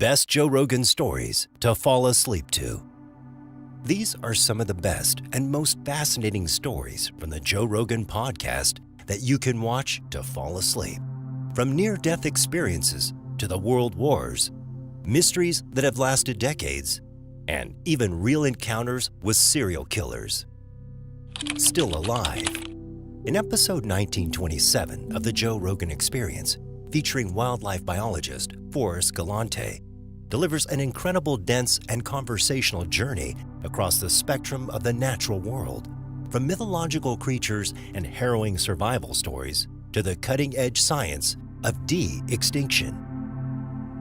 best Joe Rogan stories to fall asleep to. These are some of the best and most fascinating stories from the Joe Rogan podcast that you can watch to fall asleep. From near-death experiences to the world wars, mysteries that have lasted decades, and even real encounters with serial killers. Still alive. In episode 1927 of the Joe Rogan Experience, featuring wildlife biologist Forrest Galante, delivers an incredible dense and conversational journey across the spectrum of the natural world, from mythological creatures and harrowing survival stories to the cutting-edge science of de-extinction.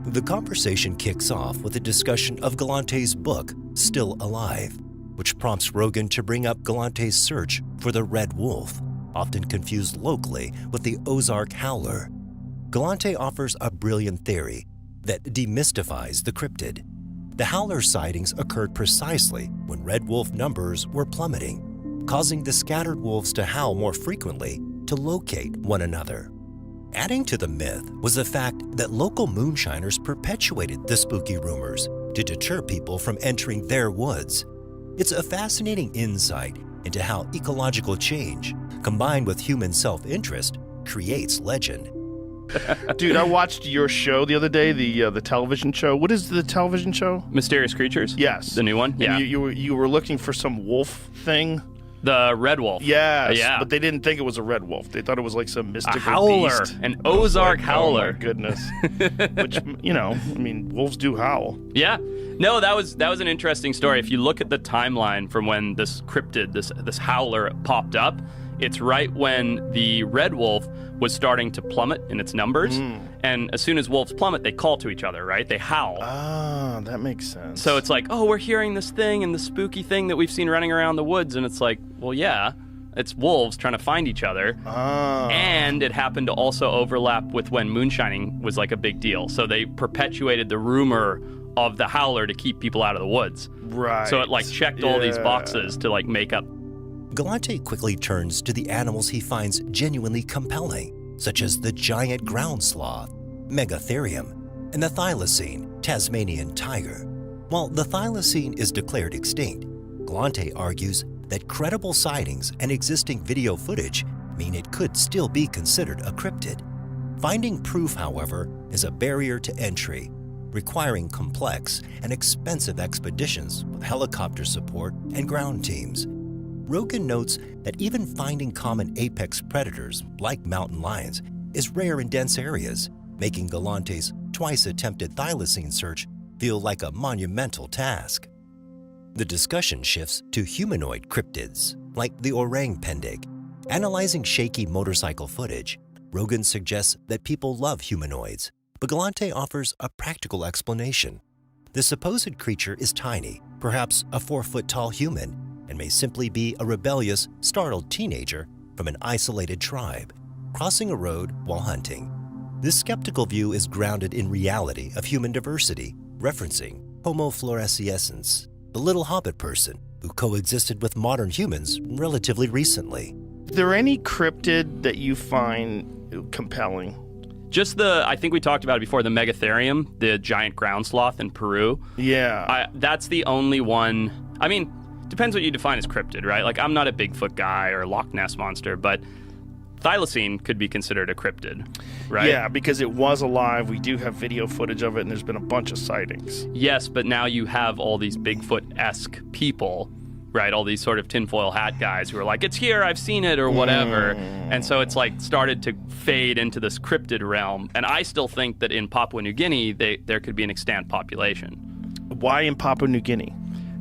The conversation kicks off with a discussion of Galante's book, Still Alive, which prompts Rogan to bring up Galante's search for the red wolf, often confused locally with the Ozark howler. Galante offers a brilliant theory that demystifies the cryptid. The howler sightings occurred precisely when red wolf numbers were plummeting, causing the scattered wolves to howl more frequently to locate one another. Adding to the myth was the fact that local moonshiners perpetuated the spooky rumors to deter people from entering their woods. It's a fascinating insight into how ecological change, combined with human self-interest, creates legend. Dude, I watched your show the other day, the television show. What is the television show? Mysterious Creatures? Yes. The new one? And you were looking for some wolf thing? The red wolf. Yes, yeah. But they didn't think it was a red wolf. They thought it was like some mystical howler, beast. an Ozark howler. Oh my goodness. Which, wolves do howl. Yeah. No, that was an interesting story. If you look at the timeline from when this cryptid, this howler popped up, it's right when the red wolf was starting to plummet in its numbers. And as soon as wolves plummet, they call to each other, right? They howl. Ah, that makes sense. So it's like, oh, we're hearing this thing and the spooky thing that we've seen running around the woods. And it's like, well, yeah, it's wolves trying to find each other. And it happened to also overlap with when moonshining was like a big deal. So they perpetuated the rumor of the howler to keep people out of the woods. Right. So it like checked all these boxes to like make up. Galante quickly turns to the animals he finds genuinely compelling, such as the giant ground sloth, Megatherium, and the thylacine, Tasmanian tiger. While the thylacine is declared extinct, Galante argues that credible sightings and existing video footage mean it could still be considered a cryptid. Finding proof, however, is a barrier to entry, requiring complex and expensive expeditions with helicopter support and ground teams. Rogan notes that even finding common apex predators like mountain lions is rare in dense areas, making Galante's twice-attempted thylacine search feel like a monumental task. The discussion shifts to humanoid cryptids, like the orang pendek. Analyzing shaky motorcycle footage, Rogan suggests that people love humanoids, but Galante offers a practical explanation. The supposed creature is tiny, perhaps a 4-foot-tall human, and may simply be a rebellious, startled teenager from an isolated tribe, crossing a road while hunting. This skeptical view is grounded in reality of human diversity, referencing Homo floresiensis, the little hobbit person who coexisted with modern humans relatively recently. Is there any cryptid that you find compelling? Just I think we talked about it before, the Megatherium, the giant ground sloth in Peru. Yeah. That's the only one. I mean, depends what you define as cryptid, right? Like, I'm not a Bigfoot guy or a Loch Ness monster, but thylacine could be considered a cryptid, right? Yeah, because it was alive. We do have video footage of it, and there's been a bunch of sightings. Yes, but now you have all these Bigfoot-esque people, right? All these sort of tinfoil hat guys who are like, it's here, I've seen it, or whatever. And so it's like started to fade into this cryptid realm. And I still think that in Papua New Guinea, there could be an extant population. Why in Papua New Guinea?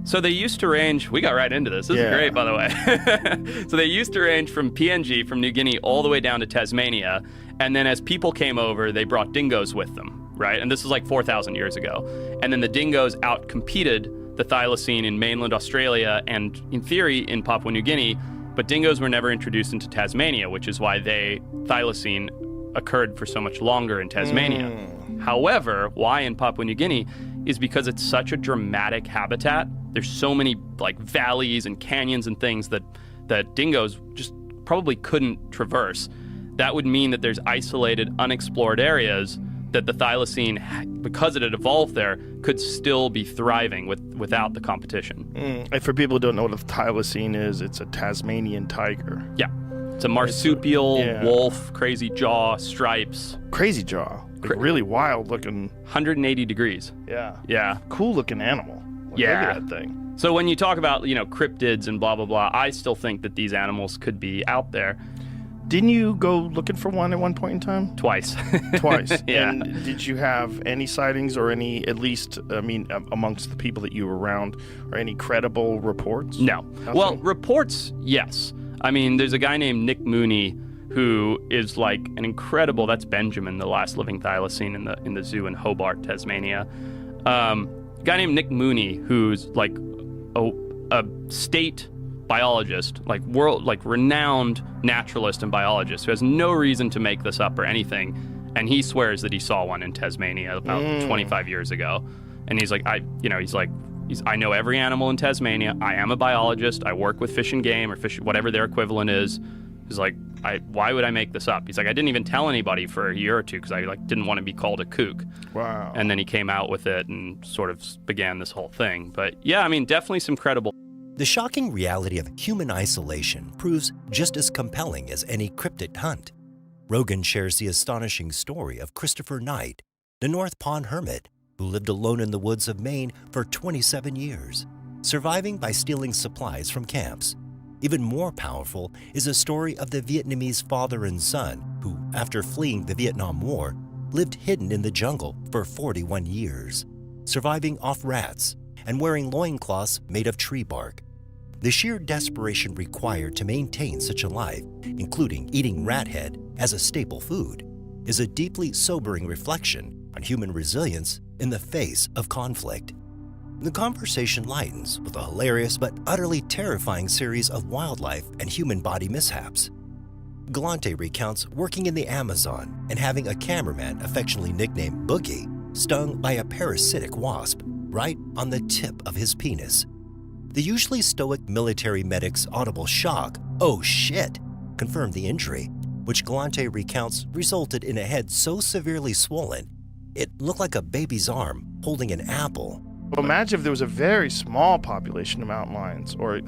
So they used to range, we got right into this. This is great, by the way. So they used to range from PNG, from New Guinea, all the way down to Tasmania. And then as people came over, they brought dingoes with them, right? And this was like 4,000 years ago. And then the dingoes outcompeted the thylacine in mainland Australia and, in theory, in Papua New Guinea. But dingoes were never introduced into Tasmania, which is why thylacine occurred for so much longer in Tasmania. However, why in Papua New Guinea is because it's such a dramatic habitat. There's so many like valleys and canyons and things that dingoes just probably couldn't traverse. That would mean that there's isolated, unexplored areas that the thylacine, because it had evolved there, could still be thriving without the competition. And for people who don't know what a thylacine is, it's a Tasmanian tiger. Yeah. It's a marsupial, yeah. wolf, crazy jaw, stripes. Crazy jaw. Like really wild looking. 180 degrees. Yeah. Yeah. Cool looking animal. Like, Yeah. Look at that thing. So when you talk about, cryptids and blah, blah, blah, I still think that these animals could be out there. Didn't you go looking for one at one point in time? Twice. Twice. Yeah. And did you have any sightings or any, at least, amongst the people that you were around, or any credible reports? No. Nothing? Well, reports, yes. I mean, there's a guy named Nick Mooney who is like an incredible, that's Benjamin, the last living thylacine in the zoo in Hobart, Tasmania. A guy named Nick Mooney who's like a state biologist, like renowned naturalist and biologist who has no reason to make this up or anything, and he swears that he saw one in Tasmania about 25 years ago. And he's like, I know every animal in Tasmania. I am a biologist. I work with Fish and Game or fish, whatever their equivalent is. He's like, why would I make this up? He's like, I didn't even tell anybody for a year or two because I didn't want to be called a kook. Wow. And then he came out with it and sort of began this whole thing. But yeah, I mean, definitely some credible. The shocking reality of human isolation proves just as compelling as any cryptid hunt. Rogan shares the astonishing story of Christopher Knight, the North Pond hermit who lived alone in the woods of Maine for 27 years, surviving by stealing supplies from camps. Even more powerful is a story of the Vietnamese father and son who, after fleeing the Vietnam War, lived hidden in the jungle for 41 years, surviving off rats and wearing loincloths made of tree bark. The sheer desperation required to maintain such a life, including eating rat head as a staple food, is a deeply sobering reflection on human resilience in the face of conflict. The conversation lightens with a hilarious but utterly terrifying series of wildlife and human body mishaps. Galante recounts working in the Amazon and having a cameraman affectionately nicknamed Boogie stung by a parasitic wasp right on the tip of his penis. The usually stoic military medic's audible shock, "Oh shit," confirmed the injury, which Galante recounts resulted in a head so severely swollen it looked like a baby's arm holding an apple. Well, imagine if there was a very small population of mountain lions or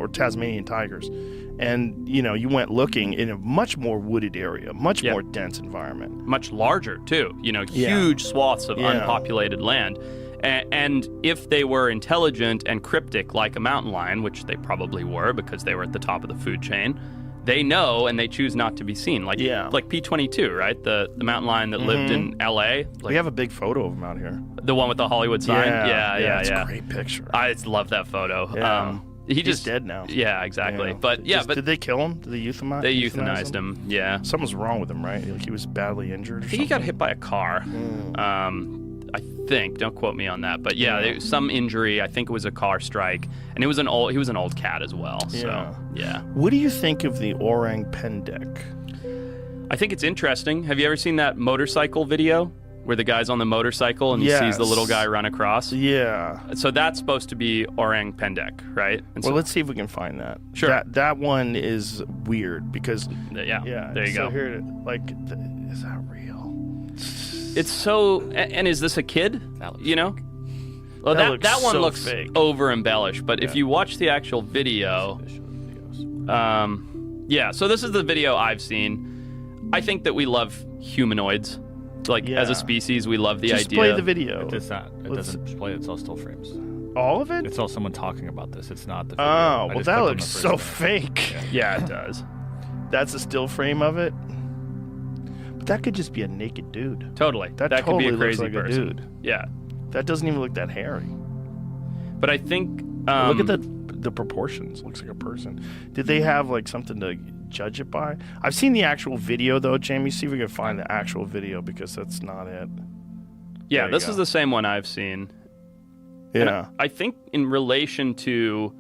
Tasmanian tigers, and, you went looking in a much more wooded area, much more dense environment. Much larger, too. Huge swaths of unpopulated land. And if they were intelligent and cryptic like a mountain lion, which they probably were because they were at the top of the food chain, they know and they choose not to be seen. Like P-22, right? The mountain lion that lived in L.A. We have a big photo of him out here. The one with the Hollywood sign? Yeah. It's a great picture. I just love that photo. Yeah. He's dead now. Yeah, exactly. Yeah. but did they kill him? Did they euthanize? They euthanized him. Yeah. Something was wrong with him, right? Like he was badly injured. I think he got hit by a car. I think. Don't quote me on that. But yeah, there was some injury. I think it was a car strike, and he was an old cat as well. So yeah. What do you think of the orang pendek? I think it's interesting. Have you ever seen that motorcycle video where the guy's on the motorcycle and he sees the little guy run across? Yeah. So that's supposed to be orang pendek, right? And well, let's see if we can find that. Sure. That one is weird because there you go. Here, is that real? It's so. And is this a kid? Well, that one so looks fake. over embellished. But if you watch the actual video, So this is the video I've seen. I think that we love humanoids. As a species, we love the idea. Just play the video. It doesn't play. It's all still frames. All of it? It's all someone talking about this. It's not the video. Oh, well, that looks so fake. Yeah, it does. That's a still frame of it? But that could just be a naked dude. Totally. That totally could be a crazy looks like person. A dude. Yeah. That doesn't even look that hairy. But I think... look at the proportions. Looks like a person. Did they have something to judge it by? I've seen the actual video though, Jamie. See if we can find the actual video because that's not it. Yeah, this is the same one I've seen. Yeah. And I think in relation to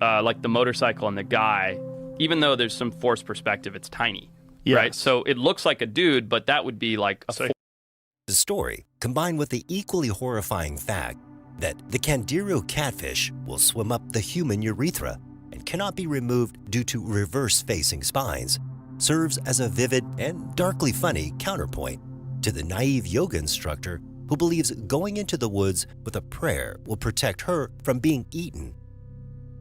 the motorcycle and the guy, even though there's some forced perspective, it's tiny. Yes. Right? So it looks like a dude, but that would be like a... The story, combined with the equally horrifying fact that the Candiru catfish will swim up the human urethra and cannot be removed due to reverse-facing spines, serves as a vivid and darkly funny counterpoint to the naive yoga instructor who believes going into the woods with a prayer will protect her from being eaten.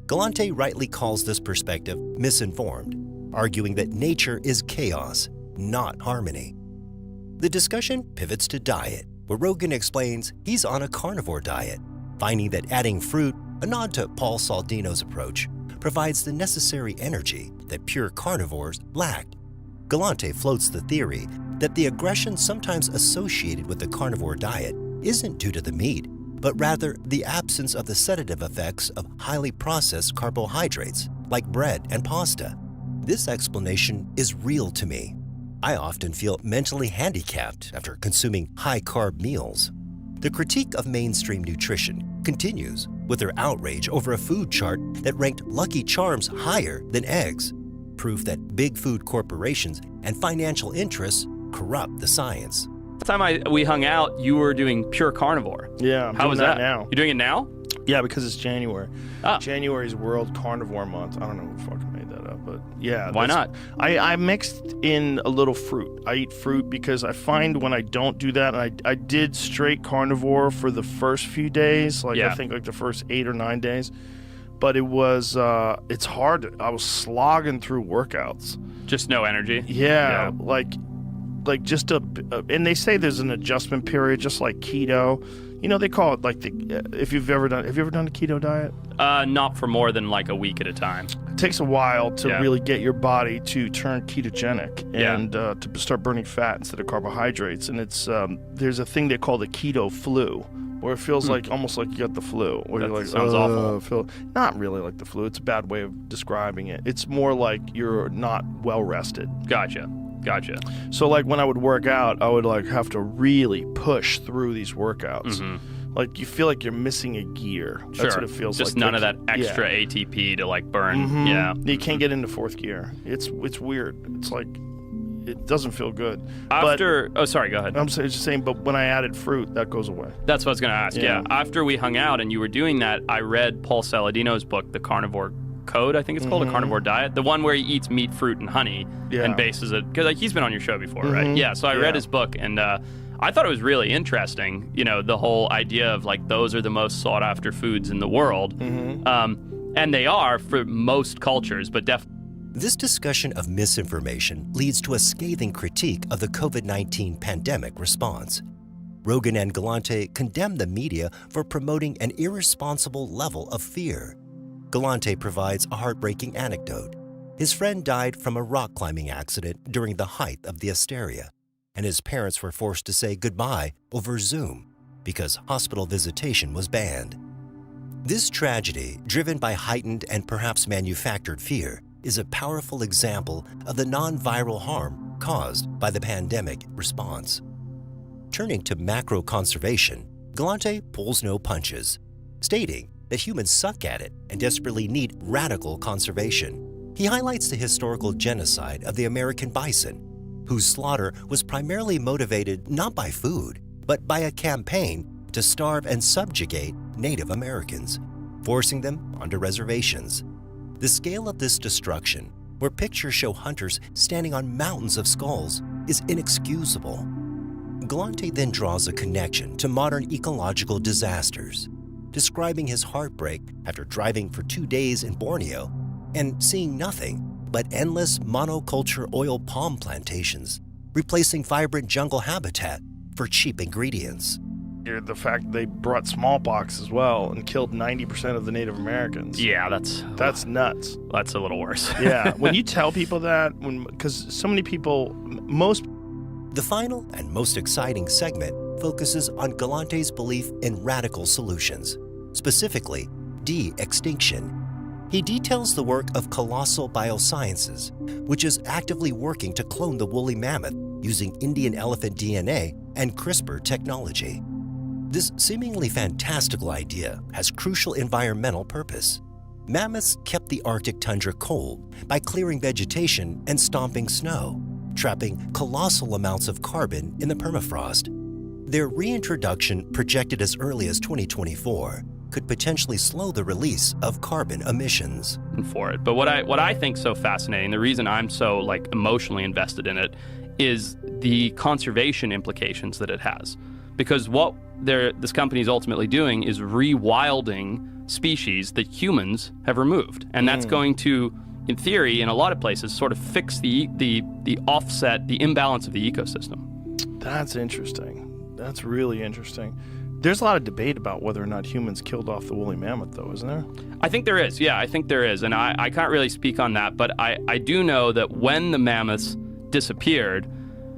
Galante rightly calls this perspective misinformed, arguing that nature is chaos, not harmony. The discussion pivots to diet, where Rogan explains he's on a carnivore diet, finding that adding fruit, a nod to Paul Saladino's approach, provides the necessary energy that pure carnivores lack. Galante floats the theory that the aggression sometimes associated with the carnivore diet isn't due to the meat, but rather the absence of the sedative effects of highly processed carbohydrates like bread and pasta. This explanation is real to me. I often feel mentally handicapped after consuming high-carb meals. The critique of mainstream nutrition continues with their outrage over a food chart that ranked Lucky Charms higher than eggs, proof that big food corporations and financial interests corrupt the science. The time we hung out, you were doing pure carnivore. Yeah, I'm How doing was that that now. You're doing it now? Yeah, because it's January. Ah. January's World Carnivore Month. I don't know who fucking made that up, but yeah. Why not? I mixed in a little fruit. I eat fruit because I find when I don't do that, I did straight carnivore for the first few days, I think like the first 8 or 9 days. But it was, it's hard. I was slogging through workouts. Just no energy? Yeah. Like just and they say there's an adjustment period, just like keto. You know, they call it like have you ever done a keto diet? Not for more than like a week at a time. It takes a while to really get your body to turn ketogenic and to start burning fat instead of carbohydrates. And it's there's a thing they call the keto flu, where it feels like almost like you got the flu. Or That you're like, sounds awful. Not really like the flu. It's a bad way of describing it. It's more like you're not well rested. Gotcha. So like when I would work out, I would like have to really push through these workouts. Mm-hmm. Like you feel like you're missing a gear. Sure. That's what it feels like. Just none of that extra ATP to like burn. Mm-hmm. Yeah. You can't get into fourth gear. It's weird. It's like it doesn't feel good. Sorry, go ahead. I'm just saying, but when I added fruit, that goes away. That's what I was going to ask. Yeah. After we hung out and you were doing that, I read Paul Saladino's book, The Carnivore Code, I think it's called, A Carnivore Diet, the one where he eats meat, fruit, and honey and bases it, because like he's been on your show before, right? Yeah, so I read his book, and I thought it was really interesting, you know, the whole idea of like those are the most sought after foods in the world, and they are for most cultures, but definitely. This discussion of misinformation leads to a scathing critique of the COVID-19 pandemic response. Rogan and Galante condemn the media for promoting an irresponsible level of fear. Galante provides a heartbreaking anecdote. His friend died from a rock climbing accident during the height of the hysteria, and his parents were forced to say goodbye over Zoom because hospital visitation was banned. This tragedy, driven by heightened and perhaps manufactured fear, is a powerful example of the non-viral harm caused by the pandemic response. Turning to macro conservation, Galante pulls no punches, stating that humans suck at it and desperately need radical conservation. He highlights the historical genocide of the American bison, whose slaughter was primarily motivated not by food, but by a campaign to starve and subjugate Native Americans, forcing them onto reservations. The scale of this destruction, where pictures show hunters standing on mountains of skulls, is inexcusable. Galante then draws a connection to modern ecological disasters, describing his heartbreak after driving for 2 days in Borneo and seeing nothing but endless monoculture oil palm plantations, replacing vibrant jungle habitat for cheap ingredients. The fact they brought smallpox as well and killed 90% of the Native Americans. Yeah, that's nuts. That's a little worse. Yeah, when you tell people that, because so many people, The final and most exciting segment focuses on Galante's belief in radical solutions, specifically de-extinction. He details the work of Colossal Biosciences, which is actively working to clone the woolly mammoth using Indian elephant DNA and CRISPR technology. This seemingly fantastical idea has crucial environmental purpose. Mammoths kept the Arctic tundra cold by clearing vegetation and stomping snow, trapping colossal amounts of carbon in the permafrost. Their reintroduction, projected as early as 2024, could potentially slow the release of carbon emissions. For it. But what I think so fascinating, the reason I'm so like emotionally invested in it, is the conservation implications that it has. Because what this company is ultimately doing is rewilding species that humans have removed. And that's going to, in theory, in a lot of places, sort of fix the offset, the imbalance of the ecosystem. That's interesting. That's really interesting. There's a lot of debate about whether or not humans killed off the woolly mammoth, though, isn't there? I think there is. Yeah, I think there is. And I can't really speak on that, but I do know that when the mammoths disappeared,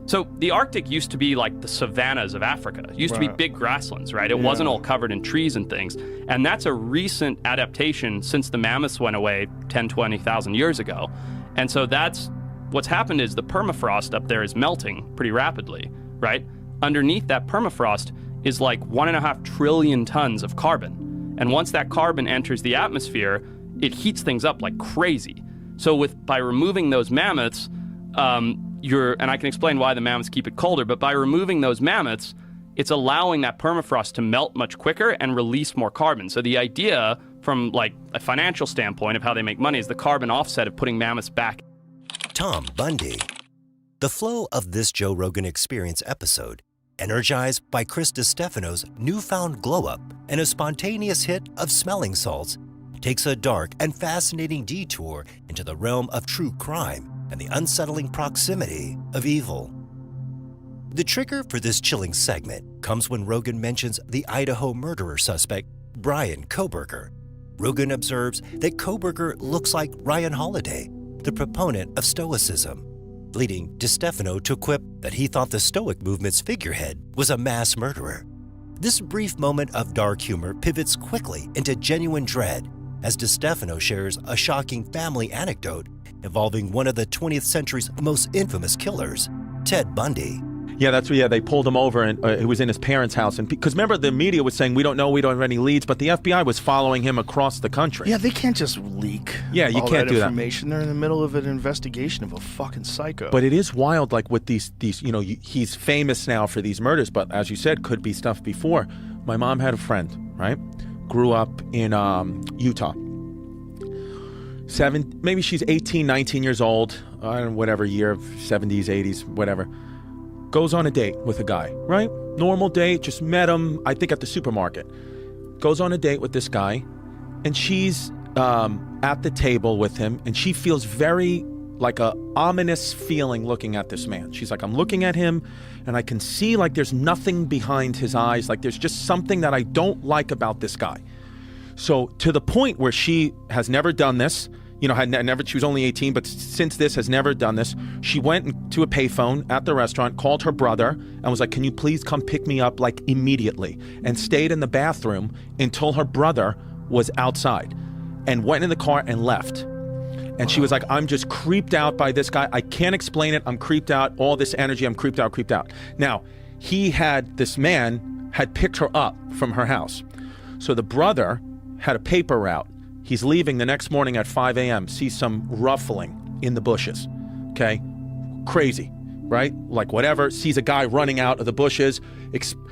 so the Arctic used to be like the savannas of Africa. It used to be big grasslands, right? It wasn't all covered in trees and things. And that's a recent adaptation since the mammoths went away 10, 20,000 years ago. And so that's what's happened is the permafrost up there is melting pretty rapidly, right? Underneath that permafrost is like 1.5 trillion tons of carbon. And once that carbon enters the atmosphere, it heats things up like crazy. So by removing those mammoths, and I can explain why the mammoths keep it colder, but by removing those mammoths, it's allowing that permafrost to melt much quicker and release more carbon. So the idea from like a financial standpoint of how they make money is the carbon offset of putting mammoths back. Tom Bundy. The flow of this Joe Rogan Experience episode, energized by Chris DiStefano's newfound glow-up and a spontaneous hit of smelling salts, takes a dark and fascinating detour into the realm of true crime and the unsettling proximity of evil. The trigger for this chilling segment comes when Rogan mentions the Idaho murderer suspect, Brian Kohberger. Rogan observes that Kohberger looks like Ryan Holiday, the proponent of Stoicism, leading DiStefano to quip that he thought the Stoic movement's figurehead was a mass murderer. This brief moment of dark humor pivots quickly into genuine dread as DiStefano shares a shocking family anecdote involving one of the 20th century's most infamous killers, Ted Bundy. Yeah, that's what. Yeah, they pulled him over, and it was in his parents' house. And because remember, the media was saying we don't have any leads, but the FBI was following him across the country. Yeah, they can't just leak. Yeah, you can't do that information. They're in the middle of an investigation of a fucking psycho. But it is wild, like with these. He's famous now for these murders, but as you said, could be stuff before. My mom had a friend, right? Grew up in Utah. Maybe she's 18, 19 years old, whatever year, 70s, 80s, whatever. Goes on a date with a guy, right? Normal date, just met him, I think at the supermarket. Goes on a date with this guy, and she's at the table with him, and she feels very like a ominous feeling looking at this man. She's like, I'm looking at him, and I can see like there's nothing behind his eyes, like there's just something that I don't like about this guy. So to the point where she has never done this, she was only 18, but since this has never done this, she went to a payphone at the restaurant, called her brother, and was like, can you please come pick me up like immediately? And stayed in the bathroom until her brother was outside and went in the car and left. And she was like, I'm just creeped out by this guy. I can't explain it. I'm creeped out. All this energy, I'm creeped out. Now, this man had picked her up from her house. So the brother had a paper route. He's leaving the next morning at 5 a.m., sees some ruffling in the bushes, okay? Crazy, right? Like whatever, sees a guy running out of the bushes,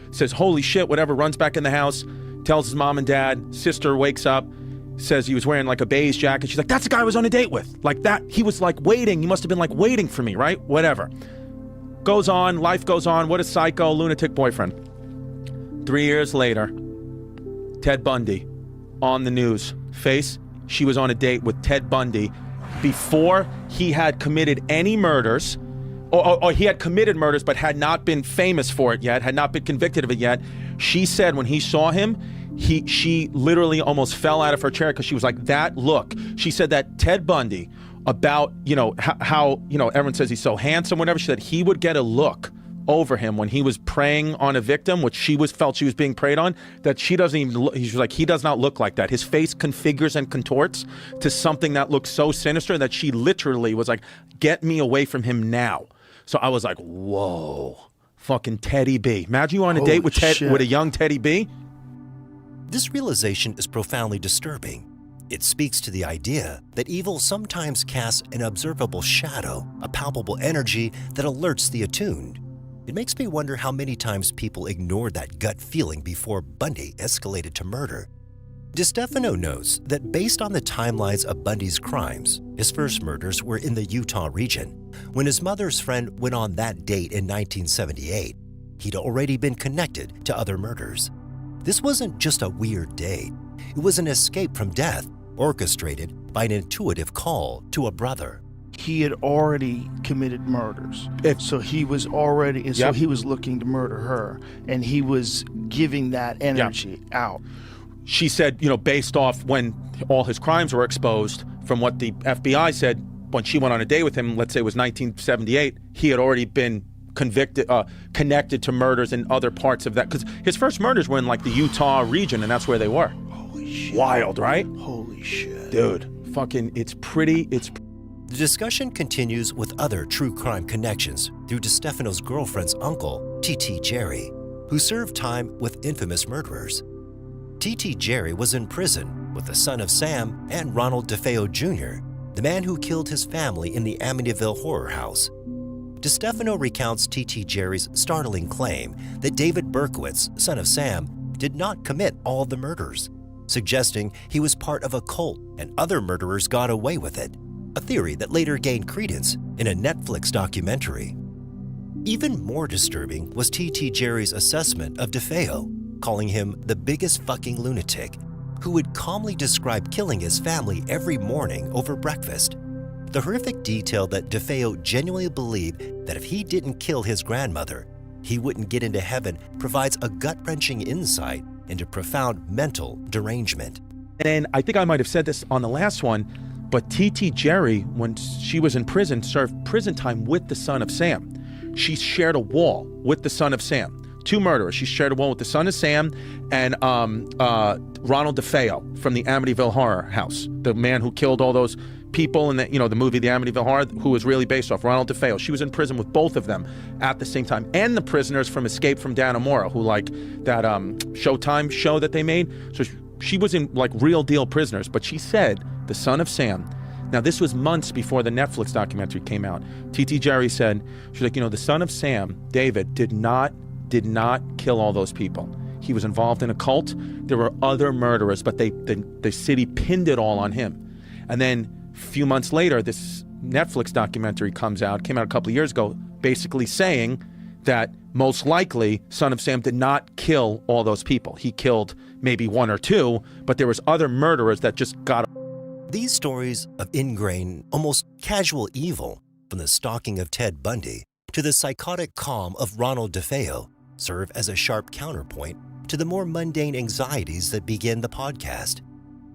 says, holy shit, whatever, runs back in the house, tells his mom and dad, sister wakes up, says he was wearing like a beige jacket. She's like, that's the guy I was on a date with. Like that, he was like waiting, he must have been like waiting for me, right? Whatever. Goes on, life goes on, what a psycho, lunatic boyfriend. 3 years later, Ted Bundy on the news. She was on a date with Ted Bundy before he had committed any murders, or he had committed murders but had not been famous for it yet, had not been convicted of it yet. She said when he saw him, she literally almost fell out of her chair because she was like, that look. She said that Ted Bundy, about, how everyone says he's so handsome, whatever, she said he would get a look over him when he was preying on a victim, which felt she was being preyed on, that she doesn't even look, he was like, he does not look like that. His face configures and contorts to something that looks so sinister that she literally was like, get me away from him now. So I was like, whoa, fucking Teddy B. Imagine you on a date with a young Teddy B. This realization is profoundly disturbing. It speaks to the idea that evil sometimes casts an observable shadow, a palpable energy that alerts the attuned. It makes me wonder how many times people ignored that gut feeling before Bundy escalated to murder. DiStefano notes that based on the timelines of Bundy's crimes, his first murders were in the Utah region. When his mother's friend went on that date in 1978, he'd already been connected to other murders. This wasn't just a weird date. It was an escape from death, orchestrated by an intuitive call to a brother. He had already committed murders. So he was already, and so he was looking to murder her, and he was giving that energy out. She said, based off when all his crimes were exposed, from what the FBI said, when she went on a date with him, let's say it was 1978, he had already been convicted, connected to murders in other parts of that. Because his first murders were in like the Utah region, and that's where they were. Holy shit. Wild, right? Holy shit. Dude, fucking, it's pretty. The discussion continues with other true crime connections through DeStefano's girlfriend's uncle, T.T. Jerry, who served time with infamous murderers. T.T. Jerry was in prison with the son of Sam and Ronald DeFeo Jr., the man who killed his family in the Amityville horror house. DeStefano recounts T.T. Jerry's startling claim that David Berkowitz, son of Sam, did not commit all the murders, suggesting he was part of a cult and other murderers got away with it, a theory that later gained credence in a Netflix documentary. Even more disturbing was T.T. Jerry's assessment of DeFeo, calling him the biggest fucking lunatic, who would calmly describe killing his family every morning over breakfast. The horrific detail that DeFeo genuinely believed that if he didn't kill his grandmother, he wouldn't get into heaven provides a gut-wrenching insight into profound mental derangement. And I think I might have said this on the last one, but T.T. Jerry, when she was in prison, served prison time with the son of Sam. She shared a wall with the son of Sam. 2 murderers. She shared a wall with the son of Sam and Ronald DeFeo from the Amityville horror house, the man who killed all those people in the movie The Amityville Horror, who was really based off Ronald DeFeo. She was in prison with both of them at the same time, and the prisoners from Escape from Dannemora, who like that Showtime show that they made. So she was in like real deal prisoners. But she said the son of Sam. Now this was months before the Netflix documentary came out. T.T. Jerry said, she's like, the son of Sam, David, did not kill all those people. He was involved in a cult. There were other murderers, but the city pinned it all on him. And then a few months later, this Netflix documentary came out a couple of years ago, basically saying that most likely son of Sam did not kill all those people. He killed maybe 1 or 2, but there was other murderers that just got. These stories of ingrained, almost casual evil, from the stalking of Ted Bundy to the psychotic calm of Ronald DeFeo, serve as a sharp counterpoint to the more mundane anxieties that begin the podcast.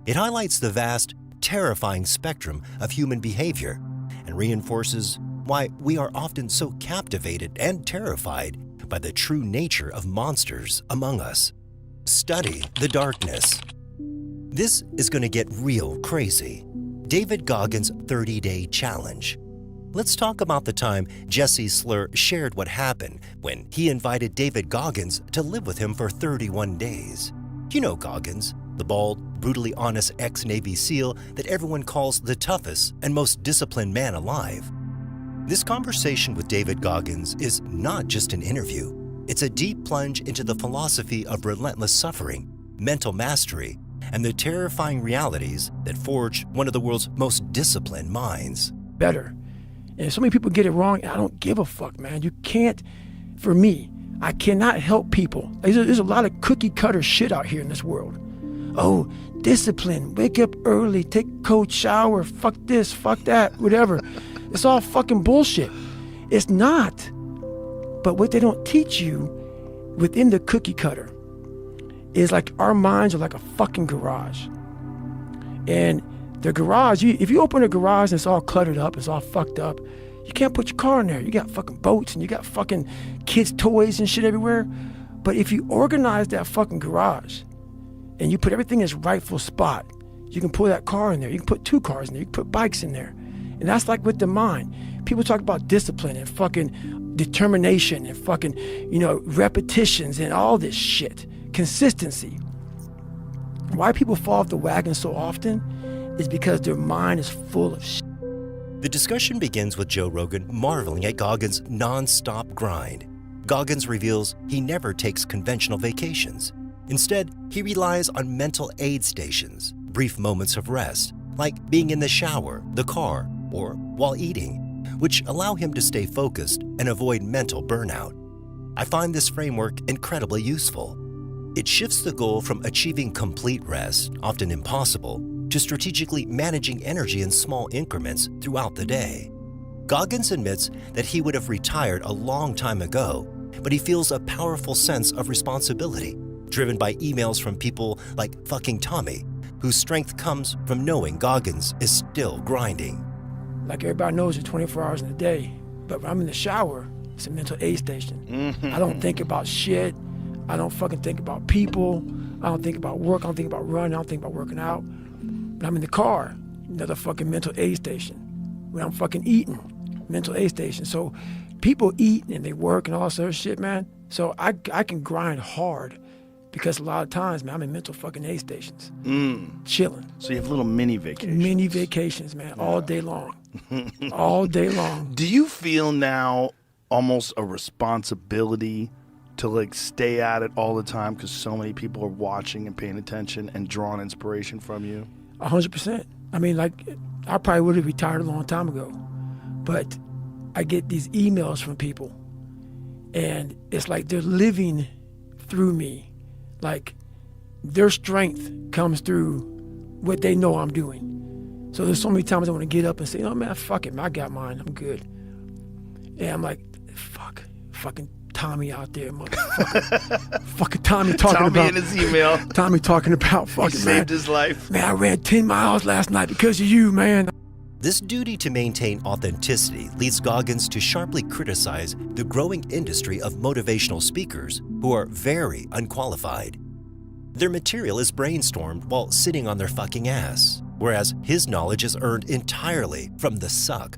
It highlights the vast, terrifying spectrum of human behavior and reinforces why we are often so captivated and terrified by the true nature of monsters among us. Study the darkness. This is going to get real crazy. David Goggins' 30-day challenge. Let's talk about the time Jesse Slur shared what happened when he invited David Goggins to live with him for 31 days. You know Goggins, the bald, brutally honest ex-Navy SEAL that everyone calls the toughest and most disciplined man alive. This conversation with David Goggins is not just an interview. It's a deep plunge into the philosophy of relentless suffering, mental mastery, and the terrifying realities that forged one of the world's most disciplined minds. Better. And so many people get it wrong. I don't give a fuck, man. You can't, for me, I cannot help people. There's a lot of cookie cutter shit out here in this world. Oh, discipline, wake up early, take a cold shower, fuck this, fuck that, whatever. It's all fucking bullshit. It's not. But what they don't teach you within the cookie cutter is like our minds are like a fucking garage. And the garage, if you open a garage and it's all cluttered up, it's all fucked up, you can't put your car in there. You got fucking boats and you got fucking kids' toys and shit everywhere. But if you organize that fucking garage and you put everything in its rightful spot, you can pull that car in there. You can put 2 cars in there. You can put bikes in there. And that's like with the mind. People talk about discipline and fucking determination and fucking, repetitions and all this shit. Consistency. Why people fall off the wagon so often is because their mind is full of shit. The discussion begins with Joe Rogan marveling at Goggins' non-stop grind. Goggins reveals he never takes conventional vacations. Instead, he relies on mental aid stations, brief moments of rest, like being in the shower, the car, or while eating, which allow him to stay focused and avoid mental burnout. I find this framework incredibly useful. It shifts the goal from achieving complete rest, often impossible, to strategically managing energy in small increments throughout the day. Goggins admits that he would have retired a long time ago, but he feels a powerful sense of responsibility, driven by emails from people like fucking Tommy, whose strength comes from knowing Goggins is still grinding. Like everybody knows, it's 24 hours in a day, but when I'm in the shower, it's a mental aid station. I don't think about shit. I don't fucking think about people. I don't think about work. I don't think about running. I don't think about working out. When I'm in the car, another fucking mental aid station. When I'm fucking eating, mental aid station. So people eat and they work and all that sort of shit, man. So I can grind hard because a lot of times, man, I'm in mental fucking aid stations, chilling. So you have little mini vacations. Mini vacations, man, all day long. All day long. Do you feel now almost a responsibility to like stay at it all the time because so many people are watching and paying attention and drawing inspiration from you? 100%. I mean, like, I probably would have retired a long time ago, but I get these emails from people, and it's like they're living through me. Like, their strength comes through what they know I'm doing. So there's so many times I want to get up and say, oh, man, fuck it, man, I got mine, I'm good. And I'm like, fucking Tommy out there, motherfucker. Fucking Tommy talking Tommy about... in his email. Tommy talking about fucking, he man. saved his life. Man, I ran 10 miles last night because of you, man. This duty to maintain authenticity leads Goggins to sharply criticize the growing industry of motivational speakers who are very unqualified. Their material is brainstormed while sitting on their fucking ass, whereas his knowledge is earned entirely from the suck.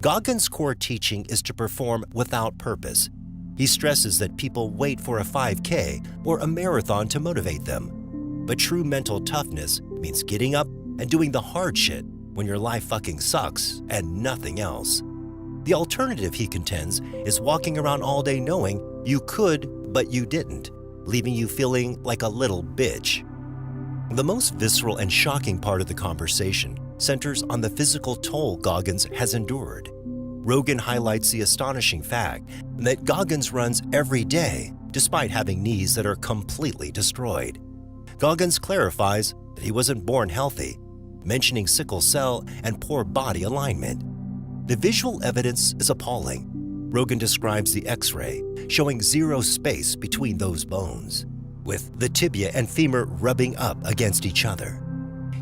Goggins' core teaching is to perform without purpose. He stresses that people wait for a 5K or a marathon to motivate them. But true mental toughness means getting up and doing the hard shit when your life fucking sucks and nothing else. The alternative, he contends, is walking around all day knowing you could, but you didn't, leaving you feeling like a little bitch. The most visceral and shocking part of the conversation centers on the physical toll Goggins has endured. Rogan highlights the astonishing fact that Goggins runs every day despite having knees that are completely destroyed. Goggins clarifies that he wasn't born healthy, mentioning sickle cell and poor body alignment. The visual evidence is appalling. Rogan describes the X-ray, showing zero space between those bones, with the tibia and femur rubbing up against each other.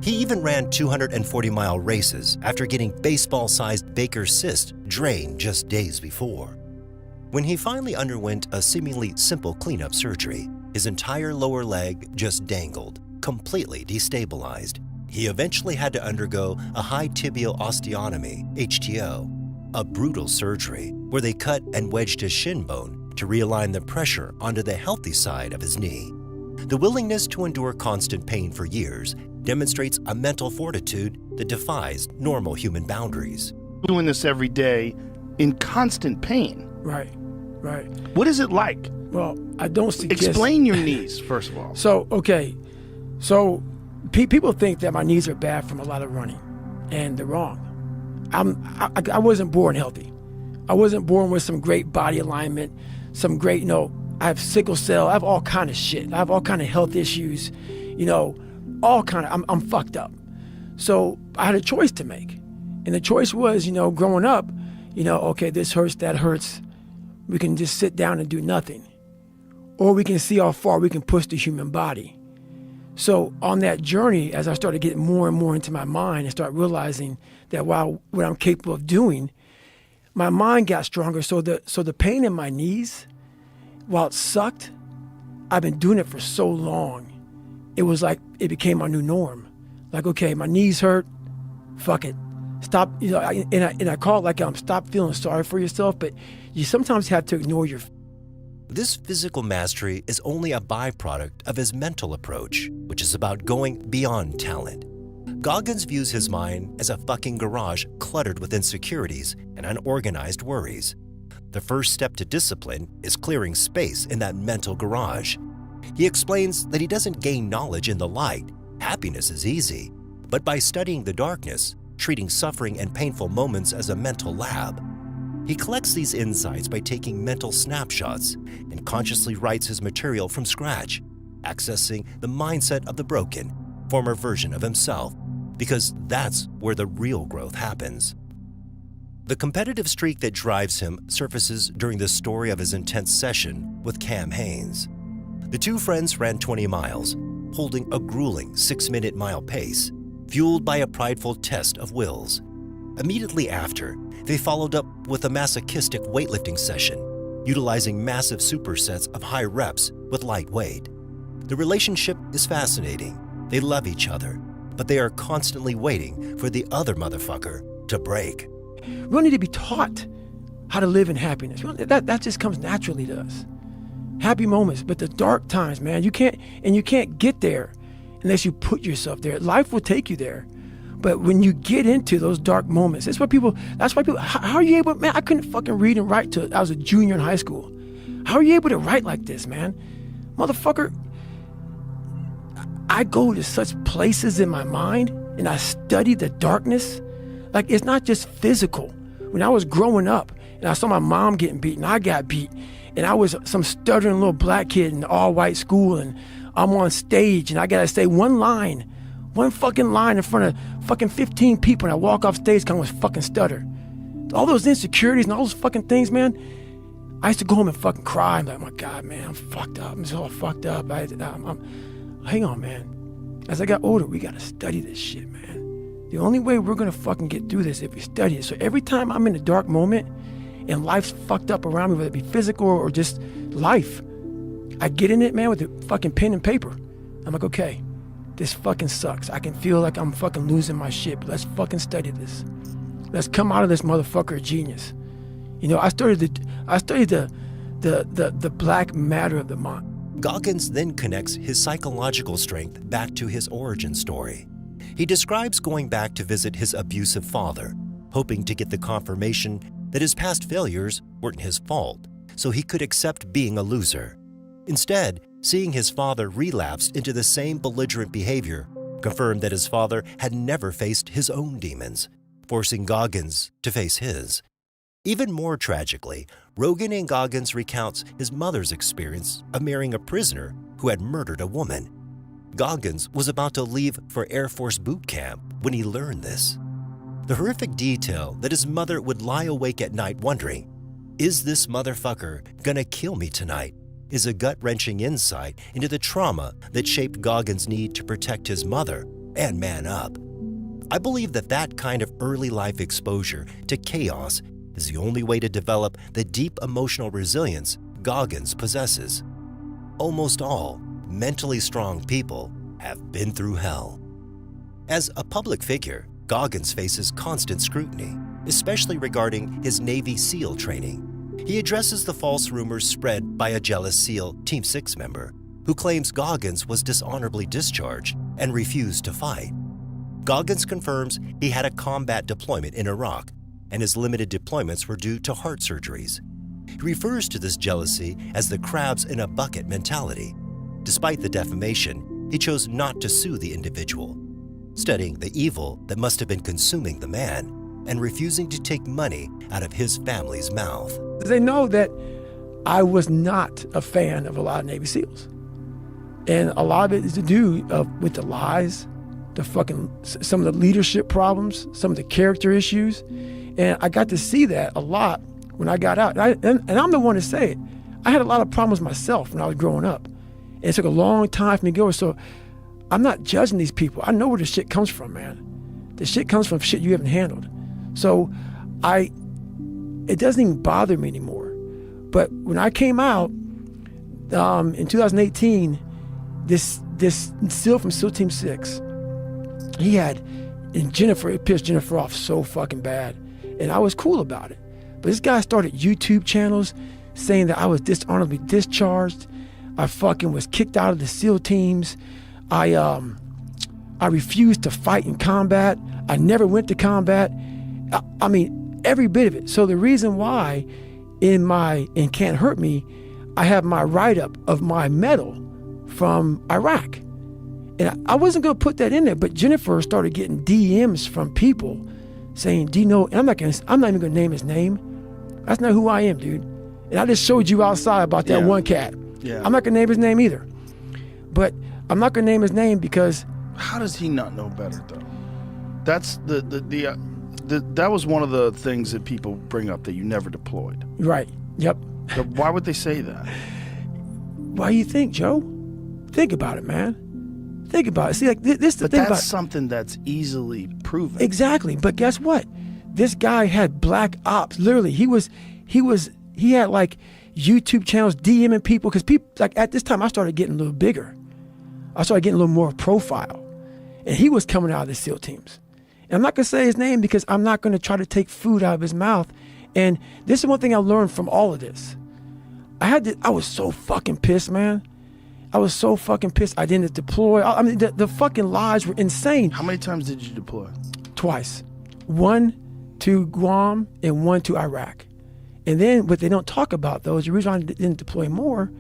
He even ran 240-mile races after getting baseball-sized Baker's cyst drained just days before. When he finally underwent a seemingly simple cleanup surgery, his entire lower leg just dangled, completely destabilized. He eventually had to undergo a high tibial osteotomy, HTO, a brutal surgery where they cut and wedged his shin bone to realign the pressure onto the healthy side of his knee. The willingness to endure constant pain for years demonstrates a mental fortitude that defies normal human boundaries. Doing this every day in constant pain. Right. What is it like? Well, I don't suggest... Explain your knees, first of all. So, okay. So, people think that my knees are bad from a lot of running, and they're wrong. I wasn't born healthy. I wasn't born with some great body alignment, some great, I have sickle cell, I have all kind of shit. I have all kind of health issues, all kind of, I'm fucked up. So I had a choice to make. And the choice was, growing up, okay, this hurts, that hurts. We can just sit down and do nothing. Or we can see how far we can push the human body. So on that journey, as I started getting more and more into my mind and start realizing that what I'm capable of doing, my mind got stronger. So the pain in my knees, while it sucked, I've been doing it for so long. It was like it became my new norm. Like, okay, my knees hurt, fuck it. Stop, and I call it like stop feeling sorry for yourself, but you sometimes have to ignore your... This physical mastery is only a byproduct of his mental approach, which is about going beyond talent. Goggins views his mind as a fucking garage cluttered with insecurities and unorganized worries. The first step to discipline is clearing space in that mental garage. He explains that he doesn't gain knowledge in the light. Happiness is easy, but by studying the darkness, treating suffering and painful moments as a mental lab, He collects these insights by taking mental snapshots and consciously writes his material from scratch, accessing the mindset of the broken, former version of himself, because that's where the real growth happens. The competitive streak that drives him surfaces during the story of his intense session with Cam Haines. The two friends ran 20 miles, holding a grueling 6-minute mile pace, fueled by a prideful test of wills. Immediately after, they followed up with a masochistic weightlifting session, utilizing massive supersets of high reps with light weight. The relationship is fascinating. They love each other, but they are constantly waiting for the other motherfucker to break. We don't need to be taught how to live in happiness. That just comes naturally to us. Happy moments, but the dark times, man, you can't get there unless you put yourself there. Life will take you there. But when you get into those dark moments, that's why people, how are you able, man, I couldn't fucking read and write till I was a junior in high school. How are you able to write like this, man? Motherfucker, I go to such places in my mind and I study the darkness. Like, it's not just physical. When I was growing up and I saw my mom getting beat and I got beat and I was some stuttering little black kid in an all-white school and I'm on stage and I gotta say one fucking line in front of fucking 15 people and I walk off stage kind of fucking stutter. All those insecurities and all those fucking things, man, I used to go home and fucking cry. I'm like, oh my God, man, I'm fucked up. I'm so fucked up. Hang on, man. As I got older, we gotta study this shit, man. The only way we're gonna fucking get through this is if we study it. So every time I'm in a dark moment and life's fucked up around me, whether it be physical or just life, I get in it, man, with a fucking pen and paper. I'm like, okay, this fucking sucks. I can feel like I'm fucking losing my shit, but let's fucking study this. Let's come out of this motherfucker a genius. You know, I studied the black matter of the mind. Goggins then connects his psychological strength back to his origin story. He describes going back to visit his abusive father, hoping to get the confirmation that his past failures weren't his fault, so he could accept being a loser. Instead, seeing his father relapse into the same belligerent behavior confirmed that his father had never faced his own demons, forcing Goggins to face his. Even more tragically, Rogan and Goggins recounts his mother's experience of marrying a prisoner who had murdered a woman. Goggins was about to leave for Air Force boot camp when he learned this. The horrific detail that his mother would lie awake at night wondering, is this motherfucker gonna kill me tonight, is a gut-wrenching insight into the trauma that shaped Goggins' need to protect his mother and man up. I believe that kind of early life exposure to chaos is the only way to develop the deep emotional resilience Goggins possesses. Almost all mentally strong people have been through hell. As a public figure, Goggins faces constant scrutiny, especially regarding his Navy SEAL training. He addresses the false rumors spread by a jealous SEAL Team 6 member who claims Goggins was dishonorably discharged and refused to fight. Goggins confirms he had a combat deployment in Iraq, and his limited deployments were due to heart surgeries. He refers to this jealousy as the crabs in a bucket mentality. Despite the defamation, he chose not to sue the individual, studying the evil that must have been consuming the man and refusing to take money out of his family's mouth. They know that I was not a fan of a lot of Navy SEALs. And a lot of it is to do with the lies, some of the leadership problems, some of the character issues. And I got to see that a lot when I got out. And I'm the one to say it. I had a lot of problems myself when I was growing up. And it took a long time for me to go. So I'm not judging these people. I know where the shit comes from, man. The shit comes from shit you haven't handled. So it doesn't even bother me anymore. But when I came out in 2018, this SEAL from SEAL Team 6, he had, and it pissed Jennifer off so fucking bad. And I was cool about it. But this guy started YouTube channels saying that I was dishonorably discharged. I fucking was kicked out of the SEAL teams. I refused to fight in combat. I never went to combat. I mean, every bit of it. So the reason why in Can't Hurt Me, I have my write-up of my medal from Iraq. And I wasn't going to put that in there, but Jennifer started getting DMs from people saying, do you know, and I'm not even going to name his name, That's not who I am, dude. And I just showed you outside about that one cat. Yeah. I'm not gonna name his name either. But I'm not gonna name his name because. How does he not know better though? That's that was one of the things that people bring up that you never deployed. Right. Yep. So why would they say that? Why do you think, Joe? Think about it, man. Think about it. See, like this the thing about. But that's something that's easily proven. Exactly. But guess what? This guy had black ops. Literally, he had like YouTube channels DMing people because people like at this time I started getting a little bigger. I started getting a little more profile, and he was coming out of the SEAL teams. And I'm not gonna say his name because I'm not gonna try to take food out of his mouth. And this is one thing I learned from all of this. I was so fucking pissed, man. I was so fucking pissed I didn't deploy. I mean, the fucking lies were insane. How many times did you deploy? Twice. One to Guam and one to Iraq. And then what they don't talk about, though, is the reason I didn't deploy more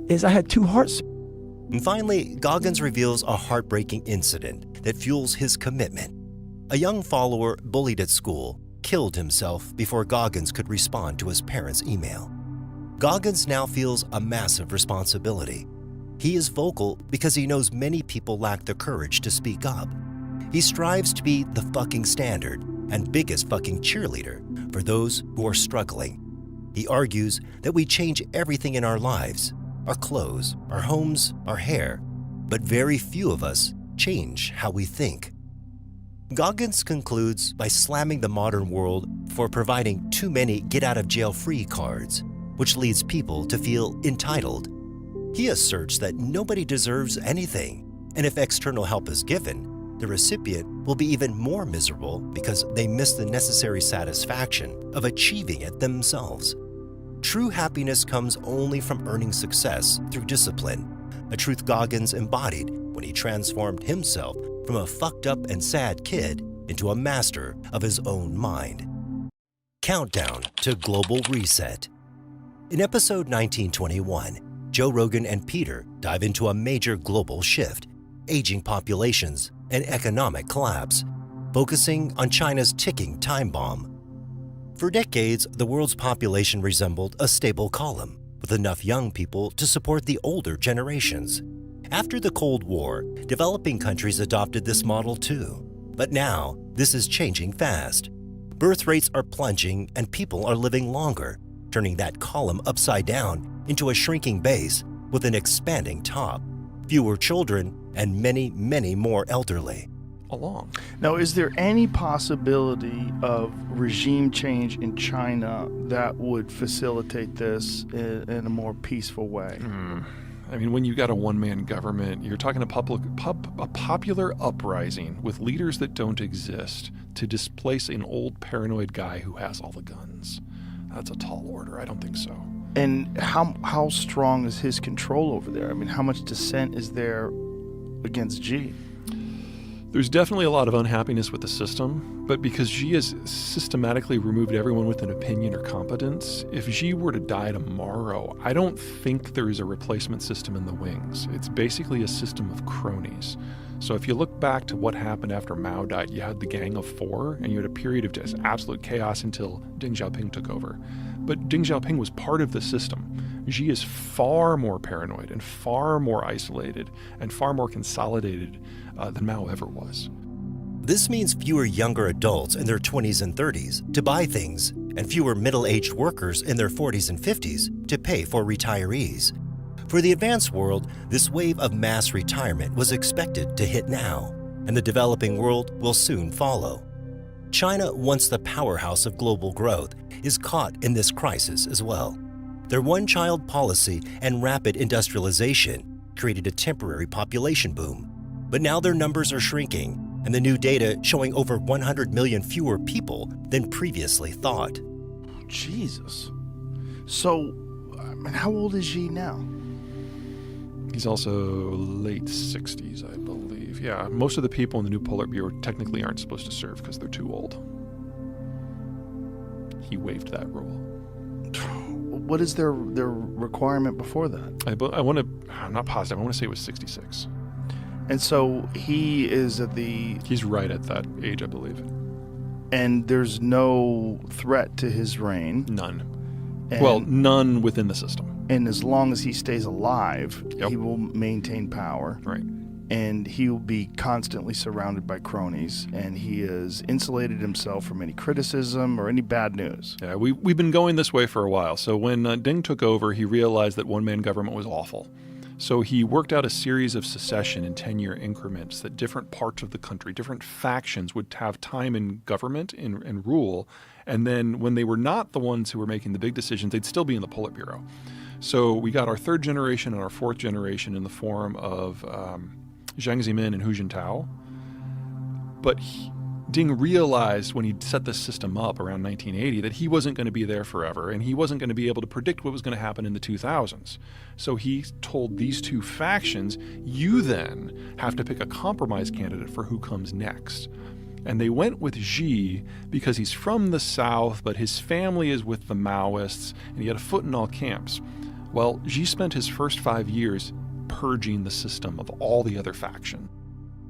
is I had 2 hearts. And finally, Goggins reveals a heartbreaking incident that fuels his commitment. A young follower bullied at school killed himself before Goggins could respond to his parents' email. Goggins now feels a massive responsibility. He is vocal because he knows many people lack the courage to speak up. He strives to be the fucking standard and biggest fucking cheerleader for those who are struggling. He argues that we change everything in our lives, our clothes, our homes, our hair, but very few of us change how we think. Goggins concludes by slamming the modern world for providing too many get-out-of-jail-free cards, which leads people to feel entitled. He asserts that nobody deserves anything, and if external help is given, the recipient will be even more miserable because they miss the necessary satisfaction of achieving it themselves. True happiness comes only from earning success through discipline, a truth Goggins embodied when he transformed himself from a fucked up and sad kid into a master of his own mind. Countdown to Global Reset. In episode 1921, Joe Rogan and Peter dive into a major global shift, aging populations, and economic collapse, focusing on China's ticking time bomb. For decades, the world's population resembled a stable column, with enough young people to support the older generations. After the Cold War, developing countries adopted this model too. But now, this is changing fast. Birth rates are plunging and people are living longer, turning that column upside down into a shrinking base with an expanding top, fewer children, and many, many more elderly. Now, is there any possibility of regime change in China that would facilitate this in a more peaceful way? I mean, when you got a one-man government, you're talking a popular uprising with leaders that don't exist to displace an old paranoid guy who has all the guns. That's a tall order. I don't think so. And how strong is his control over there? I mean, how much dissent is there against Xi? There's definitely a lot of unhappiness with the system, but because Xi has systematically removed everyone with an opinion or competence, if Xi were to die tomorrow, I don't think there is a replacement system in the wings. It's basically a system of cronies. So if you look back to what happened after Mao died, you had the Gang of Four, and you had a period of just absolute chaos until Deng Xiaoping took over. But Deng Xiaoping was part of the system. Xi is far more paranoid and far more isolated and far more consolidated than Mao ever was. This means fewer younger adults in their 20s and 30s to buy things, and fewer middle-aged workers in their 40s and 50s to pay for retirees. For the advanced world, this wave of mass retirement was expected to hit now, and the developing world will soon follow. China, once the powerhouse of global growth, is caught in this crisis as well. Their one-child policy and rapid industrialization created a temporary population boom. But now their numbers are shrinking, and the new data showing over 100 million fewer people than previously thought. Jesus. So, I mean, how old is Xi now? He's also late 60s, I believe. Yeah, most of the people in the new Politburo technically aren't supposed to serve because they're too old. He waived that rule. What is their requirement before that? I'm not positive. I want to say it was 66. And so he is at He's right at that age, I believe. and there's no threat to his reign. None. And, Well, none within the system. And as long as he stays alive, Yep. he will maintain power. Right. And he will be constantly surrounded by cronies, and he has insulated himself from any criticism or any bad news. Yeah, we've been going this way for a while. So when Deng took over, he realized that one-man government was awful. So he worked out a series of secession in 10-year increments that different parts of the country, different factions would have time in government and rule. And then when they were not the ones who were making the big decisions, they'd still be in the Politburo. So we got our third generation and our fourth generation in the form of Jiang Zemin and Hu Jintao. But Deng realized when he set this system up around 1980 that he wasn't going to be there forever, and he wasn't going to be able to predict what was going to happen in the 2000s. So he told these two factions, you then have to pick a compromise candidate for who comes next. And they went with Xi because he's from the South, but his family is with the Maoists, and he had a foot in all camps. Well, Xi spent his first 5 years purging the system of all the other factions.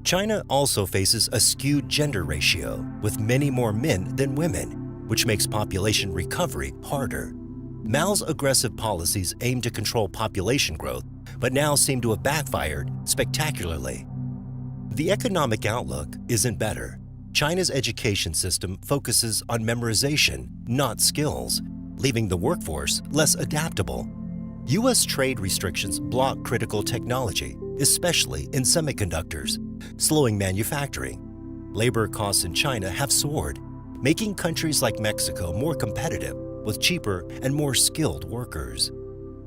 China also faces a skewed gender ratio, with many more men than women, which makes population recovery harder. Mao's aggressive policies aim to control population growth, but now seem to have backfired spectacularly. The economic outlook isn't better. China's education system focuses on memorization, not skills, leaving the workforce less adaptable. U.S. trade restrictions block critical technology, especially in semiconductors, slowing manufacturing. Labor costs in China have soared, making countries like Mexico more competitive with cheaper and more skilled workers.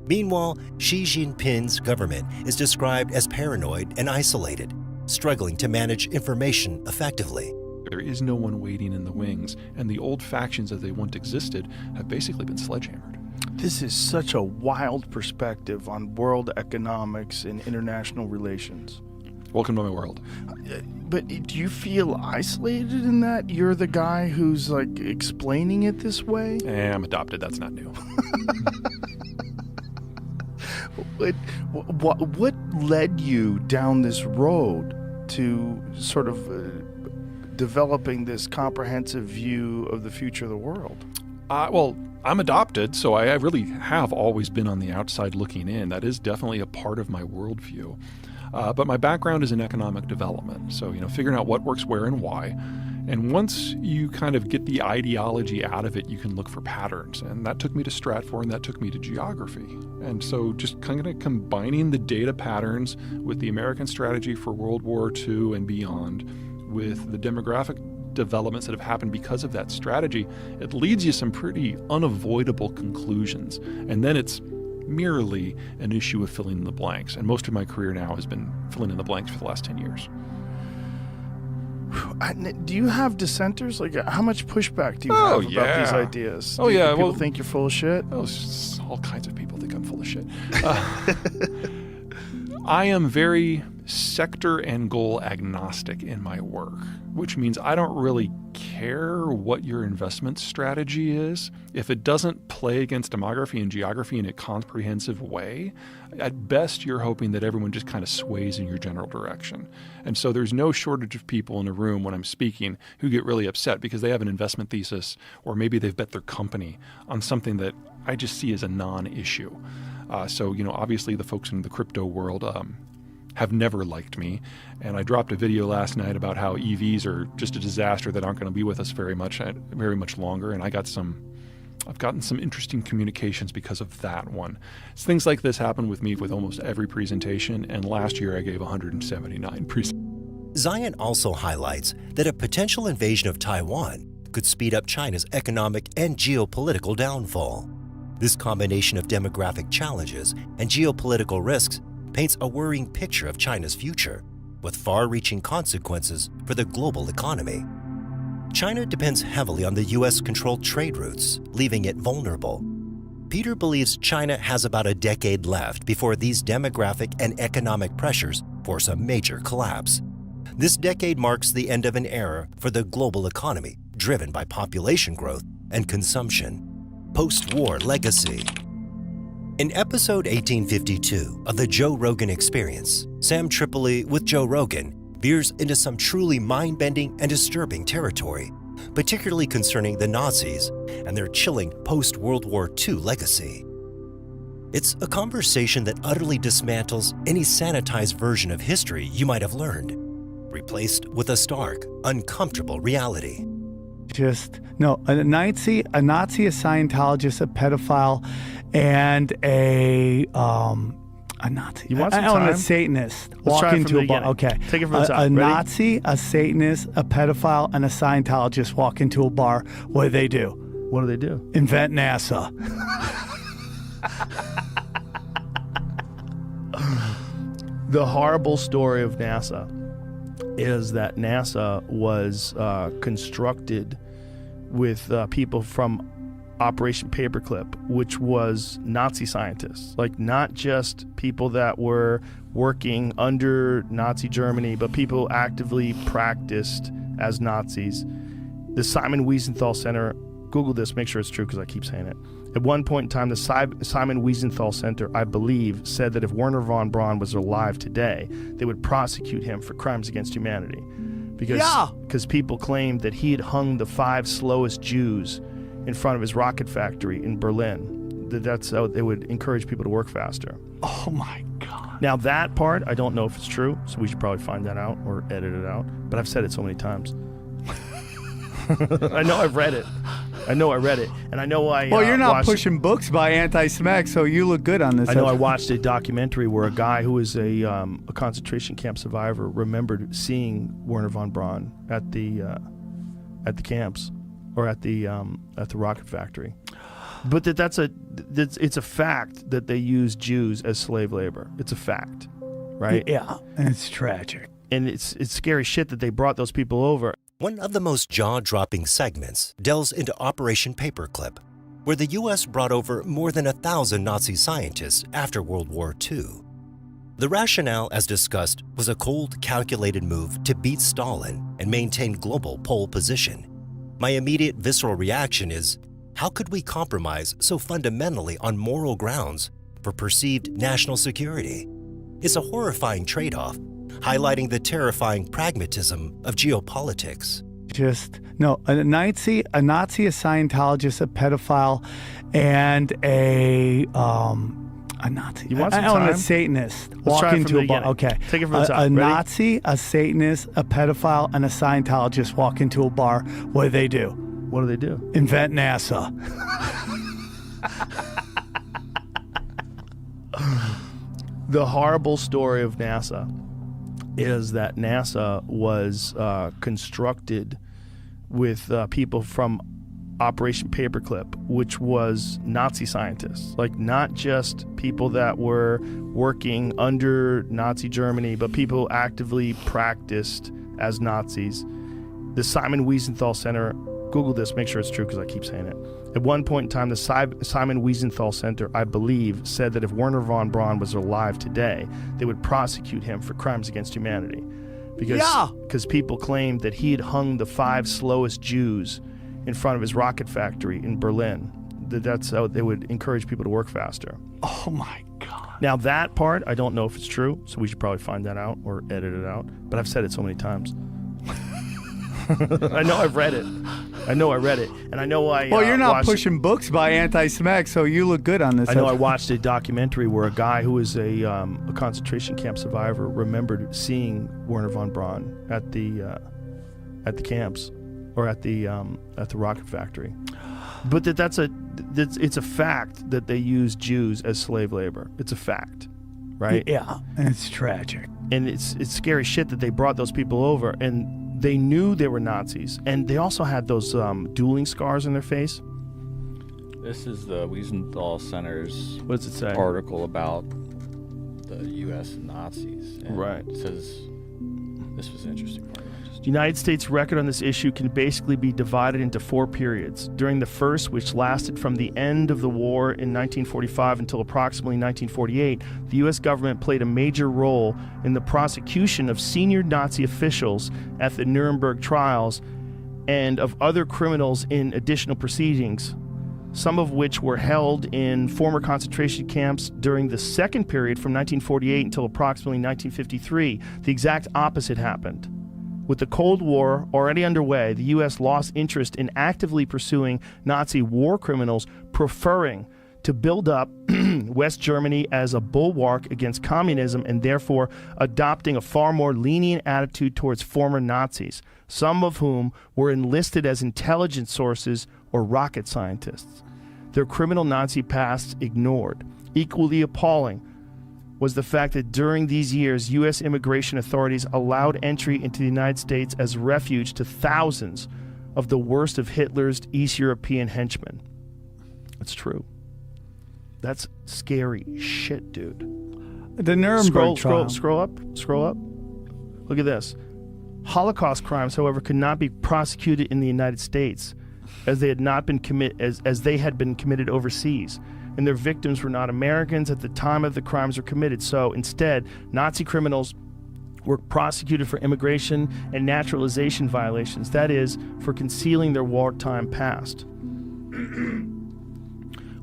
Meanwhile, Xi Jinping's government is described as paranoid and isolated, struggling to manage information effectively. There is no one waiting in the wings, and the old factions as they once existed have basically been sledgehammered. This is such a wild perspective on world economics and international relations. Welcome to my world. But do you feel isolated in that? You're the guy who's like explaining it this way? I'm adopted. That's not new. What led you down this road to sort of developing this comprehensive view of the future of the world? Well, I'm adopted, so I really have always been on the outside looking in. That is definitely a part of my worldview. But my background is in economic development, so figuring out what works where and why. And once you kind of get the ideology out of it, you can look for patterns. And that took me to Stratfor, and that took me to geography. And so just kind of combining the data patterns with the American strategy for World War II and beyond, with the demographic developments that have happened because of that strategy, it leads you some pretty unavoidable conclusions. And then it's merely an issue of filling in the blanks. And most of my career now has been filling in the blanks for the last 10 years. Do you have dissenters? Like, how much pushback do you have about these ideas? Do people think you're full of shit? All kinds of people think I'm full of shit. I am very sector and goal agnostic in my work, which means I don't really care what your investment strategy is. If it doesn't play against demography and geography in a comprehensive way, at best you're hoping that everyone just kind of sways in your general direction. And so there's no shortage of people in a room when I'm speaking who get really upset because they have an investment thesis, or maybe they've bet their company on something that I just see as a non-issue. So obviously the folks in the crypto world have never liked me. And I dropped a video last night about how EVs are just a disaster that aren't going to be with us very much longer. And I've gotten some interesting communications because of that one. Things like this happen with me with almost every presentation. And last year I gave 179 presentations. Zion also highlights that a potential invasion of Taiwan could speed up China's economic and geopolitical downfall. This combination of demographic challenges and geopolitical risks paints a worrying picture of China's future, with far-reaching consequences for the global economy. China depends heavily on the U.S.-controlled trade routes, leaving it vulnerable. Peter believes China has about a decade left before these demographic and economic pressures force a major collapse. This decade marks the end of an era for the global economy, driven by population growth and consumption. Post-war legacy. In episode 1852 of the Joe Rogan Experience, Sam Tripoli with Joe Rogan veers into some truly mind-bending and disturbing territory, particularly concerning the Nazis and their chilling post-World War II legacy. It's a conversation that utterly dismantles any sanitized version of history you might have learned, replaced with a stark, uncomfortable reality. A Nazi, a Scientologist, a pedophile, and a Nazi. You want some time? A Satanist. Let's try it from the beginning. Okay. Take it from the top. A Ready? Nazi, a Satanist, a pedophile, and a Scientologist walk into a bar. What do they do? What do they do? Invent NASA. The horrible story of NASA is that NASA was constructed with people from Operation Paperclip, which was Nazi scientists. Like, not just people that were working under Nazi Germany, but people actively practiced as Nazis. The Simon Wiesenthal Center, Google this, make sure it's true because I keep saying it. At one point in time, the Simon Wiesenthal Center, I believe, said that if Wernher von Braun was alive today, they would prosecute him for crimes against humanity. Because people claimed that he had hung the 5 slowest Jews in front of his rocket factory in Berlin. That's how they would encourage people to work faster. Oh my God. Now that part, I don't know if it's true, so we should probably find that out or edit it out. But I've said it so many times. I know I've read it. I know I read it, and I know I. Well, you're not pushing books by anti-Semitic, so you look good on this. I know I watched a documentary where a guy who was a concentration camp survivor remembered seeing Wernher von Braun at the camps or at the rocket factory. But it's a fact that they use Jews as slave labor. It's a fact, right? Yeah, and it's tragic. And it's scary shit that they brought those people over. One of the most jaw-dropping segments delves into Operation Paperclip, where the U.S. brought over more than 1,000 Nazi scientists after World War II. The rationale, as discussed, was a cold, calculated move to beat Stalin and maintain global pole position. My immediate visceral reaction is, how could we compromise so fundamentally on moral grounds for perceived national security? It's a horrifying trade-off, highlighting the terrifying pragmatism of geopolitics. A Nazi, a Scientologist, a pedophile, and a Nazi. You want some time? A Satanist. Let's try it from the a bar. beginning. Okay. Take it from the top. A Ready? Nazi, a Satanist, a pedophile, and a Scientologist walk into a bar. What do they do? What do they do? Invent NASA. The horrible story of NASA is that NASA was constructed with people from Operation Paperclip, which was Nazi scientists. Like, not just people that were working under Nazi Germany, but people actively practiced as Nazis. The Simon Wiesenthal Center, Google this, make sure it's true because I keep saying it. At one point in time, the Simon Wiesenthal Center, I believe, said that if Wernher von Braun was alive today, they would prosecute him for crimes against humanity. Because people claimed that he had hung the 5 slowest Jews in front of his rocket factory in Berlin. That's how they would encourage people to work faster. Oh my God. Now that part, I don't know if it's true, so we should probably find that out or edit it out. But I've said it so many times. I know I've read it. I know I read it, and I know I. Well, you're not watched pushing books by anti-Semitic, so you look good on this. I know I watched a documentary where a guy who was a concentration camp survivor remembered seeing Wernher von Braun at the camps or at the rocket factory. But it's a fact that they use Jews as slave labor. It's a fact, right? Yeah, and it's tragic. And it's scary shit that they brought those people over, and they knew they were Nazis, and they also had those dueling scars in their face. This is the Wiesenthal Center's What does it say? article about the U.S. and Nazis. And Right. It says, this was an interesting part. The United States record on this issue can basically be divided into 4 periods. During the first, which lasted from the end of the war in 1945 until approximately 1948, the U.S. government played a major role in the prosecution of senior Nazi officials at the Nuremberg trials and of other criminals in additional proceedings, some of which were held in former concentration camps. During the second period from 1948 until approximately 1953, the exact opposite happened. With the Cold War already underway, the U.S. lost interest in actively pursuing Nazi war criminals, preferring to build up West Germany as a bulwark against communism and therefore adopting a far more lenient attitude towards former Nazis, some of whom were enlisted as intelligence sources or rocket scientists. Their criminal Nazi pasts ignored. Equally appalling was the fact that during these years, U.S. immigration authorities allowed entry into the United States as refuge to thousands of the worst of Hitler's East European henchmen. It's true. That's scary shit, dude. The Nuremberg trial. Scroll up. Look at this. Holocaust crimes, however, could not be prosecuted in the United States as they had been committed overseas, and their victims were not Americans at the time of the crimes were committed. So instead, Nazi criminals were prosecuted for immigration and naturalization violations, that is, for concealing their wartime past.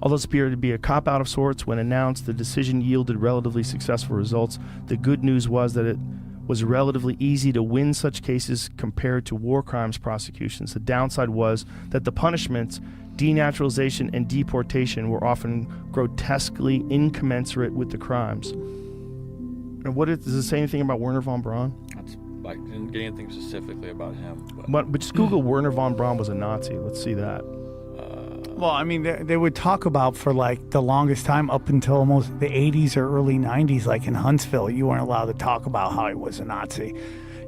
Although this appeared to be a cop-out of sorts, when announced the decision yielded relatively successful results, the good news was that it was relatively easy to win such cases compared to war crimes prosecutions. The downside was that the punishments, denaturalization and deportation, were often grotesquely incommensurate with the crimes. And does it say anything about Wernher von Braun? I didn't get anything specifically about him. But just Google Wernher von Braun was a Nazi. Let's see that. Well, I mean, they would talk about for like the longest time up until almost the 80s or early 90s, like in Huntsville, you weren't allowed to talk about how he was a Nazi.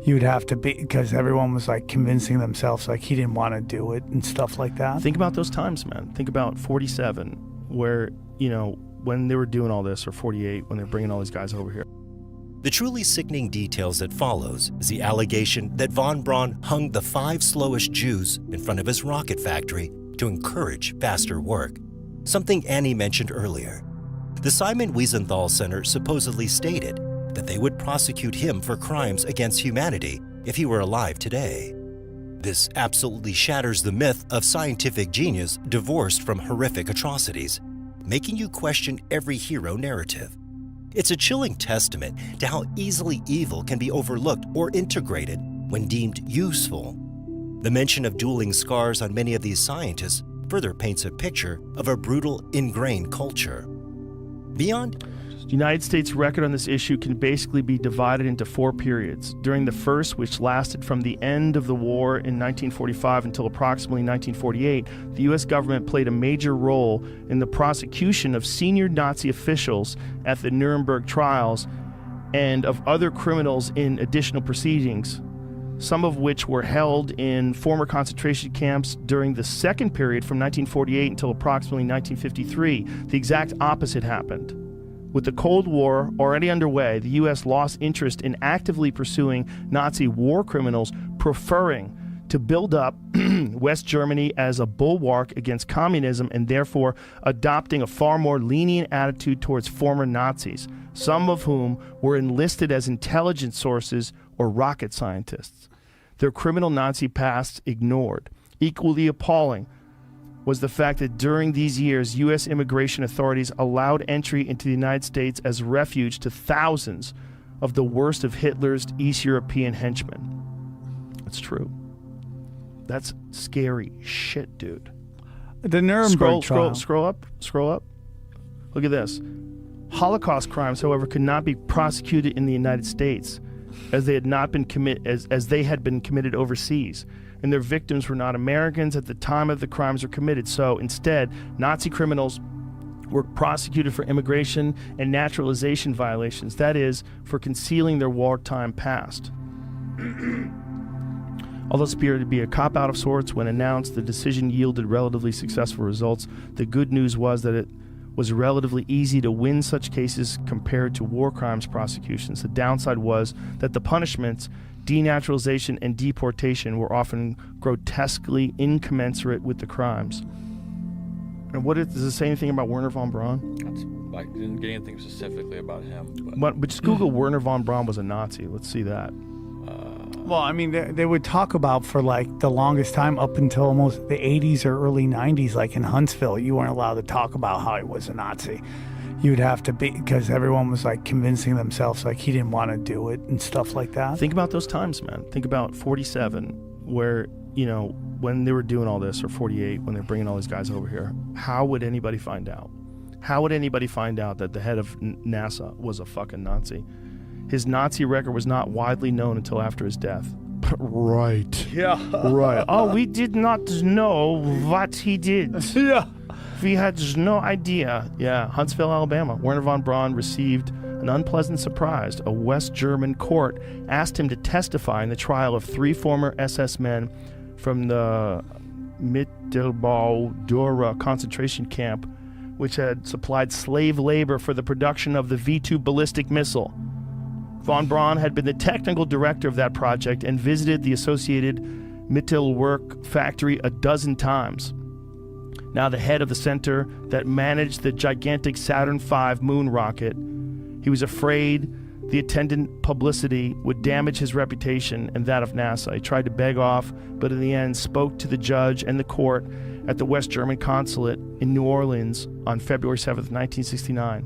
You'd have to be, because everyone was like convincing themselves like he didn't want to do it and stuff like that. Think about those times, man. Think about 47, where, when they were doing all this, or 48, when they're bringing all these guys over here. The truly sickening details that follows is the allegation that von Braun hung the 5 slowest Jews in front of his rocket factory to encourage faster work, something Annie mentioned earlier. The Simon Wiesenthal Center supposedly stated that they would prosecute him for crimes against humanity if he were alive today. This absolutely shatters the myth of scientific genius divorced from horrific atrocities, making you question every hero narrative. It's a chilling testament to how easily evil can be overlooked or integrated when deemed useful. The mention of dueling scars on many of these scientists further paints a picture of a brutal, ingrained culture. Beyond, the United States' record on this issue can basically be divided into 4 periods. During the first, which lasted from the end of the war in 1945 until approximately 1948, the U.S. government played a major role in the prosecution of senior Nazi officials at the Nuremberg trials and of other criminals in additional proceedings, some of which were held in former concentration camps. During the second period, from 1948 until approximately 1953, the exact opposite happened. With the Cold War already underway, the U.S. lost interest in actively pursuing Nazi war criminals, preferring to build up West Germany as a bulwark against communism and therefore adopting a far more lenient attitude towards former Nazis, some of whom were enlisted as intelligence sources or rocket scientists. Their criminal Nazi pasts ignored. Equally appalling was the fact that during these years, U.S. immigration authorities allowed entry into the United States as refuge to thousands of the worst of Hitler's East European henchmen. It's true. That's scary shit, dude. The Nuremberg trial. Scroll up. Look at this. Holocaust crimes, however, could not be prosecuted in the United States as they had been committed overseas, and their victims were not Americans at the time of the crimes were committed. So instead, Nazi criminals were prosecuted for immigration and naturalization violations, that is, for concealing their wartime past. Although this appeared to be a cop-out of sorts, when announced the decision yielded relatively successful results, the good news was that it was relatively easy to win such cases compared to war crimes prosecutions. The downside was that the punishments, denaturalization and deportation, were often grotesquely incommensurate with the crimes. And does it say anything about Wernher von Braun? I didn't get anything specifically about him. But just Google Wernher von Braun was a Nazi. Let's see that. Well, I mean, they would talk about for like the longest time up until almost the 80s or early 90s, like in Huntsville, you weren't allowed to talk about how he was a Nazi. you'd have to be, because everyone was like convincing themselves like he didn't want to do it and stuff like that. Think about those times, man. Think about 47, where, you know, when they were doing all this, or 48, when they're bringing all these guys over here. How would anybody find out? How would anybody find out that the head of NASA was a fucking Nazi? His Nazi record was not widely known until after his death. Right. Yeah. Right. Oh, we did not know what he did. Yeah. We had no idea. Yeah. Huntsville, Alabama. Werner von Braun received an unpleasant surprise. A West German court asked him to testify in the trial of 3 former SS men from the Mittelbau-Dora concentration camp, which had supplied slave labor for the production of the V-2 ballistic missile. Von Braun had been the technical director of that project and visited the associated Mittelwerk factory a dozen times. Now the head of the center that managed the gigantic Saturn V moon rocket, he was afraid the attendant publicity would damage his reputation and that of NASA. He tried to beg off, but in the end spoke to the judge and the court at the West German consulate in New Orleans on February 7th, 1969.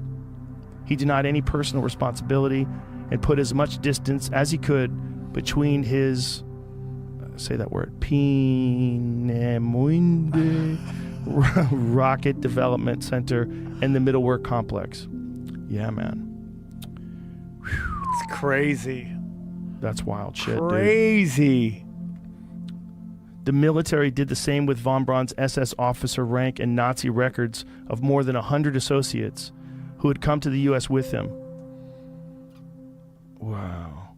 He denied any personal responsibility and put as much distance as he could between his, say that word, Peenemünde Rocket Development Center and the Mittelwerk Complex. Yeah, man. It's crazy. That's wild shit, dude. Crazy. The military did the same with von Braun's SS officer rank and Nazi records of more than 100 associates who had come to the U.S. with him. Wow.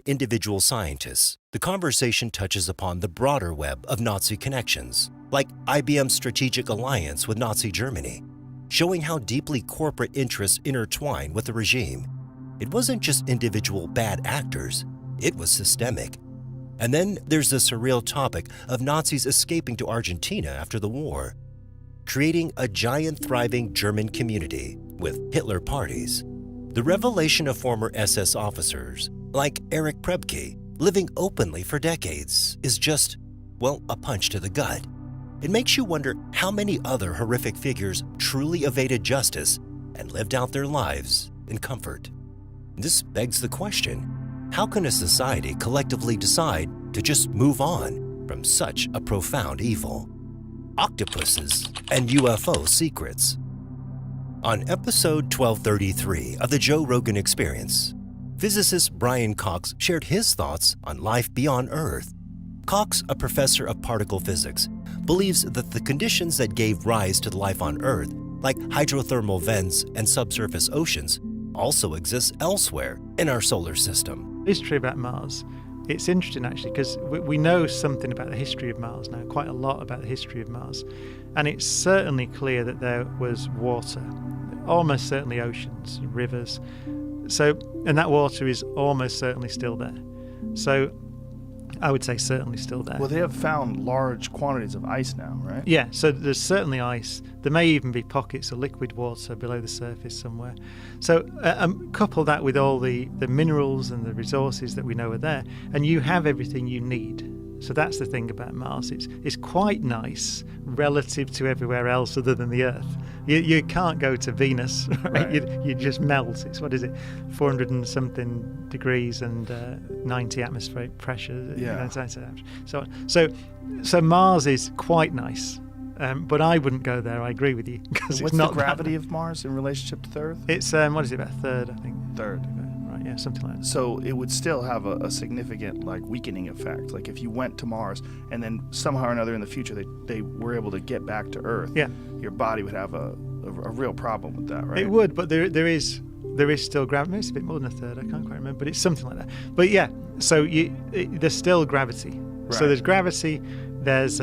Individual scientists, the conversation touches upon the broader web of Nazi connections, like IBM's strategic alliance with Nazi Germany, showing how deeply corporate interests intertwine with the regime. It wasn't just individual bad actors, it was systemic. And then there's the surreal topic of Nazis escaping to Argentina after the war, creating a giant thriving German community with Hitler parties. The revelation of former SS officers, like Erich Prebke, living openly for decades is just, well, a punch to the gut. It makes you wonder how many other horrific figures truly evaded justice and lived out their lives in comfort. This begs the question, how can a society collectively decide to just move on from such a profound evil? Octopuses and UFO Secrets. On episode 1233 of the Joe Rogan Experience, physicist Brian Cox shared his thoughts on life beyond Earth. Cox, a professor of particle physics, believes that the conditions that gave rise to the life on Earth, like hydrothermal vents and subsurface oceans, also exist elsewhere in our solar system. History about Mars. It's interesting actually because we know something about the history of Mars now, quite a lot about the history of Mars. And it's certainly clear that there was water, almost certainly oceans, rivers. So, and that water is almost certainly still there. So I would say certainly still there. Well, they have found large quantities of ice now, right? Yeah, so there's certainly ice. There may even be pockets of liquid water below the surface somewhere. So couple that with all the minerals and the resources that we know are there, and you have everything you need. So that's the thing about Mars. It's quite nice relative to everywhere else other than the Earth. You can't go to Venus, right? You just melt. It's, what is it, 400 and something degrees and 90 atmospheric pressure. Yeah. So Mars is quite nice, but I wouldn't go there. I agree with you because What's it's not the gravity of Mars in relationship to the Earth? It's what is it, about a third, I think. Third. Right, yeah, something like that. So it would still have a significant weakening effect. Like if you went to Mars and then somehow or another in the future they were able to get back to Earth, yeah, your body would have a real problem with that, right? It would, but there is still gravity. Maybe it's a bit more than a third. I can't quite remember, but it's something like that. But yeah, so there's still gravity. Right. So there's gravity. There's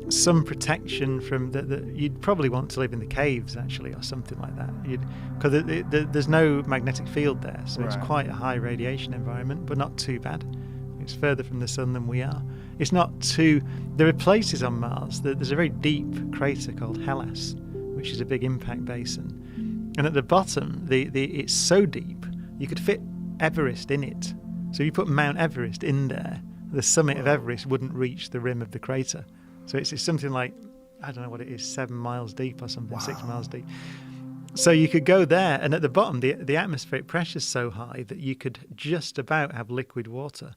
some protection from you'd probably want to live in the caves actually, or something like that. Because there's no magnetic field there, so it's quite a high radiation environment, but not too bad. It's further from the sun than we are. It's not too. There are places on Mars. There's a very deep crater called Hellas, which is a big impact basin, and at the bottom, it's so deep you could fit Everest in it. So you put Mount Everest in there, the summit of Everest wouldn't reach the rim of the crater. So it's something like, I don't know what it is, 7 miles deep or something, 6 miles deep. So you could go there, and at the bottom, the atmospheric pressure's so high that you could just about have liquid water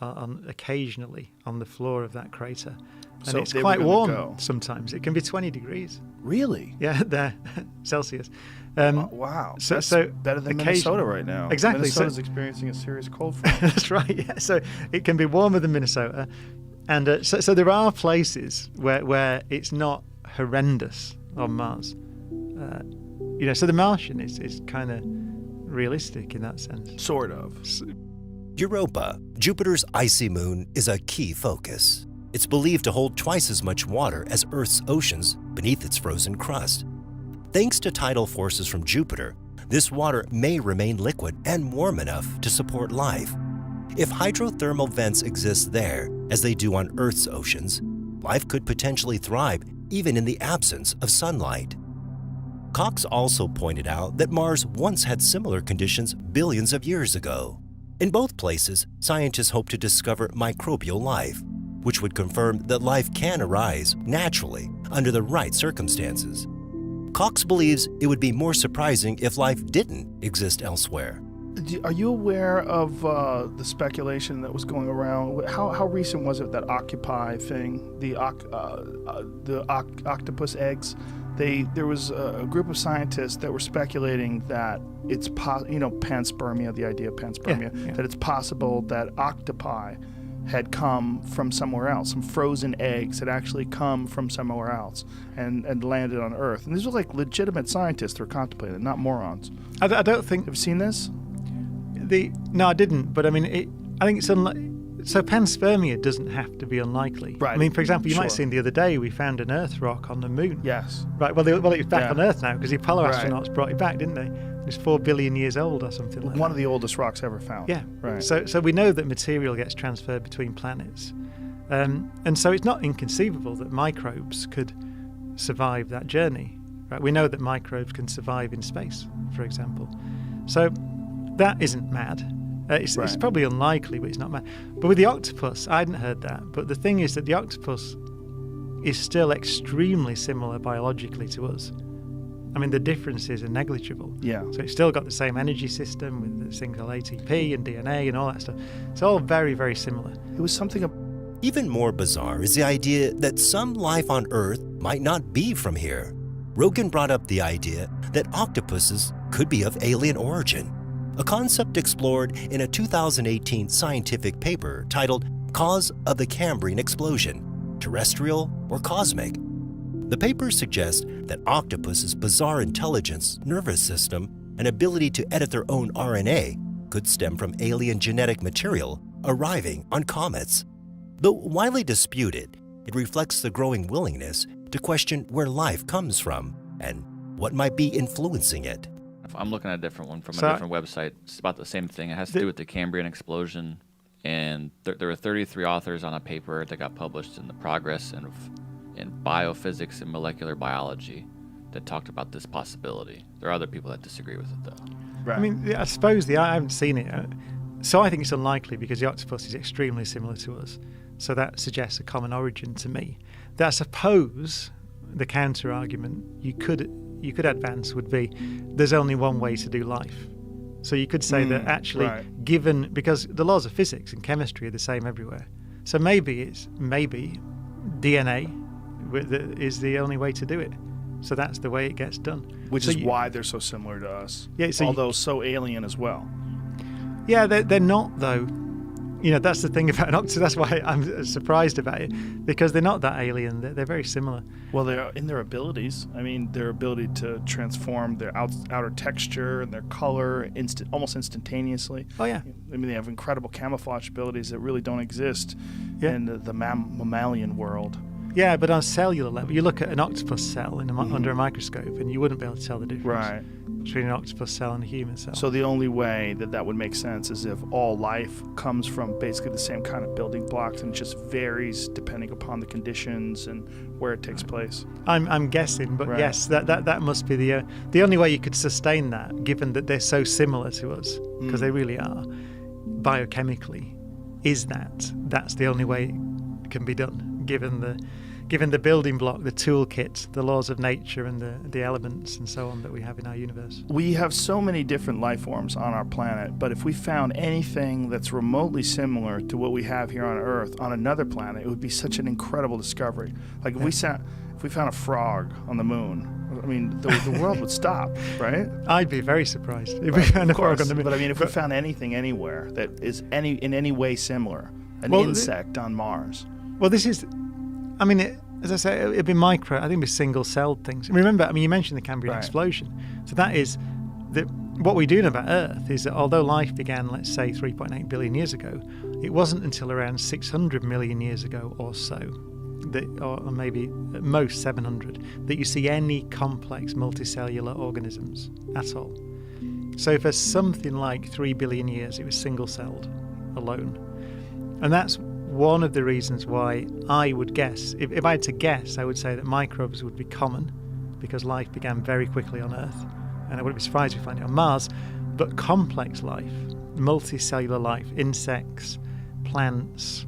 occasionally on the floor of that crater. And So it's they were quite gonna warm go. sometimes. It can be 20 degrees. Really? Yeah, there, Celsius. Wow. So- That's so better than occasion- Minnesota right now. Exactly, so- Minnesota's experiencing a serious cold front. That's right. Yeah. So it can be warmer than Minnesota, and so there are places where it's not horrendous on Mars. So the Martian is kind of realistic in that sense. Sort of. Europa, Jupiter's icy moon, is a key focus. It's believed to hold twice as much water as Earth's oceans beneath its frozen crust. Thanks to tidal forces from Jupiter, this water may remain liquid and warm enough to support life. If hydrothermal vents exist there, as they do on Earth's oceans, life could potentially thrive even in the absence of sunlight. Cox also pointed out that Mars once had similar conditions billions of years ago. In both places, scientists hope to discover microbial life, which would confirm that life can arise naturally under the right circumstances. Cox believes it would be more surprising if life didn't exist elsewhere. Are you aware of the speculation that was going around? How recent was it, that Occupy thing, the octopus eggs? There was a group of scientists that were speculating that it's panspermia, the idea of panspermia, Yeah. that it's possible that octopi had come from somewhere else. Some frozen eggs had actually come from somewhere else and landed on Earth. And these were like legitimate scientists that were contemplating it, not morons. I don't think Have you seen this? No, I didn't. But I mean, I think it's unlikely. So panspermia doesn't have to be unlikely. Right. I mean, for example, you might have Sure. seen the other day we found an Earth rock on the moon. Yes. Right. Well, it was back Yeah. on Earth now because the Apollo Right. astronauts brought it back, didn't they? It's 4 billion years old or something like that. One of the oldest rocks ever found. Yeah. Right. So we know that material gets transferred between planets, and so it's not inconceivable that microbes could survive that journey. Right. We know that microbes can survive in space, for example. So that isn't mad. It's Right. probably unlikely, but it's not mad. But with the octopus, I hadn't heard that. But the thing is that the octopus is still extremely similar biologically to us. I mean, the differences are negligible. Yeah. So it's still got the same energy system with the single ATP and DNA and all that stuff. It's all very, very similar. It was something. Even more bizarre is the idea that some life on Earth might not be from here. Rogan brought up the idea that octopuses could be of alien origin, a concept explored in a 2018 scientific paper titled Cause of the Cambrian Explosion, Terrestrial or Cosmic. The paper suggests that octopus' bizarre intelligence, nervous system, and ability to edit their own RNA could stem from alien genetic material arriving on comets. Though widely disputed, it reflects the growing willingness to question where life comes from and what might be influencing it. I'm looking at a different one from So- a different website. It's about the same thing. It has to do with the Cambrian explosion. And there were 33 authors on a paper that got published in the Progress in Biophysics and Molecular Biology that talked about this possibility. There are other people that disagree with it, though. Right. I mean, I suppose I haven't seen it. So I think it's unlikely because the octopus is extremely similar to us. So that suggests a common origin to me. That I suppose the counter argument you could advance would be there's only one way to do life. So you could say that actually, right. given because the laws of physics and chemistry are the same everywhere, so maybe DNA is the only way to do it. So that's the way it gets done. Which So is you- why they're so similar to us. Yeah, so you- although so alien as well. Yeah, they're not though. You know, that's the thing about an octopus. That's why I'm surprised about it, because they're not that alien. They're very similar. Well, they're in their abilities. I mean, their ability to transform their outer texture and their color almost instantaneously. Oh yeah. I mean, they have incredible camouflage abilities that really don't exist Yeah. in the mammalian world. Yeah, but on a cellular level, you look at an octopus cell under a microscope, and you wouldn't be able to tell the difference Right. between an octopus cell and a human cell. So the only way that would make sense is if all life comes from basically the same kind of building blocks and just varies depending upon the conditions and where it takes place. I'm guessing, but Right. yes, that must be the only way you could sustain that, given that they're so similar to us, because they really are, biochemically, is that's the only way it can be done, given given the building block, the toolkit, the laws of nature, and the elements and so on that we have in our universe. We have so many different life forms on our planet, but if we found anything that's remotely similar to what we have here on Earth on another planet, it would be such an incredible discovery. Like if we found a frog on the moon, I mean, the world would stop, right? I'd be very surprised if we found a frog on the moon. But I mean, if we found anything anywhere that is in any way similar, an insect on Mars. Well, this is, I mean, as I say, it'd be micro. I think it'd be single-celled things. Remember, I mean, you mentioned the Cambrian explosion. So that is, what we do know about Earth is that although life began, let's say, 3.8 billion years ago, it wasn't until around 600 million years ago or so, or maybe at most 700, that you see any complex multicellular organisms at all. So for something like 3 billion years, it was single-celled alone. And that's one of the reasons why I would guess, if I had to guess, I would say that microbes would be common because life began very quickly on Earth. And I wouldn't be surprised if we find it on Mars. But complex life, multicellular life, insects, plants,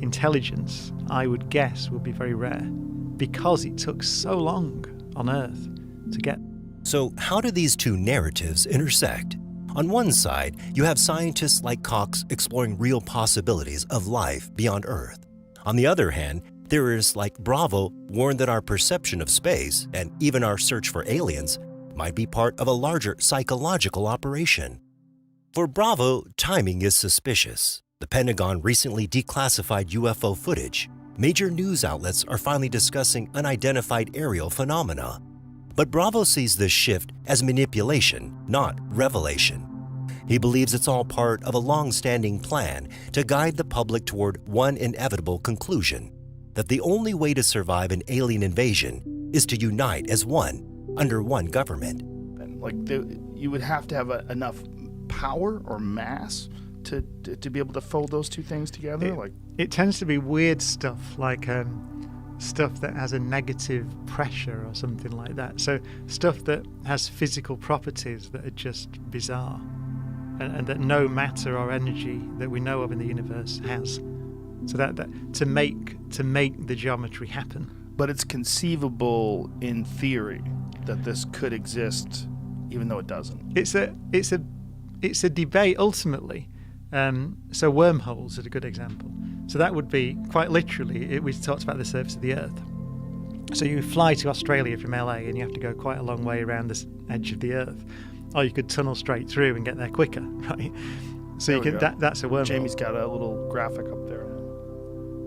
intelligence, I would guess would be very rare because it took so long on Earth to get. So how do these two narratives intersect? On one side, you have scientists like Cox exploring real possibilities of life beyond Earth. On the other hand, theorists like Bravo warn that our perception of space, and even our search for aliens, might be part of a larger psychological operation. For Bravo, timing is suspicious. The Pentagon recently declassified UFO footage. Major news outlets are finally discussing unidentified aerial phenomena. But Bravo sees this shift as manipulation, not revelation. He believes it's all part of a long-standing plan to guide the public toward one inevitable conclusion, that the only way to survive an alien invasion is to unite as one, under one government. Like you would have to have enough power or mass to be able to fold those two things together. It tends to be weird stuff, like stuff that has a negative pressure or something like that. So stuff that has physical properties that are just bizarre, and that no matter or energy that we know of in the universe has. So that to make the geometry happen. But it's conceivable in theory that this could exist, even though it doesn't. It's a debate ultimately. So wormholes are a good example. So that would be quite literally, we talked about the surface of the Earth. So you fly to Australia from LA and you have to go quite a long way around the edge of the Earth. Or you could tunnel straight through and get there quicker, right? So you can, that's a wormhole. Jamie's got a little graphic up there.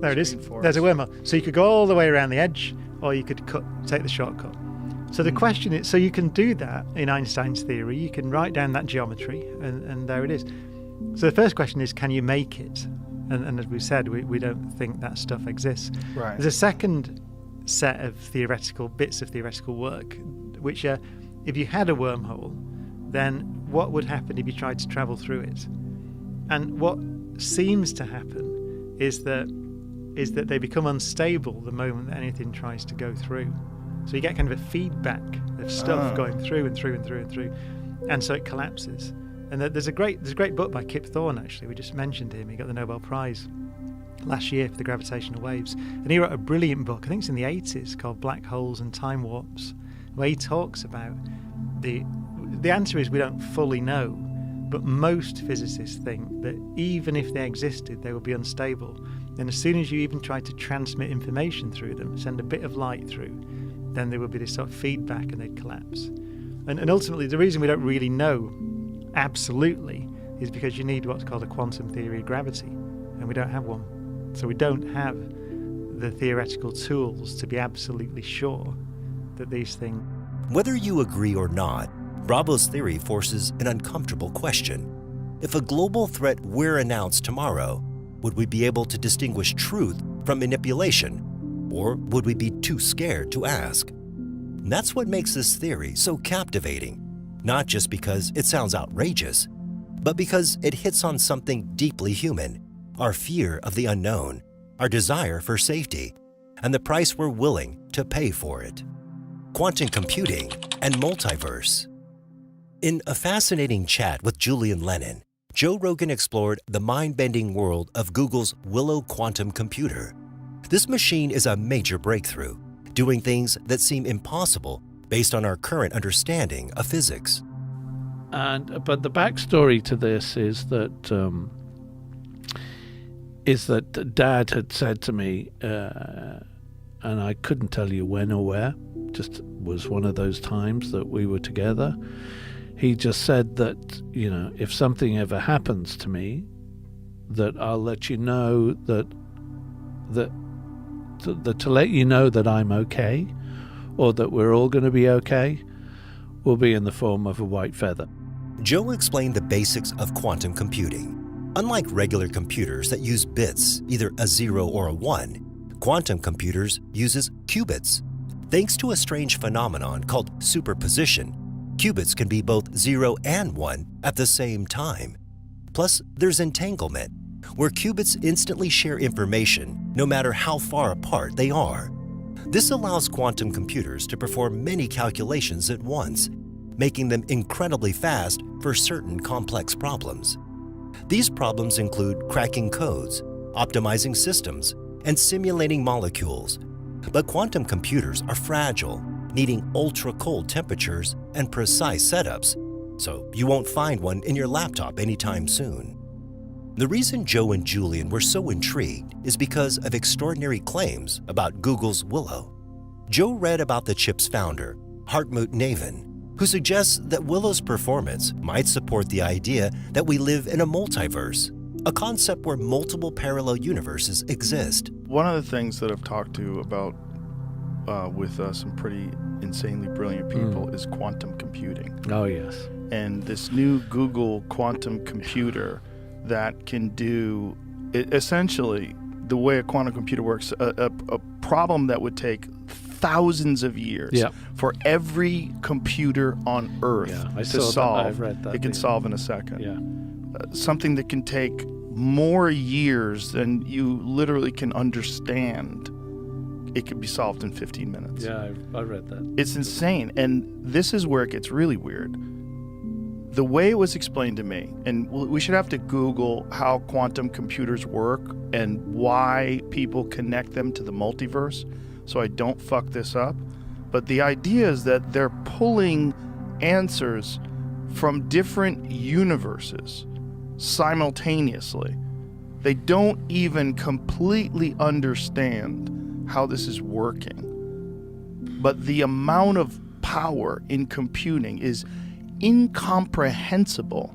There it is. There's a wormhole. So you could go all the way around the edge, or you could take the shortcut. So the question is, so you can do that in Einstein's theory. You can write down that geometry, and there it is. So the first question is, can you make it? And as we said, we don't think that stuff exists. Right. There's a second set of bits of theoretical work, which are, if you had a wormhole, then what would happen if you tried to travel through it? And what seems to happen is that they become unstable the moment that anything tries to go through. So you get kind of a feedback of stuff going through and through and through and through, and so it collapses. And there's a great book by Kip Thorne, actually. We just mentioned him. He got the Nobel Prize last year for the gravitational waves, and he wrote a brilliant book, I think it's in the 80s, called Black Holes and Time Warps, where he talks about the answer is we don't fully know, but most physicists think that even if they existed, they would be unstable. And as soon as you even try to transmit information through them, send a bit of light through, then there would be this sort of feedback and they'd collapse. And ultimately, the reason we don't really know absolutely is because you need what's called a quantum theory of gravity, and we don't have one. So we don't have the theoretical tools to be absolutely sure that these things... Whether you agree or not, Bravo's theory forces an uncomfortable question. If a global threat were announced tomorrow, would we be able to distinguish truth from manipulation? Or would we be too scared to ask? And that's what makes this theory so captivating, not just because it sounds outrageous, but because it hits on something deeply human, our fear of the unknown, our desire for safety, and the price we're willing to pay for it. Quantum computing and multiverse. In a fascinating chat with Julian Lennon, Joe Rogan explored the mind-bending world of Google's Willow quantum computer. This machine is a major breakthrough, doing things that seem impossible based on our current understanding of physics. But the backstory to this is that Dad had said to me, and I couldn't tell you when or where, just was one of those times that we were together. He just said that, if something ever happens to me, that I'll let you know that to let you know that I'm okay, or that we're all going to be okay, will be in the form of a white feather. Joe explained the basics of quantum computing. Unlike regular computers that use bits, either a 0 or a 1, quantum computers uses qubits. Thanks to a strange phenomenon called superposition, qubits can be both 0 and 1 at the same time. Plus, there's entanglement, where qubits instantly share information no matter how far apart they are. This allows quantum computers to perform many calculations at once, making them incredibly fast for certain complex problems. These problems include cracking codes, optimizing systems, and simulating molecules. But quantum computers are fragile, needing ultra-cold temperatures and precise setups, so you won't find one in your laptop anytime soon. The reason Joe and Julian were so intrigued is because of extraordinary claims about Google's Willow. Joe read about the chip's founder, Hartmut Neven, who suggests that Willow's performance might support the idea that we live in a multiverse, a concept where multiple parallel universes exist. One of the things that I've talked to about with some pretty insanely brilliant people is quantum computing. Oh, yes. And this new Google quantum computer that can do, essentially, the way a quantum computer works, a problem that would take thousands of years for every computer on Earth to solve. I've read that. It can solve in a second. Yeah. Something that can take more years than you literally can understand. It could be solved in 15 minutes. Yeah, I read that. It's insane. And this is where it gets really weird. The way it was explained to me, and we should have to Google how quantum computers work and why people connect them to the multiverse, so I don't fuck this up. But the idea is that they're pulling answers from different universes simultaneously. They don't even completely understand how this is working. But the amount of power in computing is incomprehensible.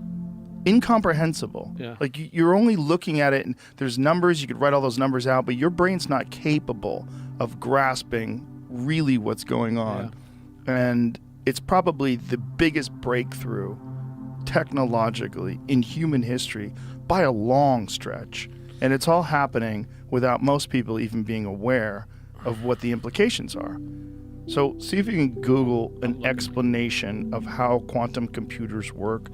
Yeah. Like you're only looking at it and there's numbers, you could write all those numbers out, but your brain's not capable of grasping really what's going on. Yeah. And it's probably the biggest breakthrough technologically in human history by a long stretch. And it's all happening without most people even being aware of what the implications are. So see if you can Google an explanation of how quantum computers work.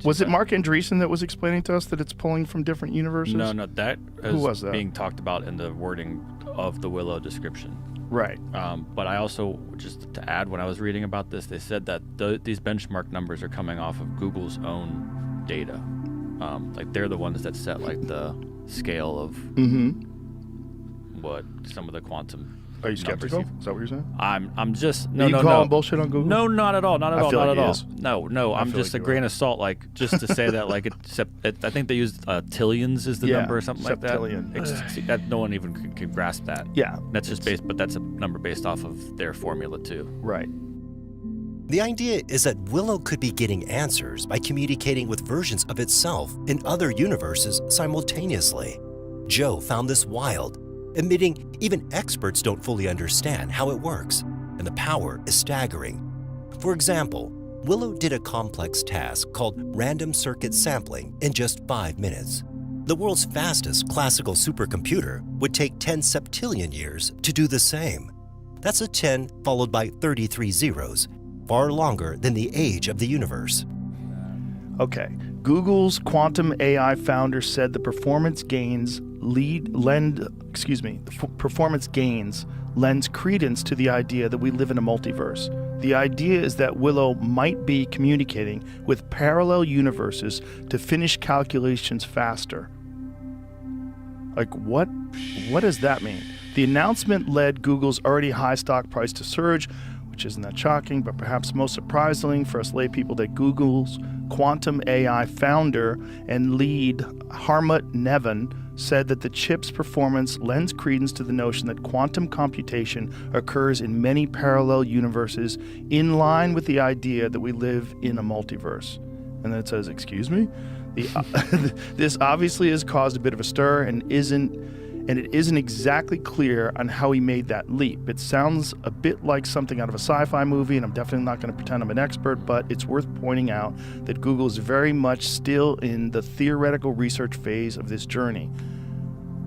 Was it Mark Andreessen that was explaining to us that it's pulling from different universes? No, that was that? Being talked about in the wording of the Willow description. Right. But I also, just to add, when I was reading about this, they said that these benchmark numbers are coming off of Google's own data. Like they're the ones that set like the scale of what some of the quantum. Are you skeptical? Is that what you're saying? I'm just no. You calling bullshit on Google? No, not at all. Not at all. Not at all. No. I'm just like a grain of salt, like just to say that, like I think they used tillions is the number or something like that. Septillion. That no one even can grasp that. Yeah. That's just but that's a number based off of their formula too. Right. The idea is that Willow could be getting answers by communicating with versions of itself in other universes simultaneously. Joe found this wild, admitting even experts don't fully understand how it works, and the power is staggering. For example, Willow did a complex task called random circuit sampling in just 5 minutes. The world's fastest classical supercomputer would take 10 septillion years to do the same. That's a 10 followed by 33 zeros, far longer than the age of the universe. Okay. Google's quantum AI founder said the performance gains lends credence to the idea that we live in a multiverse. The idea is that Willow might be communicating with parallel universes to finish calculations faster. Like, what does that mean? The announcement led Google's already high stock price to surge, which isn't that shocking, but perhaps most surprising for us laypeople that Google's quantum AI founder and lead, Harmut Nevin, said that the chip's performance lends credence to the notion that quantum computation occurs in many parallel universes, in line with the idea that we live in a multiverse. And then it says, excuse me? This obviously has caused a bit of a stir and it isn't exactly clear on how he made that leap. It sounds a bit like something out of a sci-fi movie, and I'm definitely not going to pretend I'm an expert, but it's worth pointing out that Google is very much still in the theoretical research phase of this journey.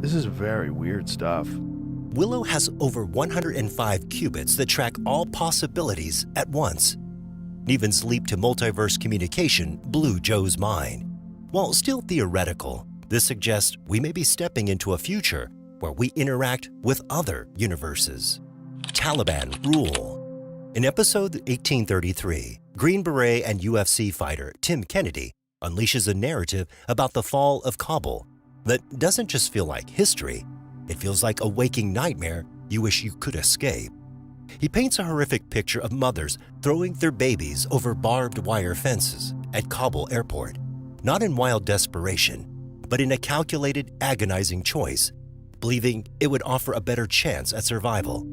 This is very weird stuff. Willow has over 105 qubits that track all possibilities at once. Nevin's leap to multiverse communication blew Joe's mind. While still theoretical, this suggests we may be stepping into a future where we interact with other universes. Taliban Rule. In episode 1833, Green Beret and UFC fighter Tim Kennedy unleashes a narrative about the fall of Kabul that doesn't just feel like history, it feels like a waking nightmare you wish you could escape. He paints a horrific picture of mothers throwing their babies over barbed wire fences at Kabul airport, not in wild desperation, but in a calculated, agonizing choice, believing it would offer a better chance at survival.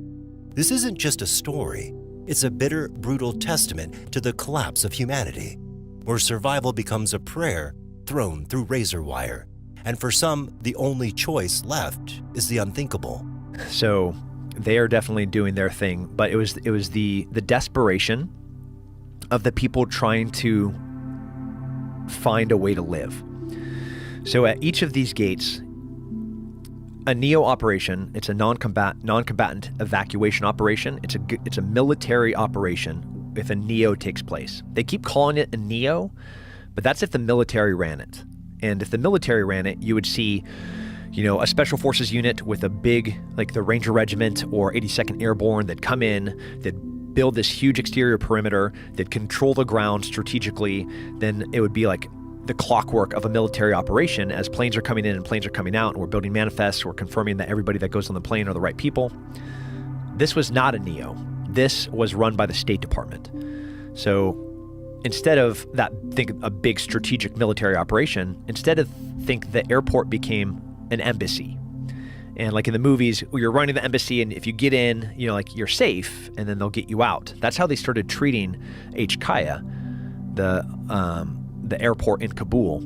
This isn't just a story, it's a bitter, brutal testament to the collapse of humanity, where survival becomes a prayer thrown through razor wire, and for some, the only choice left is the unthinkable. So they are definitely doing their thing, but it was the desperation of the people trying to find a way to live. So at each of these gates, a NEO operation, it's a non-combatant evacuation operation. It's a military operation if a NEO takes place. They keep calling it a NEO, but that's if the military ran it. And if the military ran it, you would see, a special forces unit with a big, like the Ranger Regiment or 82nd Airborne, that come in, that build this huge exterior perimeter, that control the ground strategically. Then it would be like the clockwork of a military operation as planes are coming in and planes are coming out, and we're building manifests, we're confirming that everybody that goes on the plane are the right people. This was not a NEO. This was run by the State Department. So instead of that, think a big strategic military operation, instead of think the airport became an embassy. And like in the movies, you're running the embassy, and if you get in, you're safe, and then they'll get you out. That's how they started treating HKIA, the airport in Kabul,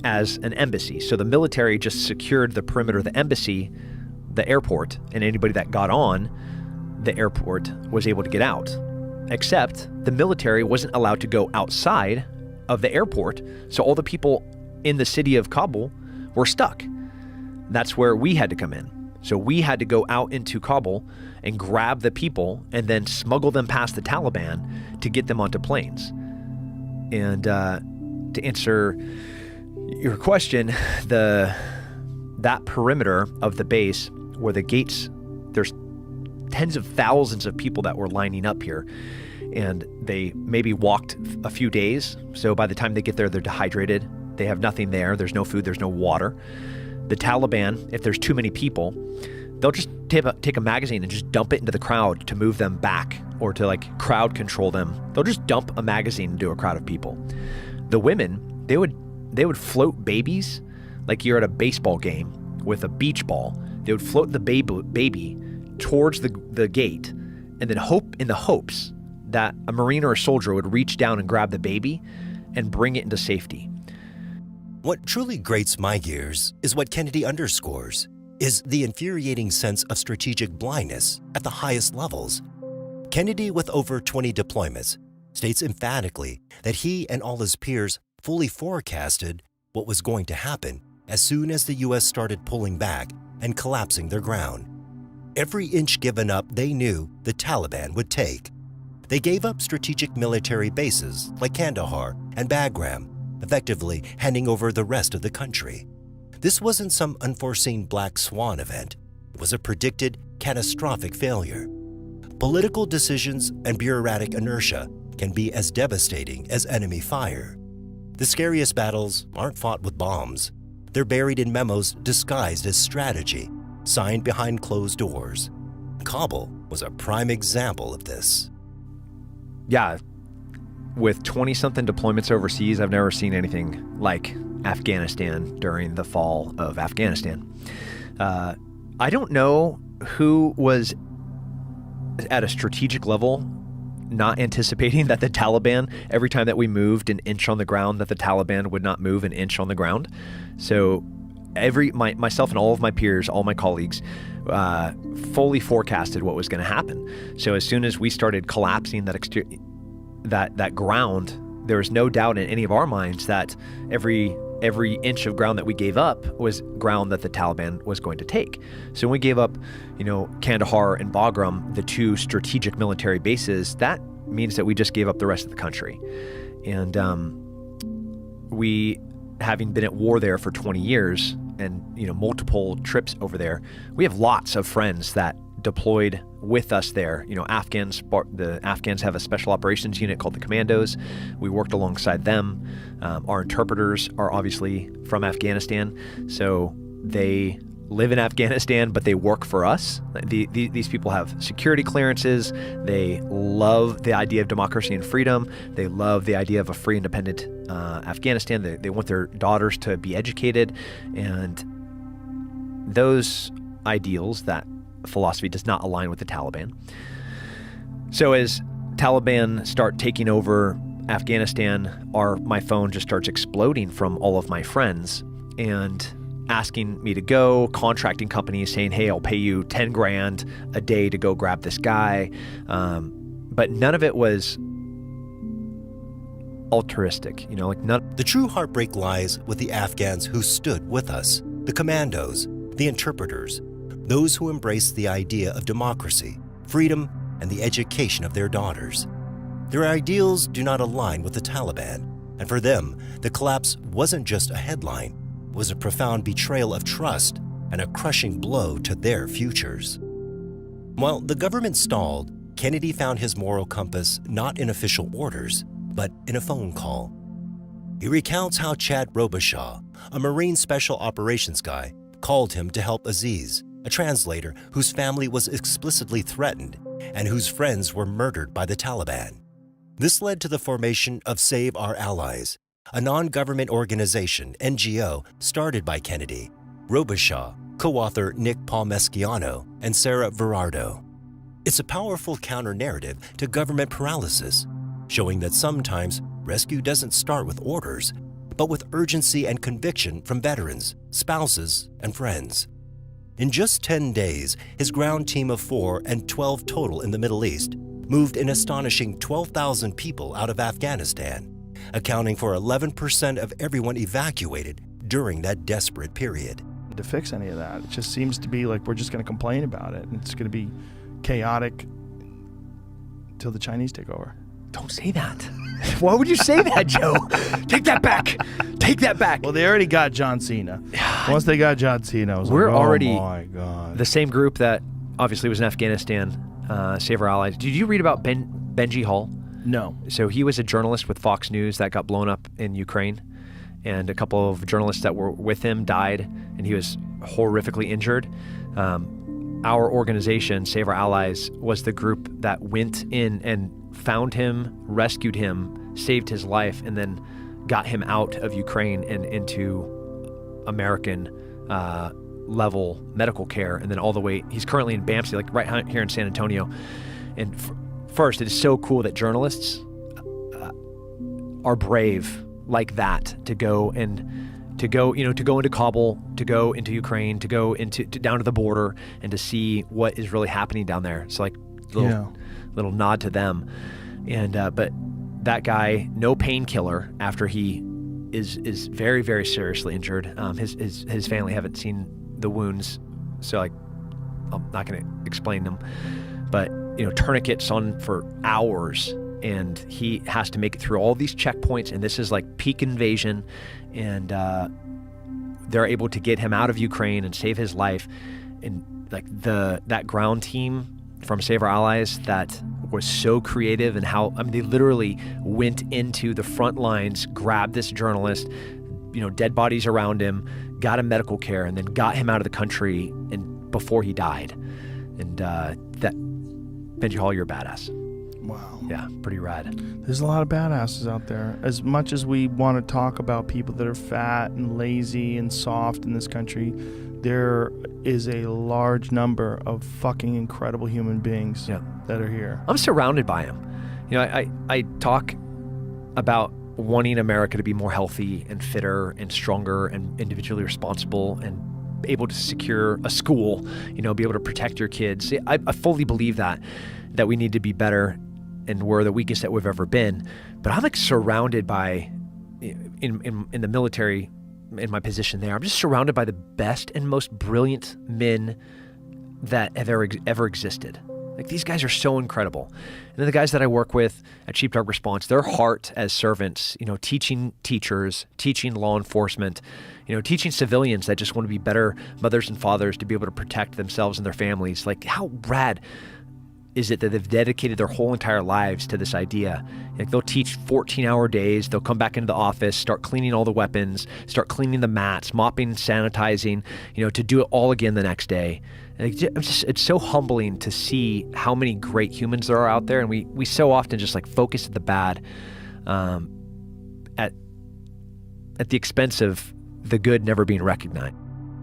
as an embassy. So the military just secured the perimeter of the embassy, the airport, and anybody that got on the airport was able to get out. Except the military wasn't allowed to go outside of the airport, so all the people in the city of Kabul were stuck. That's where we had to come in. So we had to go out into Kabul and grab the people and then smuggle them past the Taliban to get them onto planes. And to answer your question, that perimeter of the base where the gates, there's tens of thousands of people that were lining up here, and they maybe walked a few days. So by the time they get there, they're dehydrated. They have nothing there. There's no food. There's no water. The Taliban, if there's too many people, they'll just take a magazine and just dump it into the crowd to move them back, or to like crowd control them. They'll just dump a magazine into a crowd of people. The women, they would float babies like you're at a baseball game with a beach ball. They would float the baby towards the gate, and then hope in the hopes that a Marine or a soldier would reach down and grab the baby and bring it into safety. What truly grates my gears is what Kennedy underscores, is the infuriating sense of strategic blindness at the highest levels. Kennedy, with over 20 deployments, states emphatically that he and all his peers fully forecasted what was going to happen as soon as the U.S. started pulling back and collapsing their ground. Every inch given up they knew the Taliban would take. They gave up strategic military bases like Kandahar and Bagram, effectively handing over the rest of the country. This wasn't some unforeseen black swan event. It was a predicted catastrophic failure. Political decisions and bureaucratic inertia can be as devastating as enemy fire. The scariest battles aren't fought with bombs. They're buried in memos disguised as strategy, signed behind closed doors. Kabul was a prime example of this. Yeah, with 20-something deployments overseas, I've never seen anything like Afghanistan during the fall of Afghanistan. I don't know who was at a strategic level not anticipating that the Taliban, every time that we moved an inch on the ground, that the Taliban would not move an inch on the ground. So myself and all of my peers, all my colleagues, fully forecasted what was going to happen. So as soon as we started collapsing that ground, there was no doubt in any of our minds that every inch of ground that we gave up was ground that the Taliban was going to take. So when we gave up, Kandahar and Bagram, the two strategic military bases, that means that we just gave up the rest of the country. And we, having been at war there for 20 years and, multiple trips over there, we have lots of friends that deployed with us there. The Afghans have a special operations unit called the Commandos. We worked alongside them. Our interpreters are obviously from Afghanistan, so they live in Afghanistan, but they work for us. These people have security clearances. They love the idea of democracy and freedom. They love the idea of a free, independent Afghanistan. They want their daughters to be educated, and those ideals, that philosophy, does not align with the Taliban. So as Taliban start taking over Afghanistan, my phone just starts exploding from all of my friends and asking me to go, contracting companies saying, hey, I'll pay you 10 grand a day to go grab this guy. But none of it was altruistic, none. The true heartbreak lies with the Afghans who stood with us, the commandos, the interpreters, those who embraced the idea of democracy, freedom, and the education of their daughters. Their ideals do not align with the Taliban, and for them, the collapse wasn't just a headline, it was a profound betrayal of trust and a crushing blow to their futures. While the government stalled, Kennedy found his moral compass not in official orders, but in a phone call. He recounts how Chad Robichaud, a Marine Special Operations guy, called him to help Aziz, a translator whose family was explicitly threatened and whose friends were murdered by the Taliban. This led to the formation of Save Our Allies, a non-government organization, NGO, started by Kennedy, Robichaud, co-author Nick Palmeschiano, and Sarah Verardo. It's a powerful counter-narrative to government paralysis, showing that sometimes rescue doesn't start with orders, but with urgency and conviction from veterans, spouses, and friends. In just 10 days, his ground team of 4 and 12 total in the Middle East moved an astonishing 12,000 people out of Afghanistan, accounting for 11% of everyone evacuated during that desperate period. To fix any of that, it just seems to be like we're just going to complain about it, and it's going to be chaotic until the Chinese take over. Don't say that. Why would you say that, Joe? Take that back. Take that back. Well, they already got John Cena. Once they got John Cena, I was We're like, already oh my God. The same group that obviously was in Afghanistan, Save Our Allies. Did you read about Benji Hall? No. So he was a journalist with Fox News that got blown up in Ukraine, and a couple of journalists that were with him died, and he was horrifically injured. Our organization, Save Our Allies, was the group that went in and found him, rescued him, saved his life, and then got him out of Ukraine and into American level medical care, and then all the way, he's currently in BAMC, like right here in San Antonio. And first, it is so cool that journalists are brave like that to go into Kabul, to go into Ukraine, to go down to the border, and to see what is really happening down there. It's like little nod to them. And but that guy, no painkiller after he is very, very seriously injured. His family haven't seen the wounds, so I'm not going to explain them. But tourniquets on for hours, and he has to make it through all these checkpoints, and this is like peak invasion, and they're able to get him out of Ukraine and save his life. And like that ground team from Save Our Allies that was so creative, and they literally went into the front lines, grabbed this journalist, dead bodies around him, got him medical care, and then got him out of the country and before he died. And that, Benji Hall, you're a badass. Wow. Yeah, pretty rad. There's a lot of badasses out there. As much as we want to talk about people that are fat and lazy and soft in this country, there is a large number of fucking incredible human beings that are here. I'm surrounded by them. I talk about wanting America to be more healthy and fitter and stronger and individually responsible and able to secure a school, be able to protect your kids. I fully believe that we need to be better, and we're the weakest that we've ever been. But I'm like surrounded by, in the military, in my position there, I'm just surrounded by the best and most brilliant men that have ever existed. Like, these guys are so incredible. And then the guys that I work with at Sheepdog Response, their heart as servants, teaching teachers, teaching law enforcement, teaching civilians that just want to be better mothers and fathers to be able to protect themselves and their families. Like, how rad is it that they've dedicated their whole entire lives to this idea? Like, they'll teach 14-hour days, they'll come back into the office, start cleaning all the weapons, start cleaning the mats, mopping, sanitizing, to do it all again the next day. And it's so humbling to see how many great humans there are out there, and we so often just like focus at the bad, at the expense of the good never being recognized.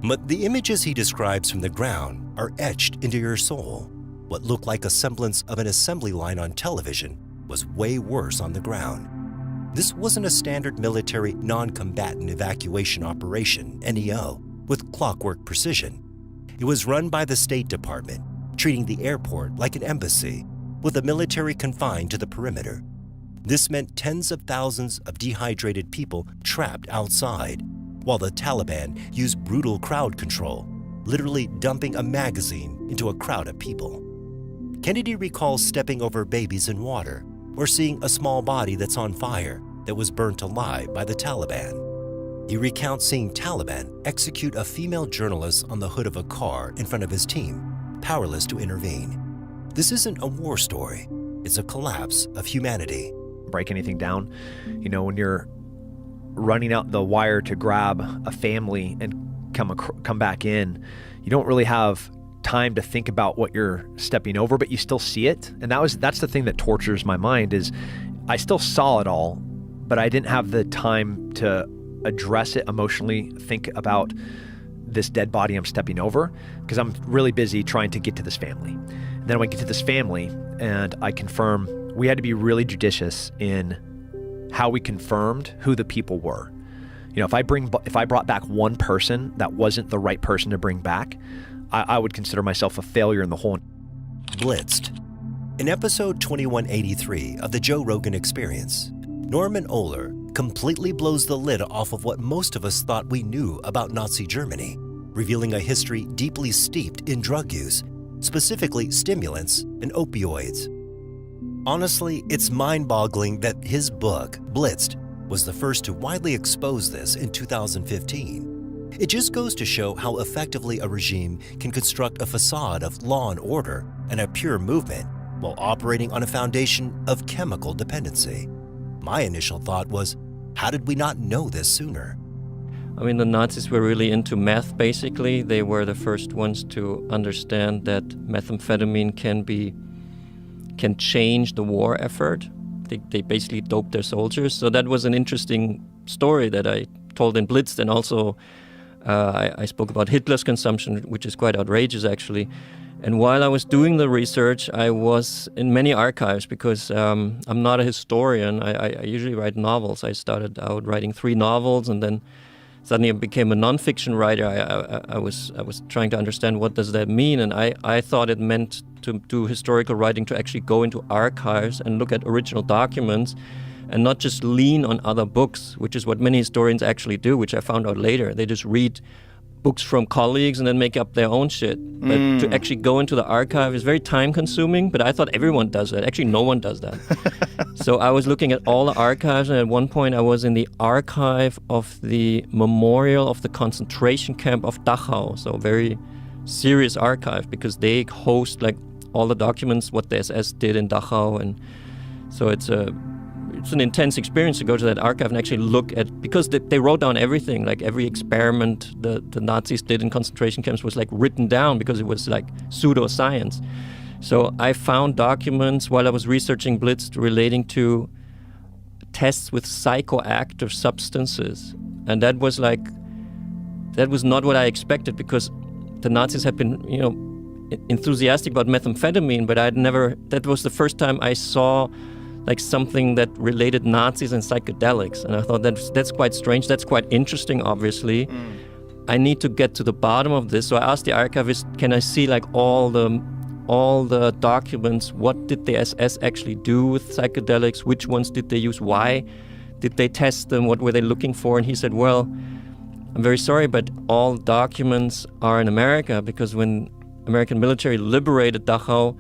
But the images he describes from the ground are etched into your soul. What looked like a semblance of an assembly line on television was way worse on the ground. This wasn't a standard military non-combatant evacuation operation, NEO, with clockwork precision. It was run by the State Department, treating the airport like an embassy, with the military confined to the perimeter. This meant tens of thousands of dehydrated people trapped outside, while the Taliban used brutal crowd control, literally dumping a magazine into a crowd of people. Kennedy recalls stepping over babies in water or seeing a small body that's on fire that was burnt alive by the Taliban. He recounts seeing Taliban execute a female journalist on the hood of a car in front of his team, powerless to intervene. This isn't a war story. It's a collapse of humanity. Break anything down. When you're running out the wire to grab a family and come back in, you don't really have time to think about what you're stepping over, but you still see it. And that's the thing that tortures my mind, is I still saw it all, but I didn't have the time to address it emotionally, think about this dead body I'm stepping over, because I'm really busy trying to get to this family. And then when I get to this family and I confirm, we had to be really judicious in how we confirmed who the people were. If I brought back one person that wasn't the right person to bring back, I would consider myself a failure in the whole. Blitzed. In episode 2183 of the Joe Rogan Experience, Norman Ohler completely blows the lid off of what most of us thought we knew about Nazi Germany, revealing a history deeply steeped in drug use, specifically stimulants and opioids. Honestly, it's mind-boggling that his book, Blitzed, was the first to widely expose this in 2015. It just goes to show how effectively a regime can construct a facade of law and order and a pure movement while operating on a foundation of chemical dependency. My initial thought was, how did we not know this sooner? I mean, the Nazis were really into meth, basically. They were the first ones to understand that methamphetamine can change the war effort. They basically doped their soldiers. So that was an interesting story that I told in Blitzed, and also I spoke about Hitler's consumption, which is quite outrageous, actually. And while I was doing the research, I was in many archives because I'm not a historian. I usually write novels. I started out writing 3 novels, and then suddenly I became a nonfiction writer. I was trying to understand what does that mean, and I thought it meant to do historical writing, to actually go into archives and look at original documents and not just lean on other books, which is what many historians actually do, which I found out later. They just read books from colleagues and then make up their own shit. But to actually go into the archive is very time-consuming, but I thought everyone does that. Actually, no one does that. So I was looking at all the archives, and at one point I was in the archive of the memorial of the concentration camp of Dachau, so very serious archive, because they host like all the documents, what the SS did in Dachau, and so it's it's an intense experience to go to that archive and actually look at, because they wrote down everything, like every experiment the Nazis did in concentration camps was like written down because it was like pseudoscience. So I found documents while I was researching Blitzed relating to tests with psychoactive substances. And that was not what I expected, because the Nazis had been, enthusiastic about methamphetamine, but that was the first time I saw like something that related Nazis and psychedelics. And I thought that's quite strange. That's quite interesting, obviously. I need to get to the bottom of this. So I asked the archivist, can I see like all the documents? What did the SS actually do with psychedelics? Which ones did they use? Why did they test them? What were they looking for? And he said, well, I'm very sorry, but all documents are in America, because when American military liberated Dachau,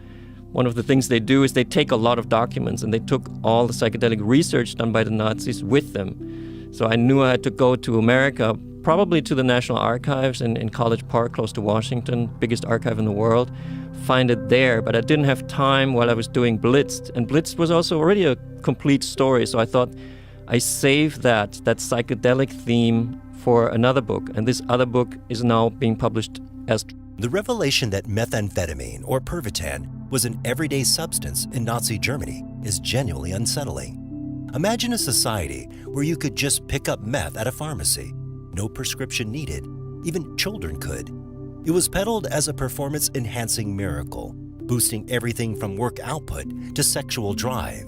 one of the things they do is they take a lot of documents, and they took all the psychedelic research done by the Nazis with them. So I knew I had to go to America, probably to the National Archives in College Park, close to Washington, biggest archive in the world, find it there. But I didn't have time while I was doing Blitzed, and Blitzed was also already a complete story. So I thought I saved that psychedelic theme for another book, and this other book is now being published as... The revelation that methamphetamine, or Pervitin, was an everyday substance in Nazi Germany is genuinely unsettling. Imagine a society where you could just pick up meth at a pharmacy. No prescription needed. Even children could. It was peddled as a performance-enhancing miracle, boosting everything from work output to sexual drive.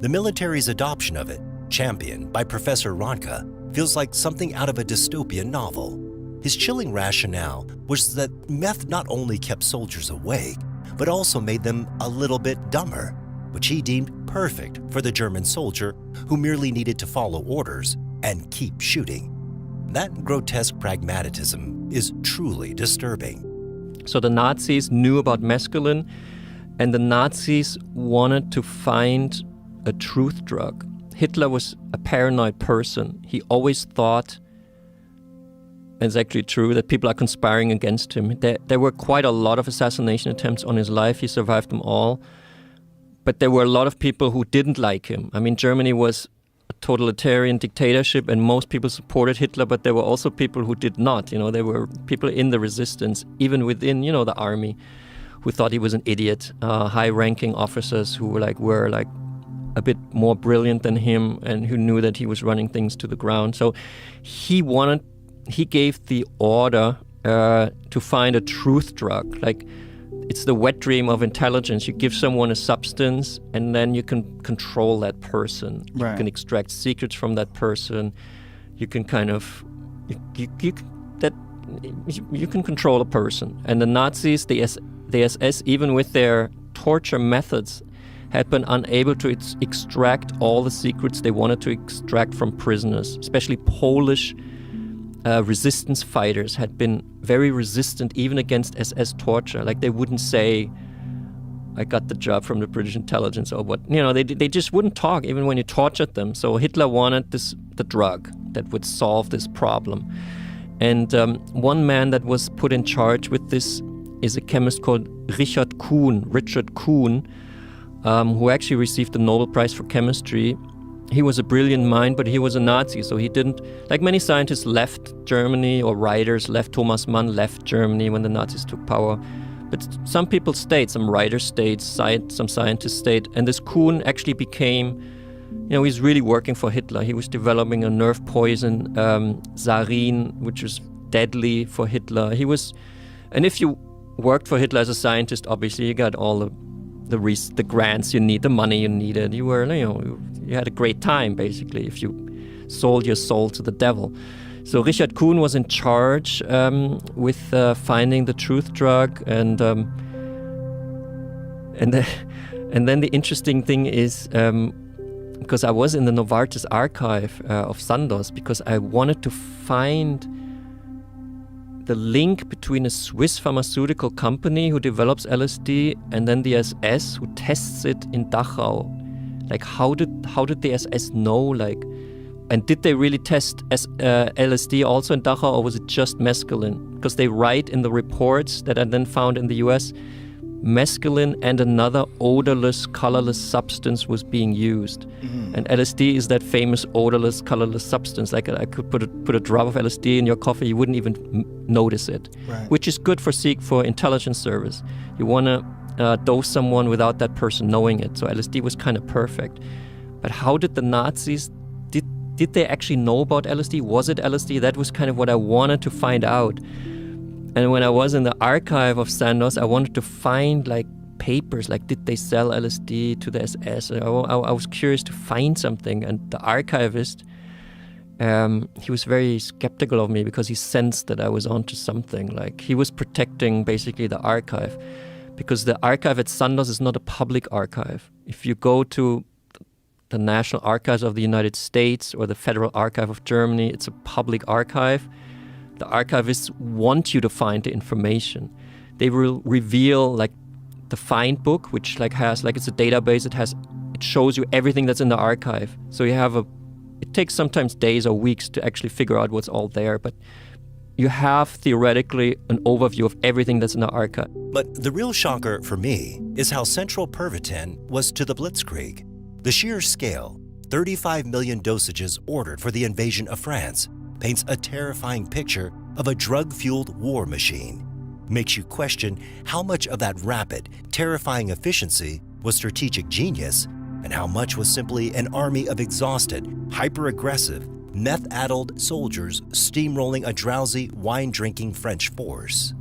The military's adoption of it, championed by Professor Ronka, feels like something out of a dystopian novel. His chilling rationale was that meth not only kept soldiers awake, but also made them a little bit dumber, which he deemed perfect for the German soldier who merely needed to follow orders and keep shooting. That grotesque pragmatism is truly disturbing. So the Nazis knew about mescaline, and the Nazis wanted to find a truth drug. Hitler was a paranoid person. He always thought, and it's actually true, that people are conspiring against him. There were quite a lot of assassination attempts on his life. He survived them all. But there were a lot of people who didn't like him. I mean, Germany was a totalitarian dictatorship, and most people supported Hitler, but there were also people who did not. There were people in the resistance, even within, the army, who thought he was an idiot. High-ranking officers who were a bit more brilliant than him, and who knew that he was running things to the ground. So he gave the order to find a truth drug. Like, it's the wet dream of intelligence. You give someone a substance, and then you can control that person. Right. You can extract secrets from that person. You can kind of you can control a person. And the Nazis, the SS, even with their torture methods, had been unable to extract all the secrets they wanted to extract from prisoners. Especially Polish resistance fighters had been very resistant even against SS torture. Like, they wouldn't say, I got the job from the British intelligence or what. They just wouldn't talk even when you tortured them. So Hitler wanted the drug that would solve this problem. And one man that was put in charge with this is a chemist called Richard Kuhn, who actually received the Nobel Prize for Chemistry. He was a brilliant mind, but he was a Nazi, so he didn't, like many scientists left Germany, or writers left. Thomas Mann left Germany when the Nazis took power. But some people stayed, some writers stayed, some scientists stayed, and this Kuhn actually became, he's really working for Hitler. He was developing a nerve poison, sarin, which was deadly for Hitler. And if you worked for Hitler as a scientist, obviously you got all the grants you need, the money you needed. You were, you had a great time, basically, if you sold your soul to the devil. So Richard Kuhn was in charge with finding the truth drug, and then the interesting thing is, because I was in the Novartis archive of Sandoz, because I wanted to find the link between a Swiss pharmaceutical company who develops LSD and then the SS who tests it in Dachau. Like, how did the SS know? And did they really test LSD also in Dachau, or was it just mescaline? Because they write in the reports that I then found in the US, mescaline and another odorless, colorless substance was being used. And LSD is that famous odorless, colorless substance. Like I could put a drop of LSD in your coffee, you wouldn't even notice it, which is good for intelligence service. You want to dose someone without that person knowing it. So LSD was kind of perfect. But how did the Nazis, did they actually know about LSD? Was it LSD? That was kind of what I wanted to find out. And when I was in the archive of Sandoz, I wanted to find like papers, like did they sell LSD to the SS? I was curious to find something. And the archivist, he was very skeptical of me because he sensed that I was onto something. Like he was protecting basically the archive, because the archive at Sandoz is not a public archive. If you go to the National Archives of the United States or the Federal Archive of Germany, it's a public archive. The archivists want you to find the information. They will reveal like the find book, which like has like it's a database. It shows you everything that's in the archive. So it takes sometimes days or weeks to actually figure out what's all there, but you have theoretically an overview of everything that's in the archive. But the real shocker for me is how central Pervitin was to the Blitzkrieg. The sheer scale, 35 million dosages ordered for the invasion of France, paints a terrifying picture of a drug-fueled war machine. Makes you question how much of that rapid, terrifying efficiency was strategic genius and how much was simply an army of exhausted, hyper-aggressive, meth-addled soldiers steamrolling a drowsy, wine-drinking French force.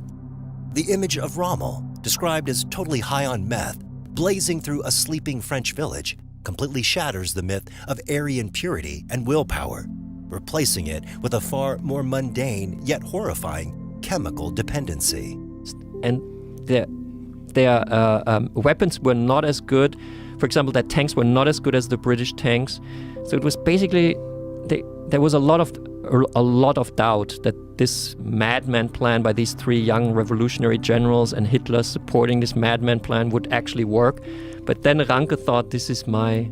The image of Rommel, described as totally high on meth, blazing through a sleeping French village, completely shatters the myth of Aryan purity and willpower, replacing it with a far more mundane yet horrifying chemical dependency. And their weapons were not as good. For example, their tanks were not as good as the British tanks. So it was basically there was a lot of doubt that this madman plan by these three young revolutionary generals and Hitler supporting this madman plan would actually work. But then Ranke thought, this is my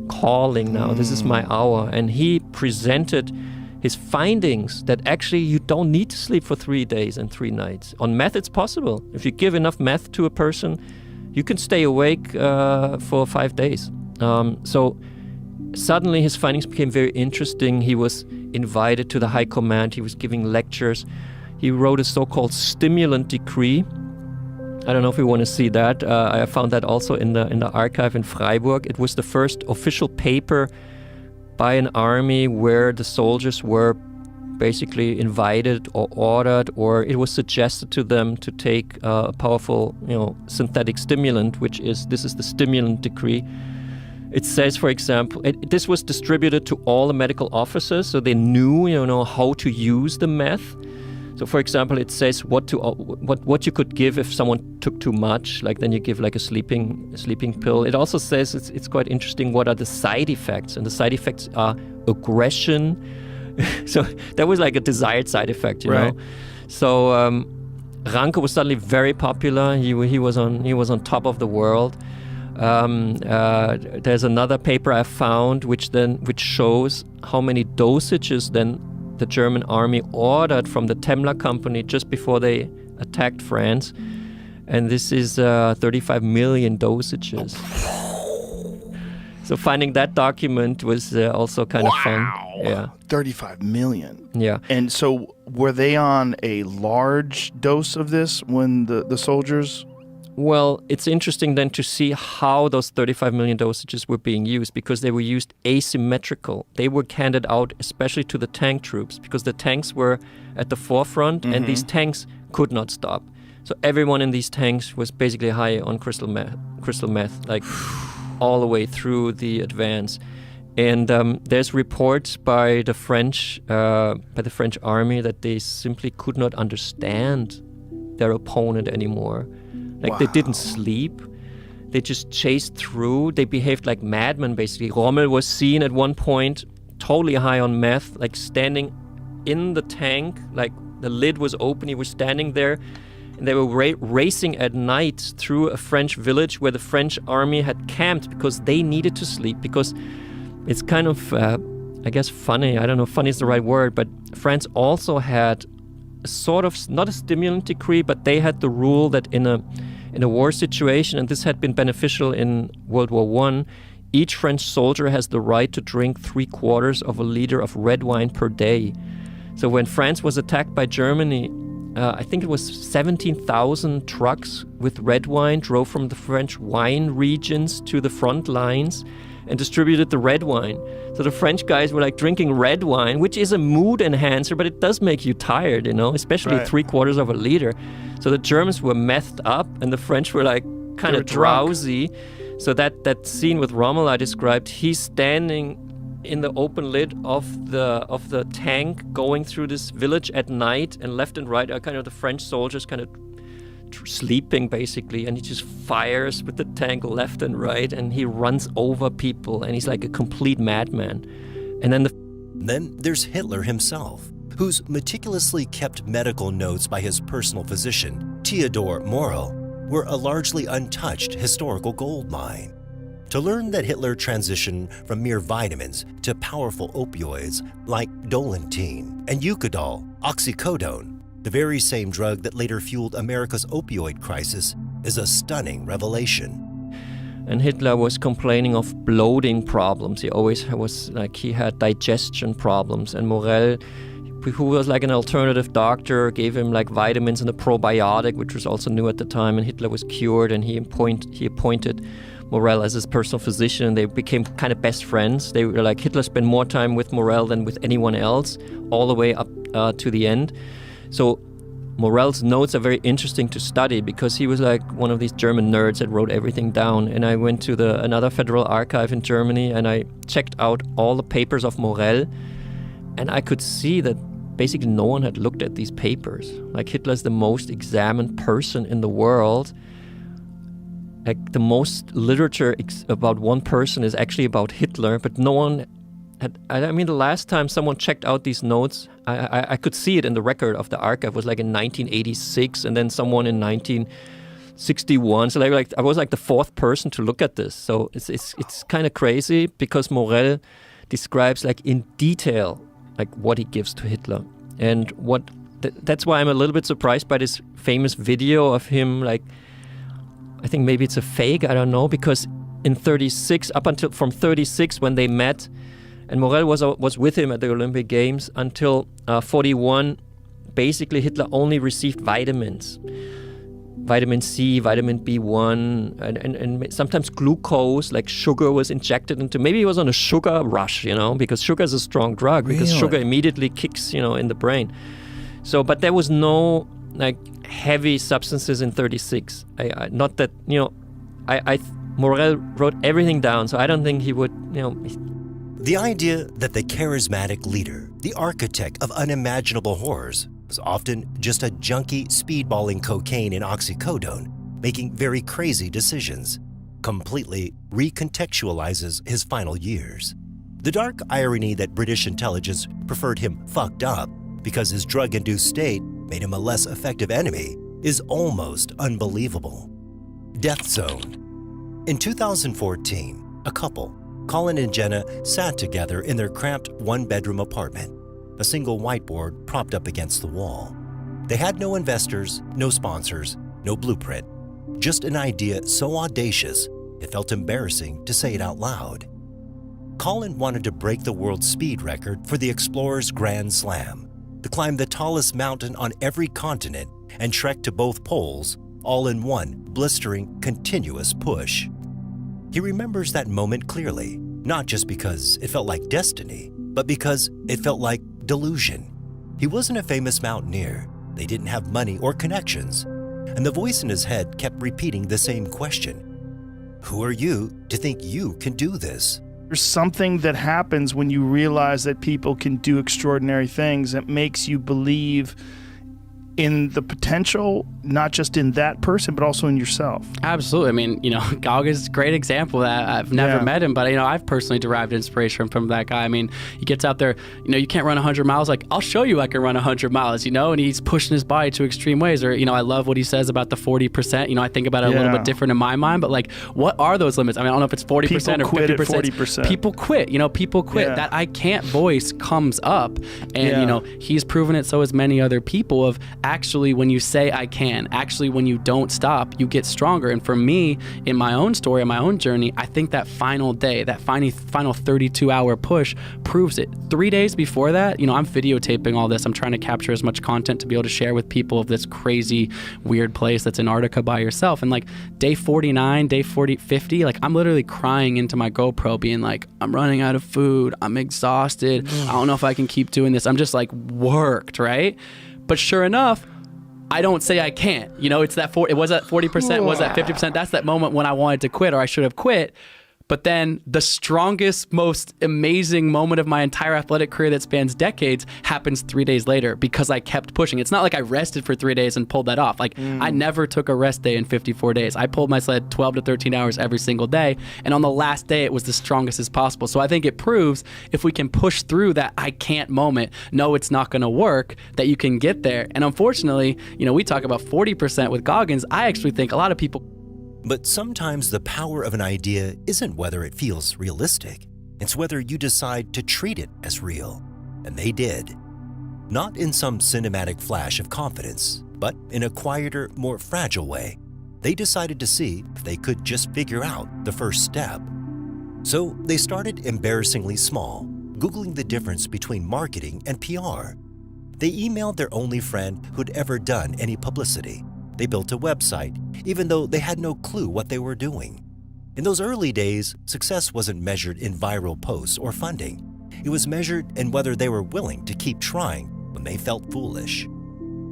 calling now, this is my hour. And he presented his findings that actually you don't need to sleep for 3 days and 3 nights. On meth, it's possible. If you give enough meth to a person, you can stay awake for 5 days. So suddenly his findings became very interesting. He was invited to the high command. He was giving lectures. He wrote a so-called stimulant decree. I don't know if you want to see that. I found that also in the archive in Freiburg. It was the first official paper by an army where the soldiers were basically invited or ordered, or it was suggested to them to take a powerful, synthetic stimulant, this is the stimulant decree. It says, for example, this was distributed to all the medical officers, so they knew, how to use the meth. So, for example, it says what you could give if someone took too much, like then you give like a sleeping pill. It also says it's quite interesting what are the side effects, and the side effects are aggression. So that was like a desired side effect, you know. So Ranke was suddenly very popular. He was on top of the world. There's another paper I found which shows how many dosages then the German army ordered from the Temmler company just before they attacked France, and this is 35 million dosages. So finding that document was also kind of fun. Yeah, 35 million. Yeah. And so were they on a large dose of this when the soldiers? Well, it's interesting then to see how those 35 million dosages were being used, because they were used asymmetrical. They were handed out especially to the tank troops because the tanks were at the forefront, and these tanks could not stop. So everyone in these tanks was basically high on crystal meth, like all the way through the advance. And there's reports by the French army that they simply could not understand their opponent anymore. Like they didn't sleep. They just chased through. They behaved like madmen, basically. Rommel was seen at one point totally high on meth, like standing in the tank, like the lid was open. He was standing there, and they were racing at night through a French village where the French army had camped because they needed to sleep. Because it's kind of, I guess, funny. I don't know if funny is the right word, but France also had sort of, not a stimulant decree, but they had the rule that in in a war situation, and this had been beneficial in World War I, each French soldier has the right to drink 3/4 of a liter of red wine per day. So when France was attacked by Germany, I think it was 17,000 trucks with red wine drove from the French wine regions to the front lines and distributed the red wine. So the French guys were like drinking red wine, which is a mood enhancer, but it does make you tired, you know, especially 3/4 of a liter. So the Germans were methed up and the French were like kind of drowsy. So that scene with Rommel I described, he's standing in the open lid of the tank going through this village at night, and left and right are kind of the French soldiers kind of sleeping basically, and he just fires with the tank left and right, and he runs over people, and he's like a complete madman. And then there's Hitler himself, whose meticulously kept medical notes by his personal physician, Theodor Morell, were a largely untouched historical goldmine. To learn that Hitler transitioned from mere vitamins to powerful opioids like Dolantine and Eucadol, oxycodone, the very same drug that later fueled America's opioid crisis, is a stunning revelation. And Hitler was complaining of bloating problems. He always was like, he had digestion problems. And Morell, who was like an alternative doctor, gave him like vitamins and a probiotic, which was also new at the time. And Hitler was cured, and he appointed Morell as his personal physician. They became kind of best friends. They were like, Hitler spent more time with Morell than with anyone else, all the way up to the end. So Morell's notes are very interesting to study because he was like one of these German nerds that wrote everything down. And I went to another federal archive in Germany, and I checked out all the papers of Morell, and I could see that basically no one had looked at these papers. Like, Hitler's the most examined person in the world. Like, the most literature about one person is actually about Hitler, but no one had. I mean, the last time someone checked out these notes, I could see it in the record of the archive, was like in 1986, and then someone in 1961. So like I was like the fourth person to look at this. So it's kind of crazy because Morell describes like in detail like what he gives to Hitler, and that's why I'm a little bit surprised by this famous video of him. Like, I think maybe it's a fake, I don't know, because in 36, up until from 36 when they met, and Morell was with him at the Olympic Games until 41, basically Hitler only received vitamins. Vitamin C, vitamin B1, and sometimes glucose, like sugar, was injected into. Maybe he was on a sugar rush, you know, because sugar is a strong drug, because sugar immediately kicks, you know, in the brain. So, but there was no like heavy substances in 36. Not that, you know, Morell wrote everything down, so I don't think he would, you know. The idea that the charismatic leader, the architect of unimaginable horrors, was often just a junkie speedballing cocaine and oxycodone, making very crazy decisions, completely recontextualizes his final years. The dark irony that British intelligence preferred him fucked up because his drug-induced state made him a less effective enemy is almost unbelievable. Death Zone. In 2014, a couple, Colin and Jenna, sat together in their cramped one-bedroom apartment, a single whiteboard propped up against the wall. They had no investors, no sponsors, no blueprint, just an idea so audacious it felt embarrassing to say it out loud. Colin wanted to break the world speed record for the Explorer's Grand Slam, to climb the tallest mountain on every continent and trek to both poles, all in one blistering, continuous push. He remembers that moment clearly, not just because it felt like destiny, but because it felt like delusion. He wasn't a famous mountaineer. They didn't have money or connections. And the voice in his head kept repeating the same question. Who are you to think you can do this? There's something that happens when you realize that people can do extraordinary things that makes you believe in the potential, not just in that person, but also in yourself. Absolutely. I mean, you know, Gog is a great example of that. I've never met him, but, you know, I've personally derived inspiration from that guy. I mean, he gets out there, you know, you can't run 100 miles. Like, I'll show you I can run 100 miles, you know, and he's pushing his body to extreme ways. Or, you know, I love what he says about the 40%. You know, I think about it a little bit different in my mind, but like, what are those limits? I mean, I don't know if it's 40% or 50%. People quit, you know, people quit. That I can't voice comes up. And, you know, he's proven it, so has many other people, of actually when you say I can't, can. Actually, when you don't stop, you get stronger. And for me, in my own story, in my own journey, I think that final day, that final 32-hour push proves it. 3 days before that, I'm videotaping all this. I'm trying to capture as much content to be able to share with people of this crazy, weird place that's Antarctica by yourself. And like day 49, day 50, like I'm literally crying into my GoPro being like, I'm running out of food. I'm exhausted. I don't know if I can keep doing this. I'm just like worked, right? But sure enough, I don't say I can't. It's that it was at 40%, was that 50%. That's that moment when I wanted to quit or I should have quit. But then the strongest, most amazing moment of my entire athletic career that spans decades happens 3 days later because I kept pushing. It's not like I rested for 3 days and pulled that off. Like I never took a rest day in 54 days. I pulled my sled 12 to 13 hours every single day. And on the last day, it was the strongest as possible. So I think it proves if we can push through that I can't moment, no, it's not going to work, that you can get there. And unfortunately, we talk about 40% with Goggins. I actually think a lot of people. But sometimes the power of an idea isn't whether it feels realistic. It's whether you decide to treat it as real. And they did. Not in some cinematic flash of confidence, but in a quieter, more fragile way. They decided to see if they could just figure out the first step. So they started embarrassingly small, Googling the difference between marketing and PR. They emailed their only friend who'd ever done any publicity. They built a website, even though they had no clue what they were doing. In those early days, success wasn't measured in viral posts or funding. It was measured in whether they were willing to keep trying when they felt foolish.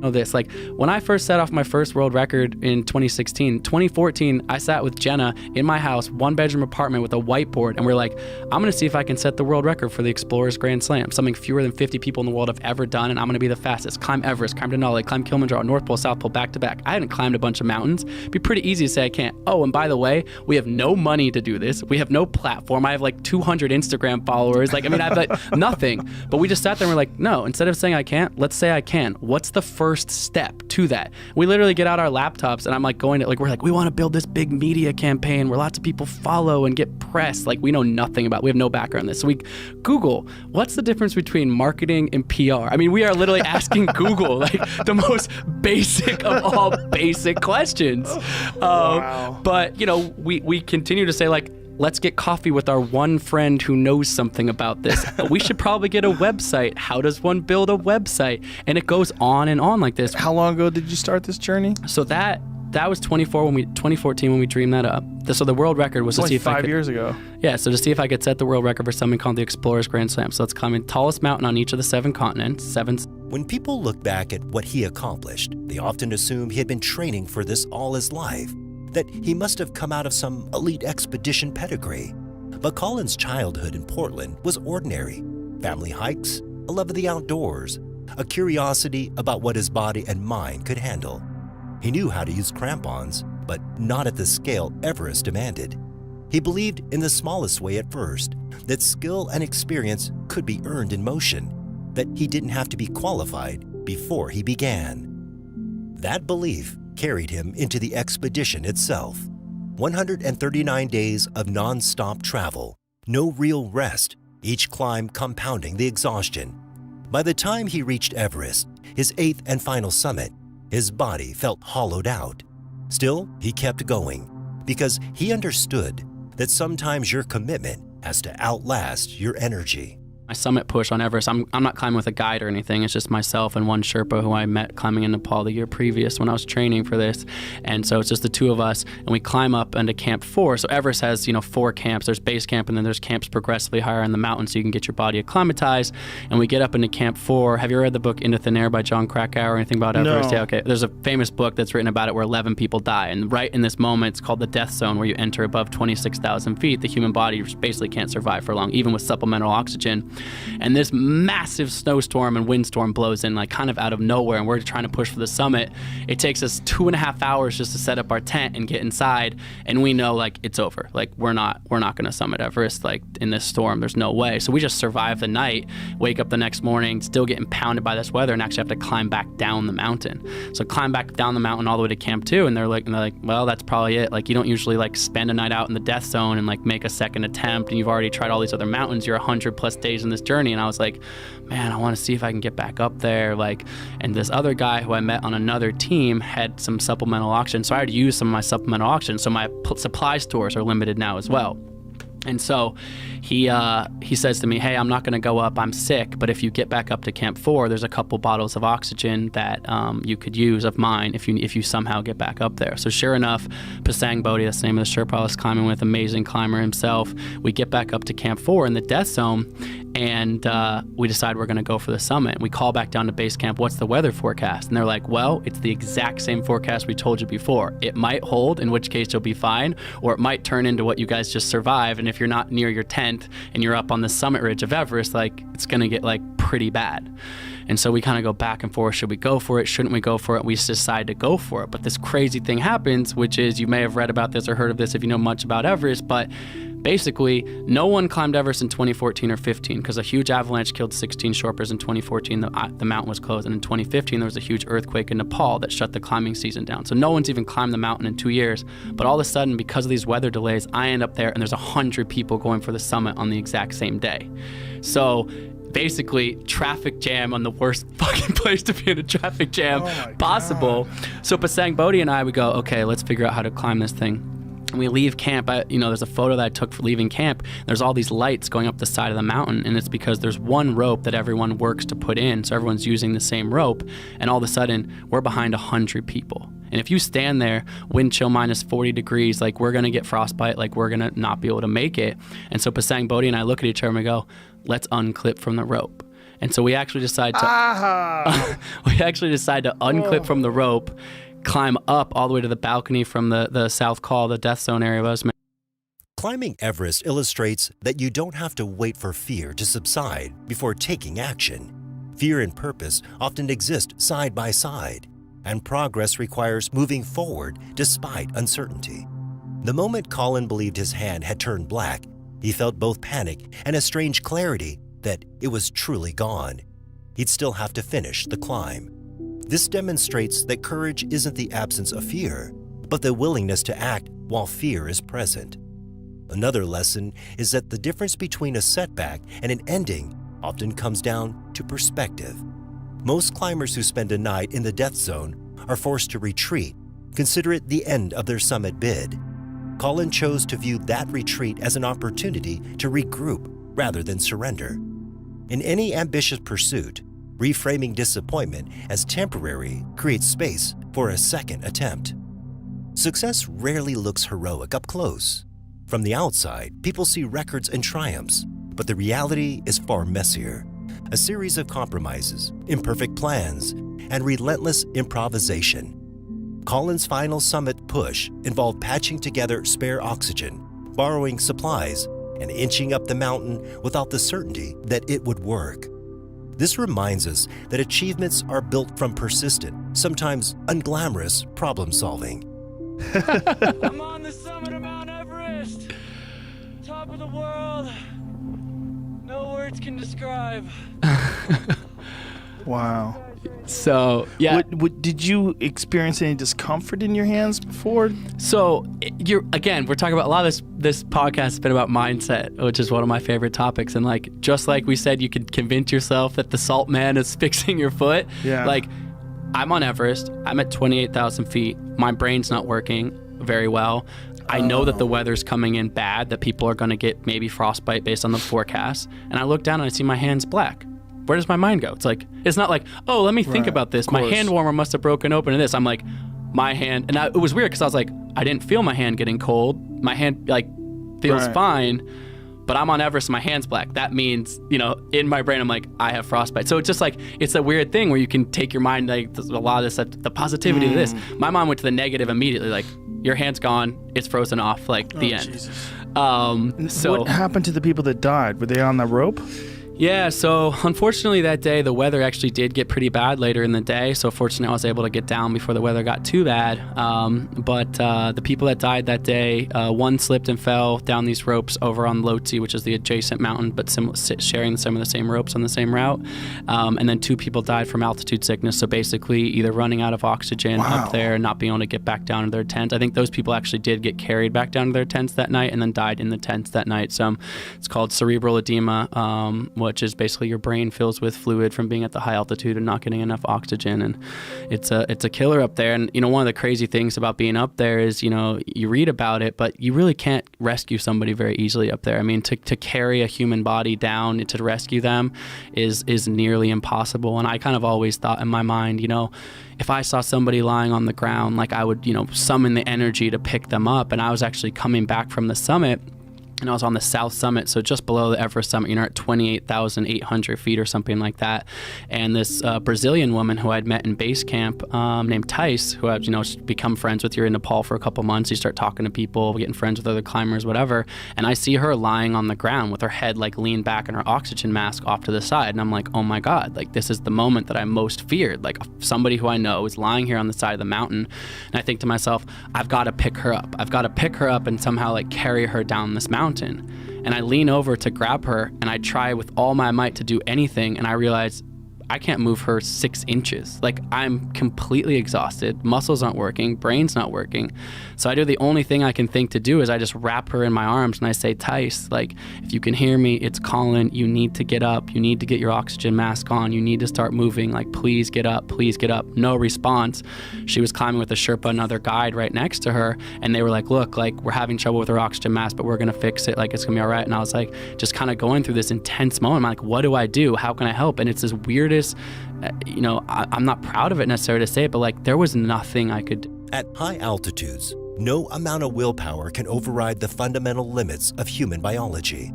This, like when I first set off my first world record in 2014, I sat with Jenna in my house, 1-bedroom apartment with a whiteboard, and we're like, I'm going to see if I can set the world record for the Explorers Grand Slam, something fewer than 50 people in the world have ever done, and I'm going to be the fastest. Climb Everest, climb Denali, climb Kilimanjaro, North Pole, South Pole, back to back. I hadn't climbed a bunch of mountains. It'd be pretty easy to say I can't. Oh, and by the way, we have no money to do this. We have no platform. I have like 200 Instagram followers. I have like nothing. But we just sat there and we're like, no, instead of saying I can't, let's say I can. What's the first step to that? We literally get out our laptops and I'm like we're like, we want to build this big media campaign where lots of people follow and get press. Like we know nothing about, we have no background in this. So we Google, what's the difference between marketing and PR? I mean, we are literally asking Google like the most basic of all basic questions. Wow. But we continue to say like, let's get coffee with our one friend who knows something about this. We should probably get a website. How does one build a website? And it goes on and on like this. How long ago did you start this journey? So that was 2014 when we dreamed that up. So the world record was to see if I could, 5 years ago. Yeah, so to see if I could set the world record for something called the Explorers Grand Slam. So it's climbing the tallest mountain on each of the 7 continents. When people look back at what he accomplished, they often assume he had been training for this all his life, that he must have come out of some elite expedition pedigree. But Colin's childhood in Portland was ordinary. Family hikes, a love of the outdoors, a curiosity about what his body and mind could handle. He knew how to use crampons, but not at the scale Everest demanded. He believed in the smallest way at first, that skill and experience could be earned in motion, that he didn't have to be qualified before he began. That belief carried him into the expedition itself. 139 days of non-stop travel, no real rest, each climb compounding the exhaustion. By the time he reached Everest, his 8th and final summit, his body felt hollowed out. Still, he kept going because he understood that sometimes your commitment has to outlast your energy. My summit push on Everest, I'm not climbing with a guide or anything. It's just myself and one Sherpa who I met climbing in Nepal the year previous when I was training for this. And so it's just the two of us, and we climb up into Camp 4. So Everest has, 4 camps. There's base camp, and then there's camps progressively higher in the mountain so you can get your body acclimatized. And we get up into Camp 4. Have you read the book Into Thin Air by John Krakauer or anything about Everest? No. Yeah, okay. There's a famous book that's written about it where 11 people die. And right in this moment, it's called the death zone, where you enter above 26,000 feet. The human body basically can't survive for long, even with supplemental oxygen. And this massive snowstorm and windstorm blows in like kind of out of nowhere, and we're trying to push for the summit. It takes us 2.5 hours just to set up our tent and get inside, and we know like it's over. Like we're not going to summit Everest like in this storm. There's no way. So we just survive the night, wake up the next morning, still getting pounded by this weather, and actually have to climb back down the mountain. So climb back down the mountain all the way to Camp 2, and they're like, well, that's probably it. Like you don't usually like spend a night out in the death zone and like make a second attempt, and you've already tried all these other mountains. You're 100+ days in this journey. And I was like, man, I want to see if I can get back up there. Like, and this other guy who I met on another team had some supplemental oxygen. So I had to use some of my supplemental oxygen. So my supply stores are limited now as well. And so he says to me, hey, I'm not going to go up. I'm sick. But if you get back up to Camp 4, there's a couple bottles of oxygen that you could use of mine if you somehow get back up there. So sure enough, Pasang Bodhi, that's the name of the Sherpa I was climbing with, amazing climber himself. We get back up to Camp 4 in the death zone, and we decide we're going to go for the summit. We call back down to base camp, what's the weather forecast? And they're like, well, it's the exact same forecast we told you before. It might hold, in which case you'll be fine, or it might turn into what you guys just survived. And if you're not near your tent and you're up on the summit ridge of Everest, like, it's going to get like pretty bad. And so we kind of go back and forth. Should we go for it? Shouldn't we go for it? We decide to go for it. But this crazy thing happens, which is, you may have read about this or heard of this if you know much about Everest, but basically no one climbed Everest in 2014 or 15 because a huge avalanche killed 16 Sherpas in 2014. The mountain was closed. And in 2015, there was a huge earthquake in Nepal that shut the climbing season down. So no one's even climbed the mountain in 2 years. But all of a sudden, because of these weather delays, I end up there and there's 100 people going for the summit on the exact same day. So basically, traffic jam on the worst fucking place to be in a traffic jam possible. God. So Pasang Bodhi and I would go, okay, let's figure out how to climb this thing. And we leave camp. There's a photo that I took for leaving camp. There's all these lights going up the side of the mountain, and it's because there's one rope that everyone works to put in, so everyone's using the same rope, and all of a sudden, we're behind 100 people. And if you stand there, wind chill minus 40 degrees, like, we're going to get frostbite, like, we're going to not be able to make it. And so Pasang Bodhi and I look at each other and we go, let's unclip from the rope. And so we actually decide to unclip from the rope, climb up all the way to the balcony from the South Call, the death zone area was. Climbing Everest illustrates that you don't have to wait for fear to subside before taking action. Fear and purpose often exist side by side, and progress requires moving forward despite uncertainty. The moment Colin believed his hand had turned black, he felt both panic and a strange clarity that it was truly gone. He'd still have to finish the climb. This demonstrates that courage isn't the absence of fear, but the willingness to act while fear is present. Another lesson is that the difference between a setback and an ending often comes down to perspective. Most climbers who spend a night in the death zone are forced to retreat, consider it the end of their summit bid. Colin chose to view that retreat as an opportunity to regroup rather than surrender. In any ambitious pursuit, reframing disappointment as temporary creates space for a second attempt. Success rarely looks heroic up close. From the outside, people see records and triumphs, but the reality is far messier. A series of compromises, imperfect plans, and relentless improvisation. Colin's final summit push involved patching together spare oxygen, borrowing supplies, and inching up the mountain without the certainty that it would work. This reminds us that achievements are built from persistent, sometimes unglamorous problem solving. I'm on the summit of Mount Everest, top of the world. No words can describe. Wow. So, yeah. Did you experience any discomfort in your hands before? So, we're talking about a lot of this podcast has been about mindset, which is one of my favorite topics. And like, just like we said, you could convince yourself that the salt man is fixing your foot. Yeah. Like, I'm on Everest. I'm at 28,000 feet. My brain's not working very well. I know that the weather's coming in bad, that people are going to get maybe frostbite based on the forecast. And I look down and I see my hands black. Where does my mind go? It's not like, oh, let me think about this. My hand warmer must have broken open in this. I'm like, my hand, and it was weird because I was like, I didn't feel my hand getting cold. My hand feels fine, but I'm on Everest and my hand's black. That means, in my brain, I'm like, I have frostbite. So it's just like, it's a weird thing where you can take your mind, like, a lot of this, the positivity of this. My mind went to the negative immediately, like, your hand's gone, it's frozen off, like, the end. Jesus. So what happened to the people that died? Were they on the rope? Yeah, so unfortunately that day, the weather actually did get pretty bad later in the day. So fortunately I was able to get down before the weather got too bad. But the people that died that day, one slipped and fell down these ropes over on Lhotse, which is the adjacent mountain, but sharing some of the same ropes on the same route. And then 2 people died from altitude sickness. So basically either running out of oxygen up there and not being able to get back down to their tent. I think those people actually did get carried back down to their tents that night and then died in the tents that night. So it's called cerebral edema, which is basically your brain fills with fluid from being at the high altitude and not getting enough oxygen. And it's a killer up there. And, one of the crazy things about being up there is, you read about it, but you really can't rescue somebody very easily up there. I mean, to carry a human body down to rescue them is nearly impossible. And I kind of always thought in my mind, if I saw somebody lying on the ground, like I would, summon the energy to pick them up. And I was actually coming back from the summit, and I was on the south summit, so just below the Everest summit, at 28,800 feet or something like that. And this Brazilian woman who I'd met in base camp named Thais, who I've become friends with. You're in Nepal for a couple months, you start talking to people, getting friends with other climbers, whatever. And I see her lying on the ground with her head like leaned back and her oxygen mask off to the side. And I'm like, oh my God, like this is the moment that I most feared. Like somebody who I know is lying here on the side of the mountain. And I think to myself, I've got to pick her up. I've got to pick her up and somehow like carry her down this mountain. And I lean over to grab her, and I try with all my might to do anything, and I realize I can't move her 6 inches. Like, I'm completely exhausted. Muscles aren't working. Brain's not working. So I do the only thing I can think to do is I just wrap her in my arms and I say, Thais, like, if you can hear me, it's Colin. You need to get up. You need to get your oxygen mask on. You need to start moving. Like, please get up. Please get up. No response. She was climbing with a Sherpa, another guide right next to her. And they were like, look, like, we're having trouble with her oxygen mask, but we're going to fix it. Like, it's going to be all right. And I was like, just kind of going through this intense moment. I'm like, what do I do? How can I help? And it's this weirdest, I'm not proud of it necessarily to say it, but like there was nothing I could do. At high altitudes, no amount of willpower can override the fundamental limits of human biology.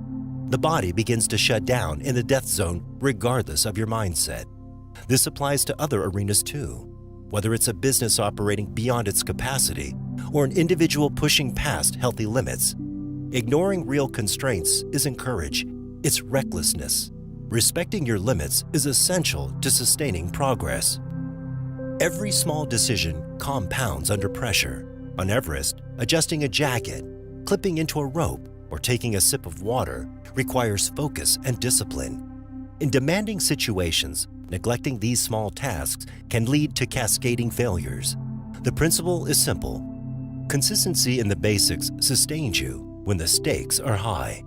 The body begins to shut down in the death zone regardless of your mindset. This applies to other arenas too, whether it's a business operating beyond its capacity or an individual pushing past healthy limits. Ignoring real constraints isn't courage, it's recklessness. Respecting your limits is essential to sustaining progress. Every small decision compounds under pressure. On Everest, adjusting a jacket, clipping into a rope, or taking a sip of water requires focus and discipline. In demanding situations, neglecting these small tasks can lead to cascading failures. The principle is simple. Consistency in the basics sustains you when the stakes are high.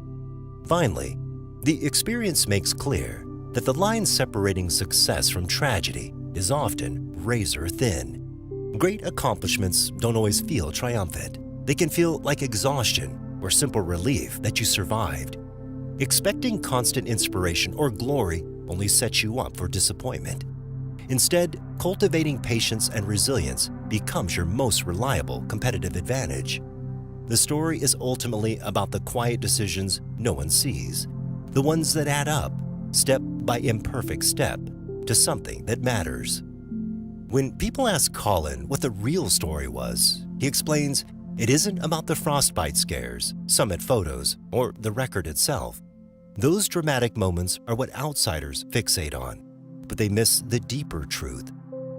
Finally, the experience makes clear that the line separating success from tragedy is often razor thin. Great accomplishments don't always feel triumphant. They can feel like exhaustion or simple relief that you survived. Expecting constant inspiration or glory only sets you up for disappointment. Instead, cultivating patience and resilience becomes your most reliable competitive advantage. The story is ultimately about the quiet decisions no one sees. The ones that add up, step by imperfect step, to something that matters. When people ask Colin what the real story was, he explains it isn't about the frostbite scares, summit photos, or the record itself. Those dramatic moments are what outsiders fixate on, but they miss the deeper truth.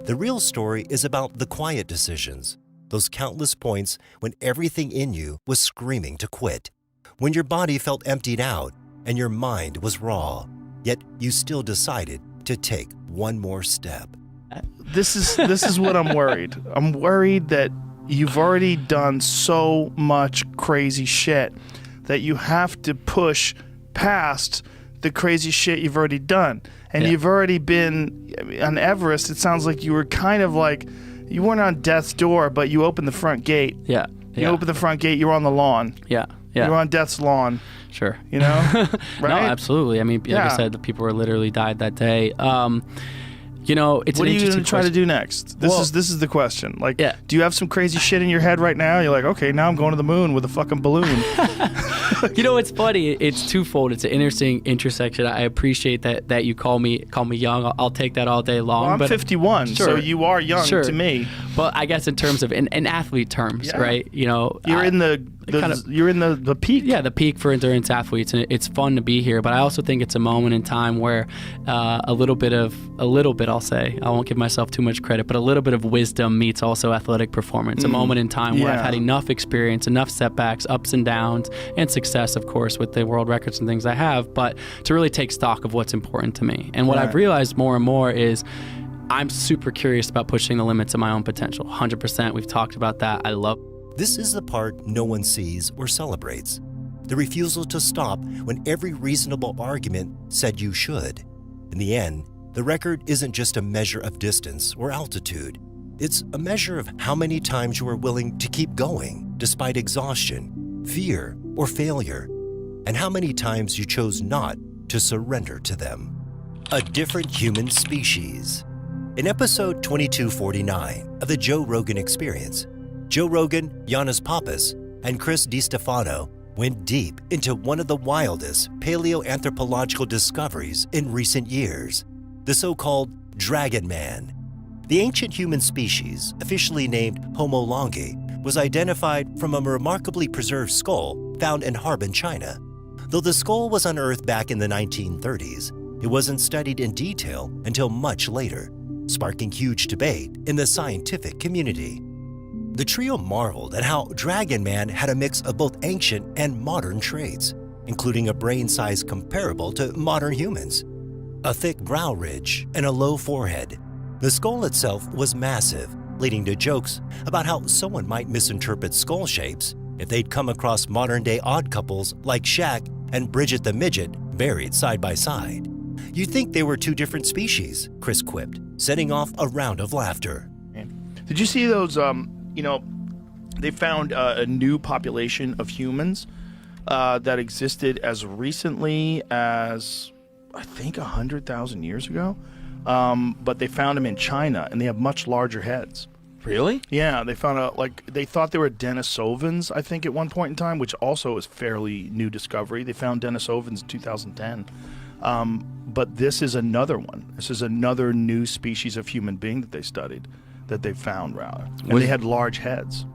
The real story is about the quiet decisions, those countless points when everything in you was screaming to quit, when your body felt emptied out, and your mind was raw, yet you still decided to take one more step. This is what I'm worried. I'm worried that you've already done so much crazy shit that you have to push past the crazy shit you've already done. And you've already been on Everest. It sounds like you were kind of like, you weren't on death's door, but you opened the front gate. Yeah. You opened the front gate, you were on the lawn. Yeah. You were on death's lawn. Sure. You know? Right? No, absolutely. I mean, like I said, the people were literally died that day. It's what an are you going to try to question. do next? This is the question. Like, do you have some crazy shit in your head right now? You're like, okay, now I'm going to the moon with a fucking balloon. It's funny. It's twofold. It's an interesting intersection. I appreciate that you call me young. I'll take that all day long. Well, I'm 51, so you are young to me. But I guess in terms of in athlete terms, right? You're in the you're in the peak. Yeah, the peak for endurance athletes, and it's fun to be here. But I also think it's a moment in time where a little bit, I'll say, I won't give myself too much credit, but a little bit of wisdom meets also athletic performance. A moment in time where I've had enough experience, enough setbacks, ups and downs, and success, of course, with the world records and things I have, but to really take stock of what's important to me. And what I've realized more and more is I'm super curious about pushing the limits of my own potential. 100%. We've talked about that. I love. This is the part no one sees or celebrates. the refusal to stop when every reasonable argument said you should. In the end, the record isn't just a measure of distance or altitude. It's a measure of how many times you are willing to keep going despite exhaustion, fear, or failure, and how many times you chose not to surrender to them. A different human species. In episode 2249 of the Joe Rogan Experience, Joe Rogan, Yannis Pappas, and Chris DiStefano went deep into one of the wildest paleoanthropological discoveries in recent years, the so-called Dragon Man. The ancient human species, officially named Homo longi, was identified from a remarkably preserved skull found in Harbin, China. Though the skull was unearthed back in the 1930s, it wasn't studied in detail until much later, sparking huge debate in the scientific community. The trio marveled at how Dragon Man had a mix of both ancient and modern traits, including a brain size comparable to modern humans, a thick brow ridge, and a low forehead. The skull itself was massive, leading to jokes about how someone might misinterpret skull shapes if they'd come across modern-day odd couples like Shaq and Bridget the Midget buried side by side. You'd think they were two different species, Chris quipped, setting off a round of laughter. Did you see those, they found a new population of humans that existed as recently as, I think, 100,000 years ago? But they found them in China, and they have much larger heads. Really? Yeah, they found out, they thought they were Denisovans, I think, at one point in time, which also is fairly new discovery. They found Denisovans in 2010. But this is another one. This is another new species of human being that they studied, that they found, rather. And they had large heads.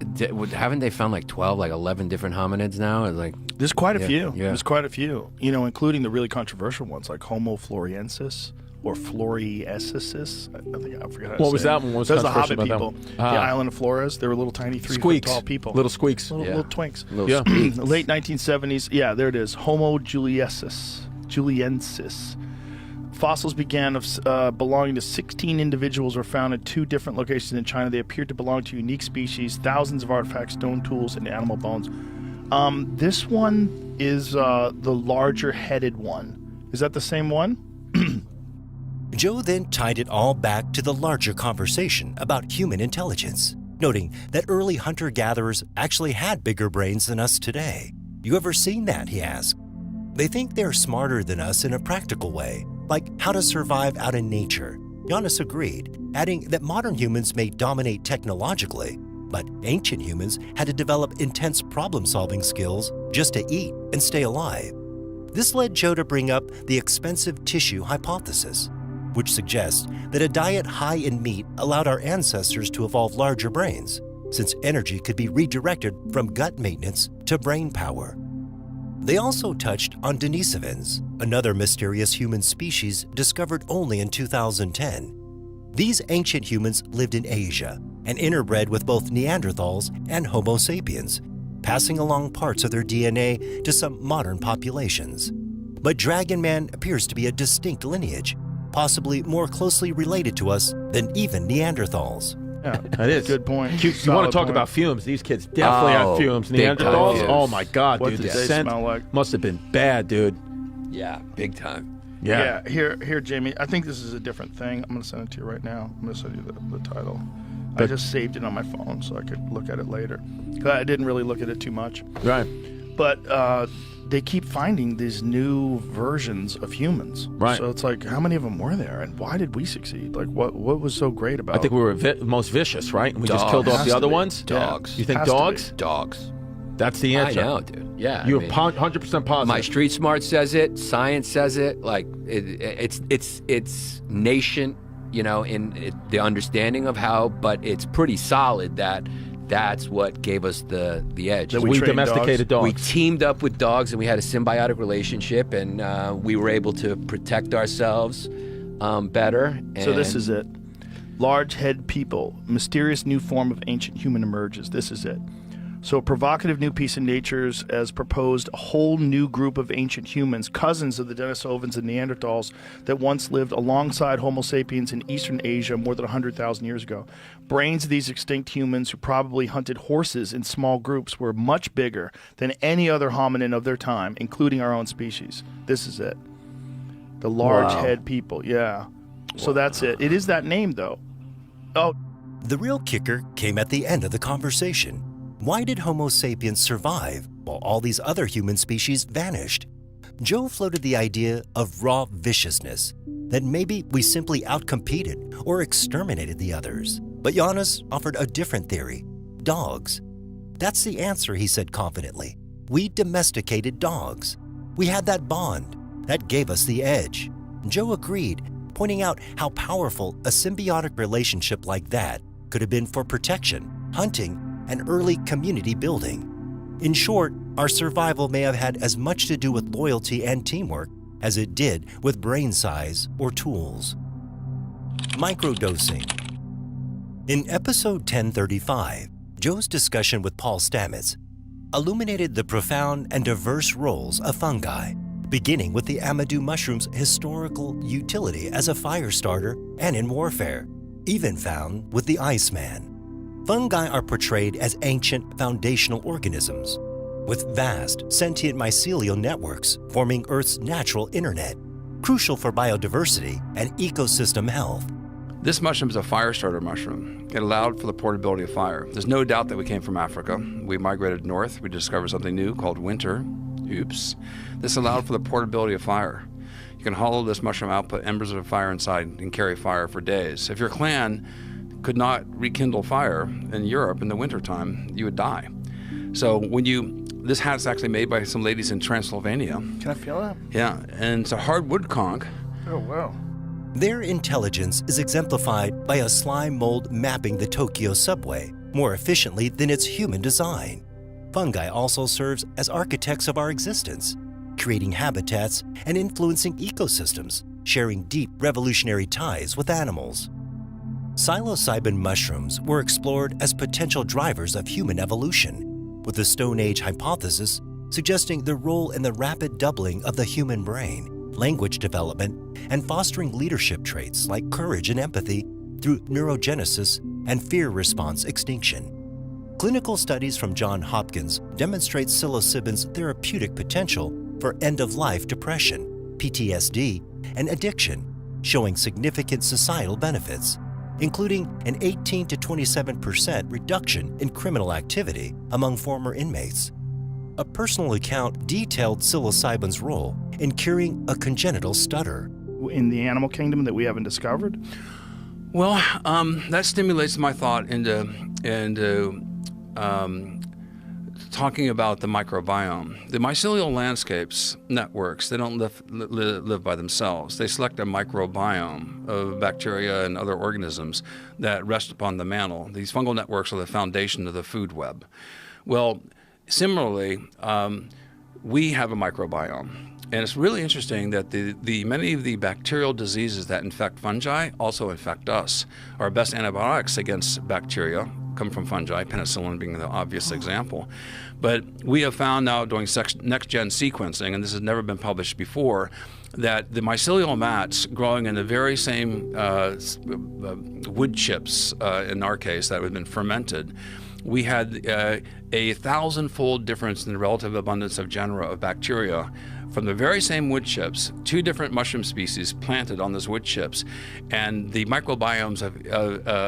Haven't they found 12, 11 different hominids now? There's quite a few. Yeah. There's quite a few, including the really controversial ones like Homo floresiensis or Floriensis. I forgot how to What say was it. that one? What was Those are the controversial Hobbit about people. that The one? island of Flores. They were little tiny 3 foot Squeaks. tall people. Little squeaks. Little twinks. Yeah. Late 1970s. Yeah, there it is. Homo juliensis. Fossils began belonging to 16 individuals were found in 2 different locations in China. They appeared to belong to unique species, thousands of artifacts, stone tools, and animal bones. This one is the larger-headed one. Is that the same one? Joe then tied it all back to the larger conversation about human intelligence, noting that early hunter-gatherers actually had bigger brains than us today. You ever seen that, he asked. They think they're smarter than us in a practical way, like how to survive out in nature. Yannis agreed, adding that modern humans may dominate technologically, but ancient humans had to develop intense problem-solving skills just to eat and stay alive. This led Joe to bring up the expensive tissue hypothesis, which suggests that a diet high in meat allowed our ancestors to evolve larger brains, since energy could be redirected from gut maintenance to brain power. They also touched on Denisovans, another mysterious human species discovered only in 2010. These ancient humans lived in Asia and interbred with both Neanderthals and Homo sapiens, passing along parts of their DNA to some modern populations. But Dragon Man appears to be a distinct lineage, possibly more closely related to us than even Neanderthals. Yeah, that is. Good point. You want to talk about fumes? These kids definitely had fumes. Neanderthals? fumes. Oh my God, What dude. did The they scent smell like? must have been bad, dude. Yeah, big time. Yeah. Here, Jamie. I think this is a different thing. I'm going to send it to you right now. I'm going to send you the title. I just saved it on my phone so I could look at it later. I didn't really look at it too much. Right. But they keep finding these new versions of humans. Right. So it's like, how many of them were there, and why did we succeed? Like, what was so great about? I think we were most vicious, right? And we just Dogs. killed off Has the to other be. ones. Dogs. You think Has to dogs? be. Dogs. That's the answer. I know, dude. Yeah. You're I mean, 100% positive. my street smart says it. Science says it. Like it's nascent, in the understanding of how, but it's pretty solid that that's what gave us the edge. That we trained domesticated dogs. We teamed up with dogs, and we had a symbiotic relationship, and we were able to protect ourselves better. So this is it. Large head people, mysterious new form of ancient human emerges. This is it. So a provocative new piece in Nature's has proposed a whole new group of ancient humans, cousins of the Denisovans and Neanderthals, that once lived alongside Homo sapiens in Eastern Asia more than 100,000 years ago. Brains of these extinct humans who probably hunted horses in small groups were much bigger than any other hominin of their time, including our own species. This is it. The large head people, yeah. So that's it. It is that name, though. Oh. The real kicker came at the end of the conversation. Why did Homo sapiens survive while all these other human species vanished? Joe floated the idea of raw viciousness, that maybe we simply outcompeted or exterminated the others. But Giannis offered a different theory: dogs. That's the answer, he said confidently. We domesticated dogs. We had that bond. That gave us the edge. Joe agreed, pointing out how powerful a symbiotic relationship like that could have been for protection, hunting, and early community building. In short, our survival may have had as much to do with loyalty and teamwork as it did with brain size or tools. Microdosing. In episode 1035, Joe's discussion with Paul Stamets illuminated the profound and diverse roles of fungi, beginning with the Amadou mushroom's historical utility as a fire starter and in warfare, even found with the Iceman. Fungi are portrayed as ancient foundational organisms, with vast sentient mycelial networks forming Earth's natural internet, crucial for biodiversity and ecosystem health. This mushroom is a fire starter mushroom. It allowed for the portability of fire. There's no doubt that we came from Africa. We migrated north. We discovered something new called winter. Oops. This allowed for the portability of fire. You can hollow this mushroom out, put embers of fire inside, and carry fire for days. If your clan could not rekindle fire in Europe in the wintertime, you would die. So this hat's actually made by some ladies in Transylvania. Can I feel that? Yeah, and it's a hardwood conch. Oh, wow. Their intelligence is exemplified by a slime mold mapping the Tokyo subway more efficiently than its human design. Fungi also serves as architects of our existence, creating habitats and influencing ecosystems, sharing deep revolutionary ties with animals. Psilocybin mushrooms were explored as potential drivers of human evolution, with the Stone Age hypothesis suggesting their role in the rapid doubling of the human brain, language development, and fostering leadership traits like courage and empathy through neurogenesis and fear response extinction. Clinical studies from Johns Hopkins demonstrate psilocybin's therapeutic potential for end-of-life depression, PTSD, and addiction, showing significant societal benefits, including an 18 to 27% reduction in criminal activity among former inmates. A personal account detailed psilocybin's role in curing a congenital stutter. In the animal kingdom that we haven't discovered? Well, that stimulates my thought into talking about the microbiome. The mycelial landscapes networks, they don't live by themselves. They select a microbiome of bacteria and other organisms that rest upon the mantle. These fungal networks are the foundation of the food web. Well, similarly, we have a microbiome. And it's really interesting that many of the bacterial diseases that infect fungi also infect us. Our best antibiotics against bacteria come from fungi, penicillin being the obvious example. But we have found now doing next-gen sequencing, and this has never been published before, that the mycelial mats growing in the very same wood chips, in our case, that have been fermented, we had a 1,000-fold difference in the relative abundance of genera of bacteria from the very same wood chips, 2 different mushroom species planted on those wood chips, and the microbiomes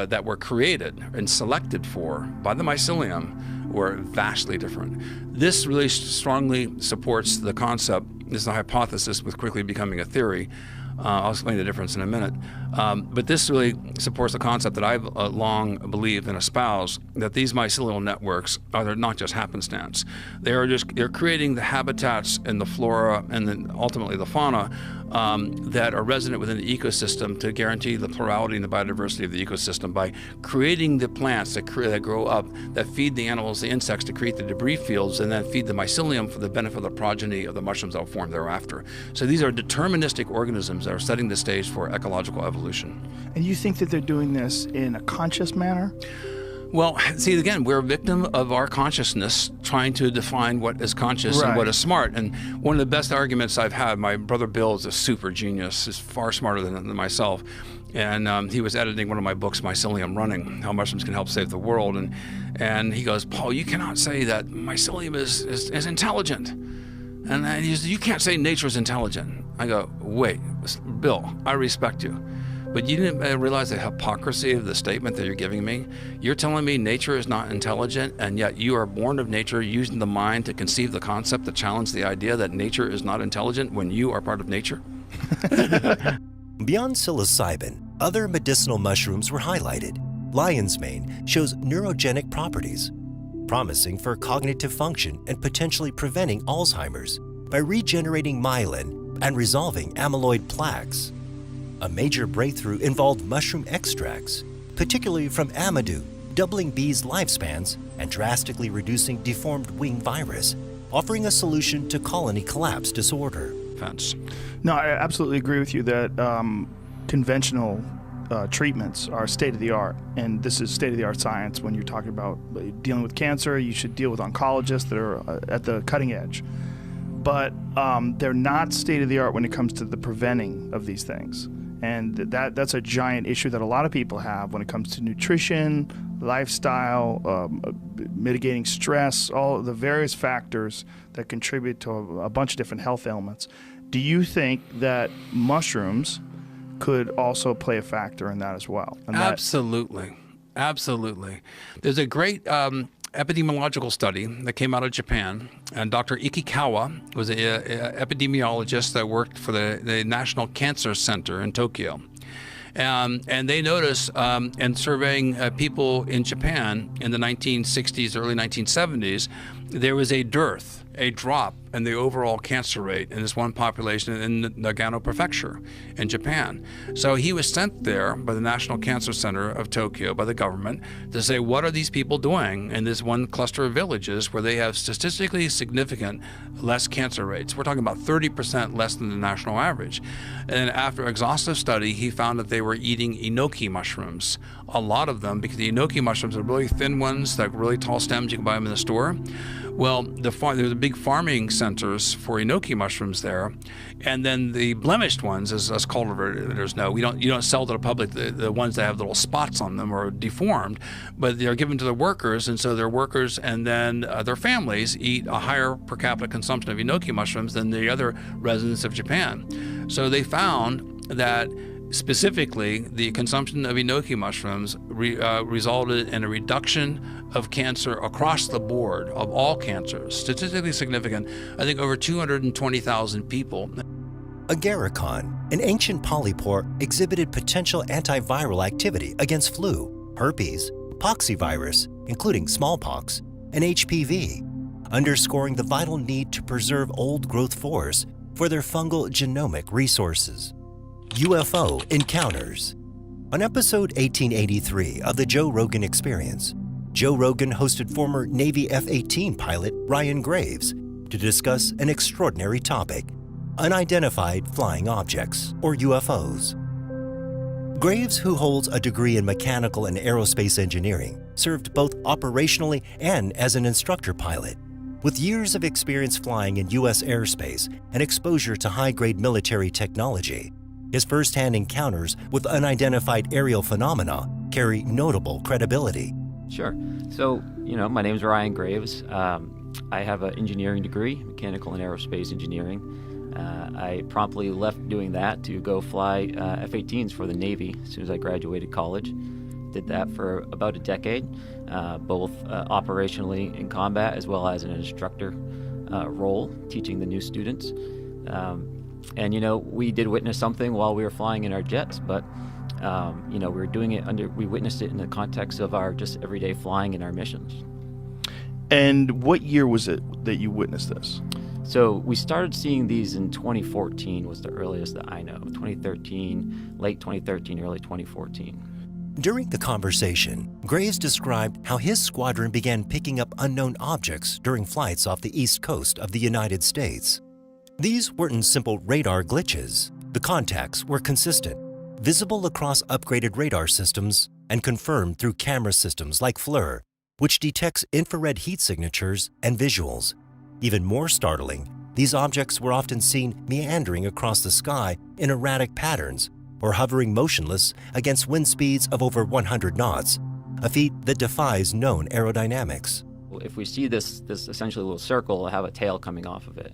that were created and selected for by the mycelium were vastly different. This really strongly supports the concept. This is a hypothesis with quickly becoming a theory. I'll explain the difference in a minute. But this really supports the concept that I've long believed and espoused, that these mycelial networks are not just happenstance. They're creating the habitats and the flora and then ultimately the fauna that are resident within the ecosystem to guarantee the plurality and the biodiversity of the ecosystem by creating the plants that grow up, that feed the animals, the insects to create the debris fields, and then feed the mycelium for the benefit of the progeny of the mushrooms that will form thereafter. So these are deterministic organisms that are setting the stage for ecological evolution. And you think that they're doing this in a conscious manner? Well, see, again, we're a victim of our consciousness trying to define what is conscious and what is smart. And one of the best arguments I've had, my brother Bill is a super genius, is far smarter than myself. And he was editing one of my books, Mycelium Running, How Mushrooms Can Help Save the World. And he goes, Paul, you cannot say that mycelium is intelligent. And he says, you can't say nature is intelligent. I go, wait, Bill, I respect you. But you didn't realize the hypocrisy of the statement that you're giving me? You're telling me nature is not intelligent, and yet you are born of nature, using the mind to conceive the concept to challenge the idea that nature is not intelligent when you are part of nature? Beyond psilocybin, other medicinal mushrooms were highlighted. Lion's mane shows neurogenic properties, promising for cognitive function and potentially preventing Alzheimer's by regenerating myelin and resolving amyloid plaques. A major breakthrough involved mushroom extracts, particularly from amadou, doubling bees' lifespans and drastically reducing deformed wing virus, offering a solution to colony collapse disorder. No, I absolutely agree with you that conventional treatments are state-of-the-art, and this is state-of-the-art science. When you're talking about dealing with cancer, you should deal with oncologists that are at the cutting edge. But they're not state-of-the-art when it comes to the preventing of these things. And that's a giant issue that a lot of people have when it comes to nutrition, lifestyle, mitigating stress, all of the various factors that contribute to a bunch of different health ailments. Do you think that mushrooms could also play a factor in that as well? Absolutely. Absolutely. There's a great epidemiological study that came out of Japan, and Dr. Ikikawa was an epidemiologist that worked for the National Cancer Center in Tokyo. And they noticed in surveying people in Japan in the 1960s, early 1970s, there was a drop in the overall cancer rate in this one population in Nagano Prefecture in Japan. So he was sent there by the National Cancer Center of Tokyo, by the government, to say, what are these people doing in this one cluster of villages where they have statistically significant less cancer rates? We're talking about 30% less than the national average. And after exhaustive study, he found that they were eating enoki mushrooms, a lot of them, because the enoki mushrooms are really thin ones, like really tall stems. You can buy them in the store. Well, there's the big farming centers for enoki mushrooms there, and then the blemished ones, as cultivators know, you don't sell to the public the ones that have little spots on them or deformed, but they're given to the workers, and so their workers and then their families eat a higher per capita consumption of enoki mushrooms than the other residents of Japan. So they found that specifically, the consumption of enoki mushrooms resulted in a reduction of cancer across the board, of all cancers, statistically significant. I think over 220,000 people. Agarikon, an ancient polypore, exhibited potential antiviral activity against flu, herpes, poxvirus, including smallpox, and HPV, underscoring the vital need to preserve old-growth forests for their fungal genomic resources. UFO Encounters. On episode 1883 of the Joe Rogan Experience, Joe Rogan hosted former Navy F-18 pilot Ryan Graves to discuss an extraordinary topic: unidentified flying objects, or UFOs. Graves, who holds a degree in mechanical and aerospace engineering, served both operationally and as an instructor pilot. With years of experience flying in U.S. airspace and exposure to high-grade military technology, his first-hand encounters with unidentified aerial phenomena carry notable credibility. Sure. So, my name is Ryan Graves. I have an engineering degree, mechanical and aerospace engineering. I promptly left doing that to go fly F-18s for the Navy as soon as I graduated college. Did that for about a decade, both operationally in combat as well as an instructor role, teaching the new students. And, we did witness something while we were flying in our jets, but, we were doing it we witnessed it in the context of our just everyday flying in our missions. And what year was it that you witnessed this? So we started seeing these in 2014 was the earliest that I know. 2013, late 2013, early 2014. During the conversation, Graves described how his squadron began picking up unknown objects during flights off the east coast of the United States. These weren't simple radar glitches. The contacts were consistent, visible across upgraded radar systems and confirmed through camera systems like FLIR, which detects infrared heat signatures and visuals. Even more startling, these objects were often seen meandering across the sky in erratic patterns or hovering motionless against wind speeds of over 100 knots, a feat that defies known aerodynamics. If we see this essentially little circle, it'll have a tail coming off of it.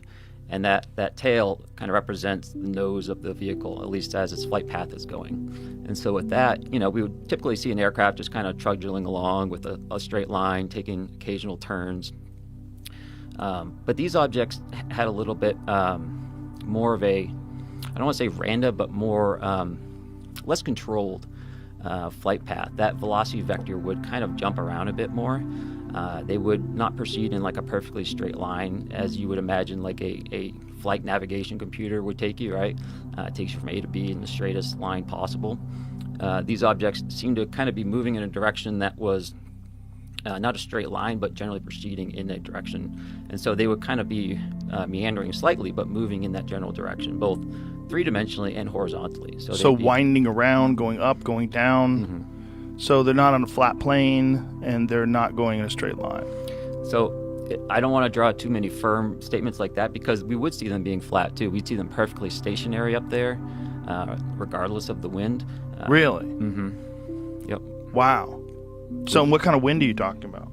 And that tail kind of represents the nose of the vehicle, at least as its flight path is going. And so with that, we would typically see an aircraft just kind of trudging along with a straight line, taking occasional turns. But these objects had a little bit more of a, I don't want to say random, but more less controlled flight path. That velocity vector would kind of jump around a bit more. They would not proceed in like a perfectly straight line as you would imagine like a flight navigation computer would take you, right? It takes you from A to B in the straightest line possible. These objects seem to kind of be moving in a direction that was not a straight line, but generally proceeding in that direction. And so they would kind of be meandering slightly, but moving in that general direction, both three-dimensionally and horizontally. So winding around, going up, going down. Mm-hmm. So they're not on a flat plane, and they're not going in a straight line. So I don't want to draw too many firm statements like that, because we would see them being flat, too. We'd see them perfectly stationary up there, regardless of the wind. Really? Mm-hmm. Yep. Wow. So what kind of wind are you talking about?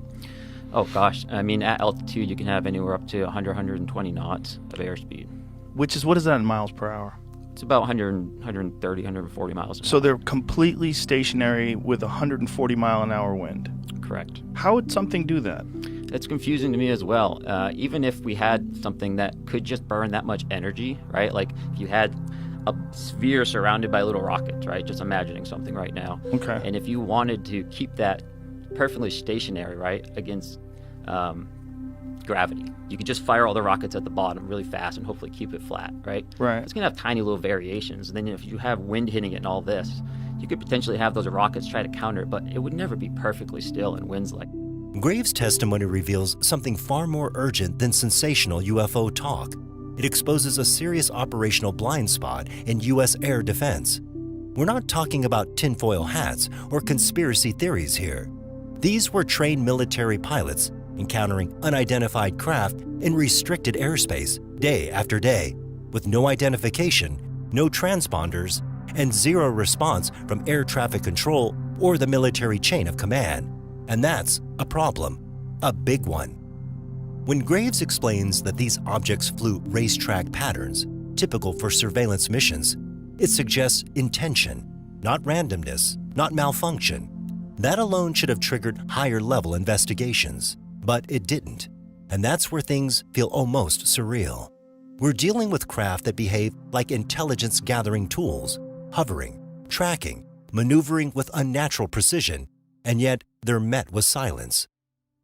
Oh, gosh. I mean, at altitude, you can have anywhere up to 100, 120 knots of airspeed. What is that in miles per hour? It's about 130, 140 miles an hour. So they're completely stationary with 140 mile an hour wind? Correct. How would something do that? It's confusing to me as well. Even if we had something that could just burn that much energy, right? Like if you had a sphere surrounded by little rockets, right? Just imagining something right now. Okay. And if you wanted to keep that perfectly stationary, right, against gravity, you could just fire all the rockets at the bottom really fast and hopefully keep it flat, right? Right. It's going to have tiny little variations. And then if you have wind hitting it and all this, you could potentially have those rockets try to counter it, but it would never be perfectly still in winds like. Graves' testimony reveals something far more urgent than sensational UFO talk. It exposes a serious operational blind spot in U.S. air defense. We're not talking about tinfoil hats or conspiracy theories here. These were trained military pilots encountering unidentified craft in restricted airspace day after day, with no identification, no transponders, and zero response from air traffic control or the military chain of command. And that's a problem, a big one. When Graves explains that these objects flew racetrack patterns, typical for surveillance missions, it suggests intention, not randomness, not malfunction. That alone should have triggered higher-level investigations. But it didn't, and that's where things feel almost surreal. We're dealing with craft that behave like intelligence-gathering tools, hovering, tracking, maneuvering with unnatural precision, and yet they're met with silence.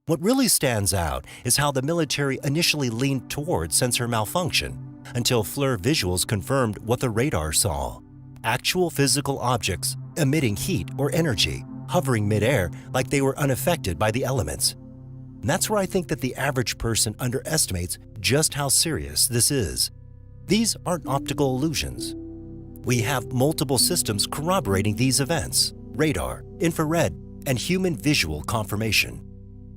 What really stands out is how the military initially leaned toward sensor malfunction until FLIR visuals confirmed what the radar saw. Actual physical objects emitting heat or energy, hovering midair like they were unaffected by the elements. And that's where I think that the average person underestimates just how serious this is. These aren't optical illusions. We have multiple systems corroborating these events: radar, infrared, and human visual confirmation.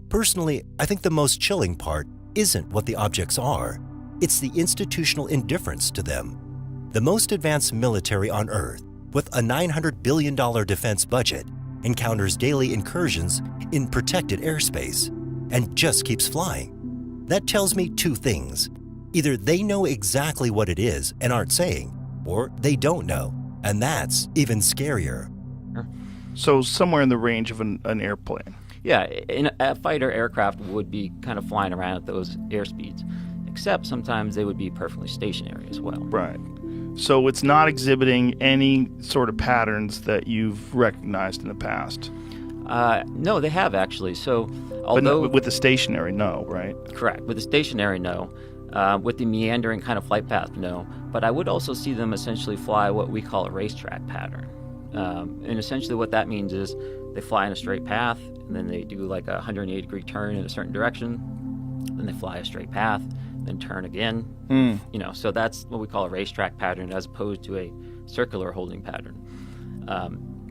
Personally, I think the most chilling part isn't what the objects are. It's the institutional indifference to them. The most advanced military on Earth, with a $900 billion defense budget, encounters daily incursions in protected airspace and just keeps flying. That tells me two things. Either they know exactly what it is and aren't saying, or they don't know, and that's even scarier. So somewhere in the range of an airplane. Yeah, a fighter aircraft would be kind of flying around at those airspeeds, except sometimes they would be perfectly stationary as well. Right. So it's not exhibiting any sort of patterns that you've recognized in the past? No, they have actually. So, although but with the stationary, no, right? Correct. With the stationary, no. With the meandering kind of flight path, no. But I would also see them essentially fly what we call a racetrack pattern. And essentially what that means is they fly in a straight path, and then they do like a 180-degree turn in a certain direction. Then they fly a straight path, then turn again. So that's what we call a racetrack pattern as opposed to a circular holding pattern.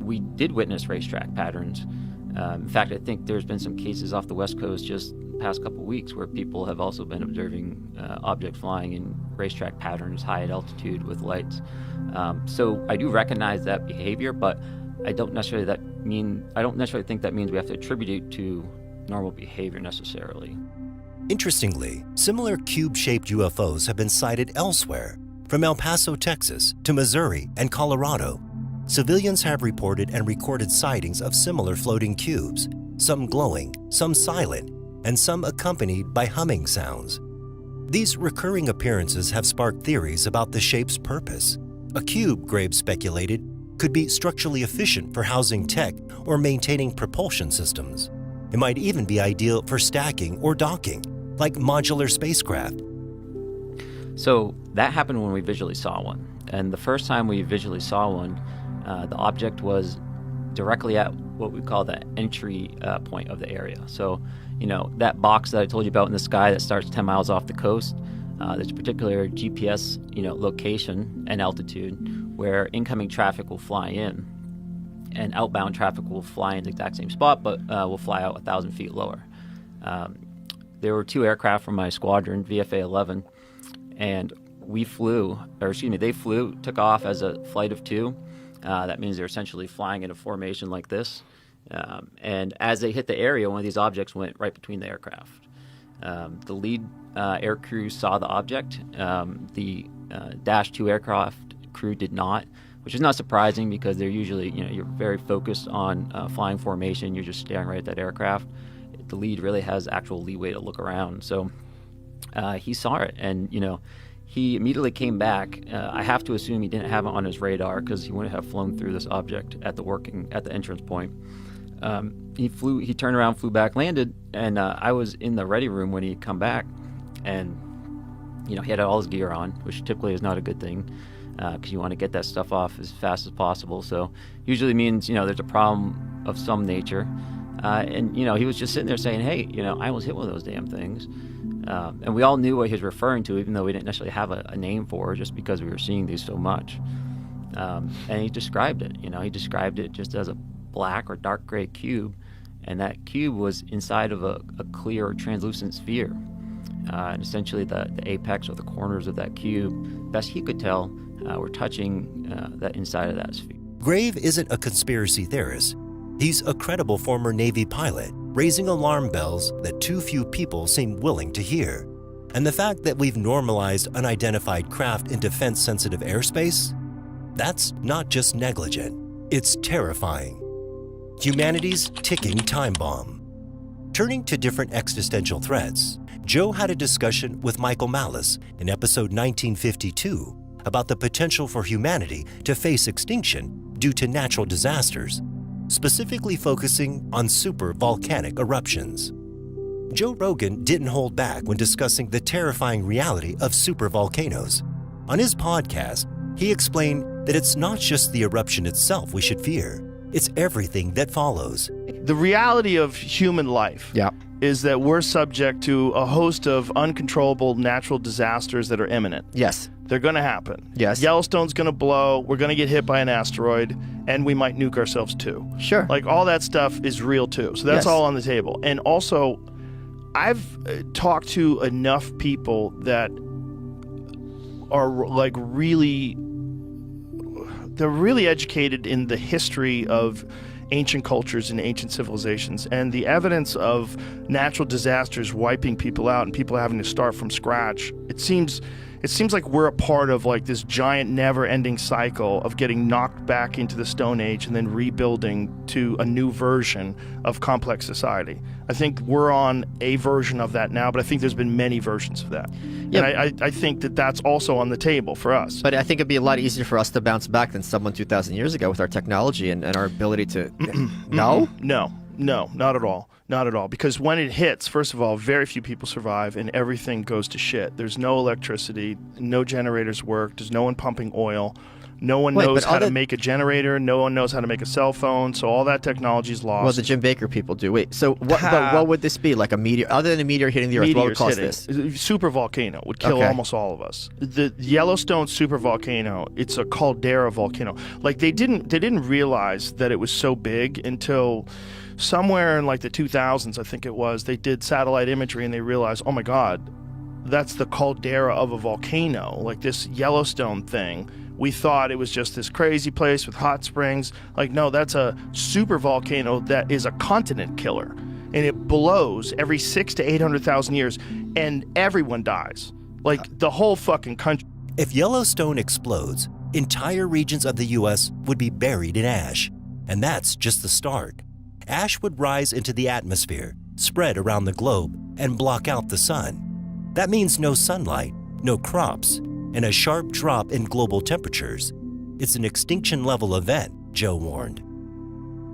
we did witness racetrack patterns. In fact, I think there's been some cases off the West Coast just past couple weeks where people have also been observing objects flying in racetrack patterns high at altitude with lights. So I do recognize that behavior, but I don't necessarily think that means we have to attribute it to normal behavior necessarily. Interestingly, similar cube-shaped UFOs have been sighted elsewhere, from El Paso, Texas, to Missouri and Colorado. Civilians have reported and recorded sightings of similar floating cubes, some glowing, some silent, and some accompanied by humming sounds. These recurring appearances have sparked theories about the shape's purpose. A cube, Graves speculated, could be structurally efficient for housing tech or maintaining propulsion systems. It might even be ideal for stacking or docking, like modular spacecraft. So that happened when we visually saw one. And the first time we visually saw one, the object was directly at what we call the entry point of the area. So, that box that I told you about in the sky that starts 10 miles off the coast, there's a particular GPS, location and altitude where incoming traffic will fly in, and outbound traffic will fly in the exact same spot, but will fly out 1,000 feet lower. There were 2 aircraft from my squadron, VFA 11, and they flew, took off as a flight of 2. That means they're essentially flying in a formation like this. And as they hit the area, one of these objects went right between the aircraft. The lead air crew saw the object. The Dash 2 aircraft crew did not, which is not surprising because they're usually, you're very focused on flying formation. You're just staring right at that aircraft. The lead really has actual leeway to look around. So he saw it, and, he immediately came back. I have to assume he didn't have it on his radar because he wouldn't have flown through this object at the entrance point. He turned around, flew back, landed, and I was in the ready room when he come back, and he had all his gear on, which typically is not a good thing because you want to get that stuff off as fast as possible. So usually means there's a problem of some nature, and he was just sitting there saying, "Hey, I almost hit one of those damn things." And we all knew what he was referring to, even though we didn't necessarily have a name for it, just because we were seeing these so much. And he described it. He described it just as a black or dark gray cube, and that cube was inside of a clear or translucent sphere. And essentially the apex or the corners of that cube, best he could tell, were touching that inside of that sphere. Grave isn't a conspiracy theorist. He's a credible former Navy pilot, raising alarm bells that too few people seem willing to hear. And the fact that we've normalized unidentified craft in defense-sensitive airspace, that's not just negligent, it's terrifying. Humanity's ticking time bomb. Turning to different existential threats, Joe had a discussion with Michael Malice in episode 1952 about the potential for humanity to face extinction due to natural disasters, specifically focusing on super volcanic eruptions. Joe Rogan didn't hold back when discussing the terrifying reality of super volcanoes. On his podcast, he explained that it's not just the eruption itself we should fear, it's everything that follows. The reality of human life is that we're subject to a host of uncontrollable natural disasters that are imminent. Yes. They're going to happen. Yes. Yellowstone's going to blow. We're going to get hit by an asteroid, and we might nuke ourselves too. Like all that stuff is real too. So that's all on the table. And also, I've talked to enough people that are they're really educated in the history of ancient cultures and ancient civilizations, and the evidence of natural disasters wiping people out and people having to start from scratch. It seems like we're a part of this giant never-ending cycle of getting knocked back into the Stone Age and then rebuilding to a new version of complex society. I think we're on a version of that now, but I think there's been many versions of that. And I think that that's also on the table for us. But I think it'd be a lot easier for us to bounce back than someone 2,000 years ago with our technology and our ability to... No, not at all. Not at all. Because when it hits, first of all, very few people survive and everything goes to shit. There's no electricity, no generators work, there's no one pumping oil, No one knows how to make a generator. No one knows how to make a cell phone. So all that technology is lost. Well, the Jim Baker people do. Wait, so what would this be? Like a meteor? Other than a meteor hitting the Earth, what would cause this? Super volcano would kill almost all of us. The Yellowstone super volcano, it's a caldera volcano. Like they didn't realize that it was so big until somewhere in like the 2000s, I think it was. They did satellite imagery and they realized, oh my God, that's the caldera of a volcano. Like this Yellowstone thing. We thought it was just this crazy place with hot springs. Like, no, that's a super volcano that is a continent killer. And it blows every 600,000 to 800,000 years, and everyone dies. Like, the whole fucking country. If Yellowstone explodes, entire regions of the U.S. would be buried in ash. And that's just the start. Ash would rise into the atmosphere, spread around the globe, and block out the sun. That means no sunlight, no crops, and a sharp drop in global temperatures. It's an extinction-level event, Joe warned.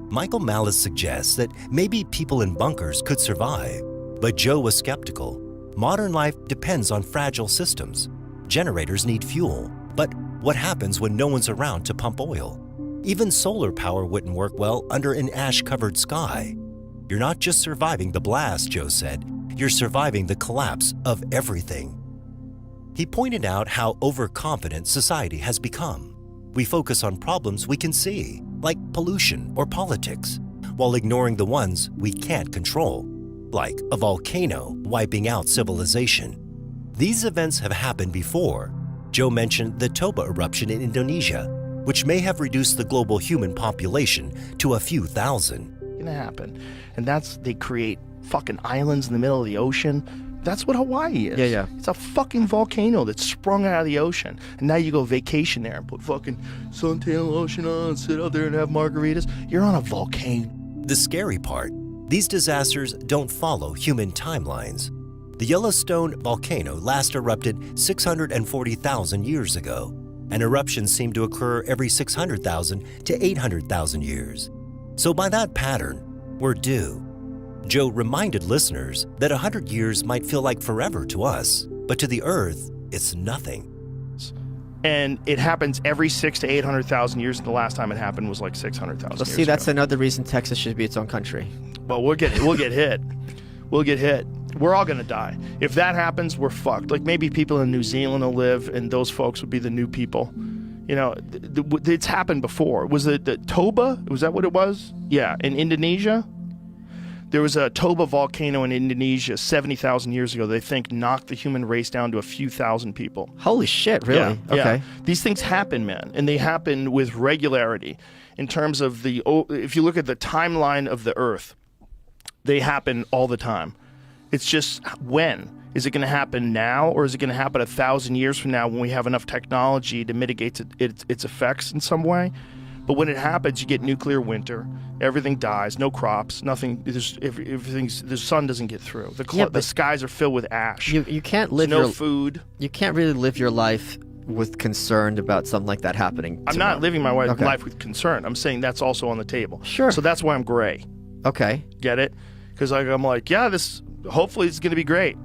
Michael Malice suggests that maybe people in bunkers could survive, but Joe was skeptical. Modern life depends on fragile systems. Generators need fuel, but what happens when no one's around to pump oil? Even solar power wouldn't work well under an ash-covered sky. You're not just surviving the blast, Joe said. You're surviving the collapse of everything. He pointed out how overconfident society has become. We focus on problems we can see, like pollution or politics, while ignoring the ones we can't control, like a volcano wiping out civilization. These events have happened before. Joe mentioned the Toba eruption in Indonesia, which may have reduced the global human population to a few thousand. It's gonna happen. And they create fucking islands in the middle of the ocean. That's what Hawaii is. Yeah. It's a fucking volcano that's sprung out of the ocean. And now you go vacation there and put fucking suntan lotion on, sit out there and have margaritas. You're on a volcano. The scary part, these disasters don't follow human timelines. The Yellowstone volcano last erupted 640,000 years ago, and eruptions seem to occur every 600,000 to 800,000 years. So by that pattern, we're due. Joe reminded listeners that 100 years might feel like forever to us, but to the Earth, it's nothing. And it happens every 600,000 to 800,000 years, and the last time it happened was like 600,000 years see, that's another reason Texas should be its own country. Well, we'll get hit. We'll get hit. We're all going to die. If that happens, we're fucked. Like maybe people in New Zealand will live, and those folks would be the new people. You know, it's happened before. Was it the Toba? Was that what it was? Yeah, in Indonesia. There was a Toba volcano in Indonesia 70,000 years ago. They think knocked the human race down to a few thousand people. Holy shit, really? Yeah, okay. Yeah. These things happen, man, and they happen with regularity. In terms of if you look at the timeline of the Earth, they happen all the time. It's just when. Is it going to happen now, or is it going to happen 1,000 years from now when we have enough technology to mitigate its effects in some way? But when it happens, you get nuclear winter. Everything dies. No crops. Nothing. The sun doesn't get through. The skies are filled with ash. You can't live no food. You can't really live your life with concern about something like that happening. I'm not living my life with concern. I'm saying that's also on the table. Sure. So that's why I'm gray. Okay. Get it? Because I'm like, yeah, this hopefully it's going to be great,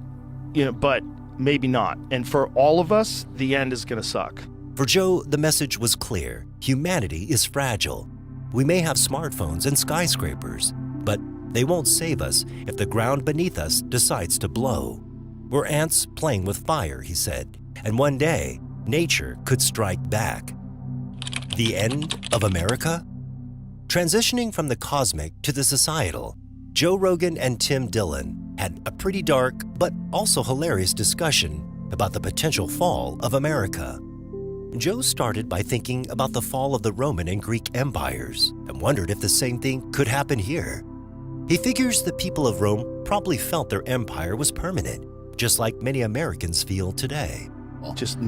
but maybe not. And for all of us, the end is going to suck. For Joe, the message was clear. Humanity is fragile. We may have smartphones and skyscrapers, but they won't save us if the ground beneath us decides to blow. We're ants playing with fire, he said, and one day, nature could strike back. The end of America? Transitioning from the cosmic to the societal, Joe Rogan and Tim Dillon had a pretty dark but also hilarious discussion about the potential fall of America. Joe started by thinking about the fall of the Roman and Greek empires and wondered if the same thing could happen here. He figures the people of Rome probably felt their empire was permanent, just like many Americans feel today. Just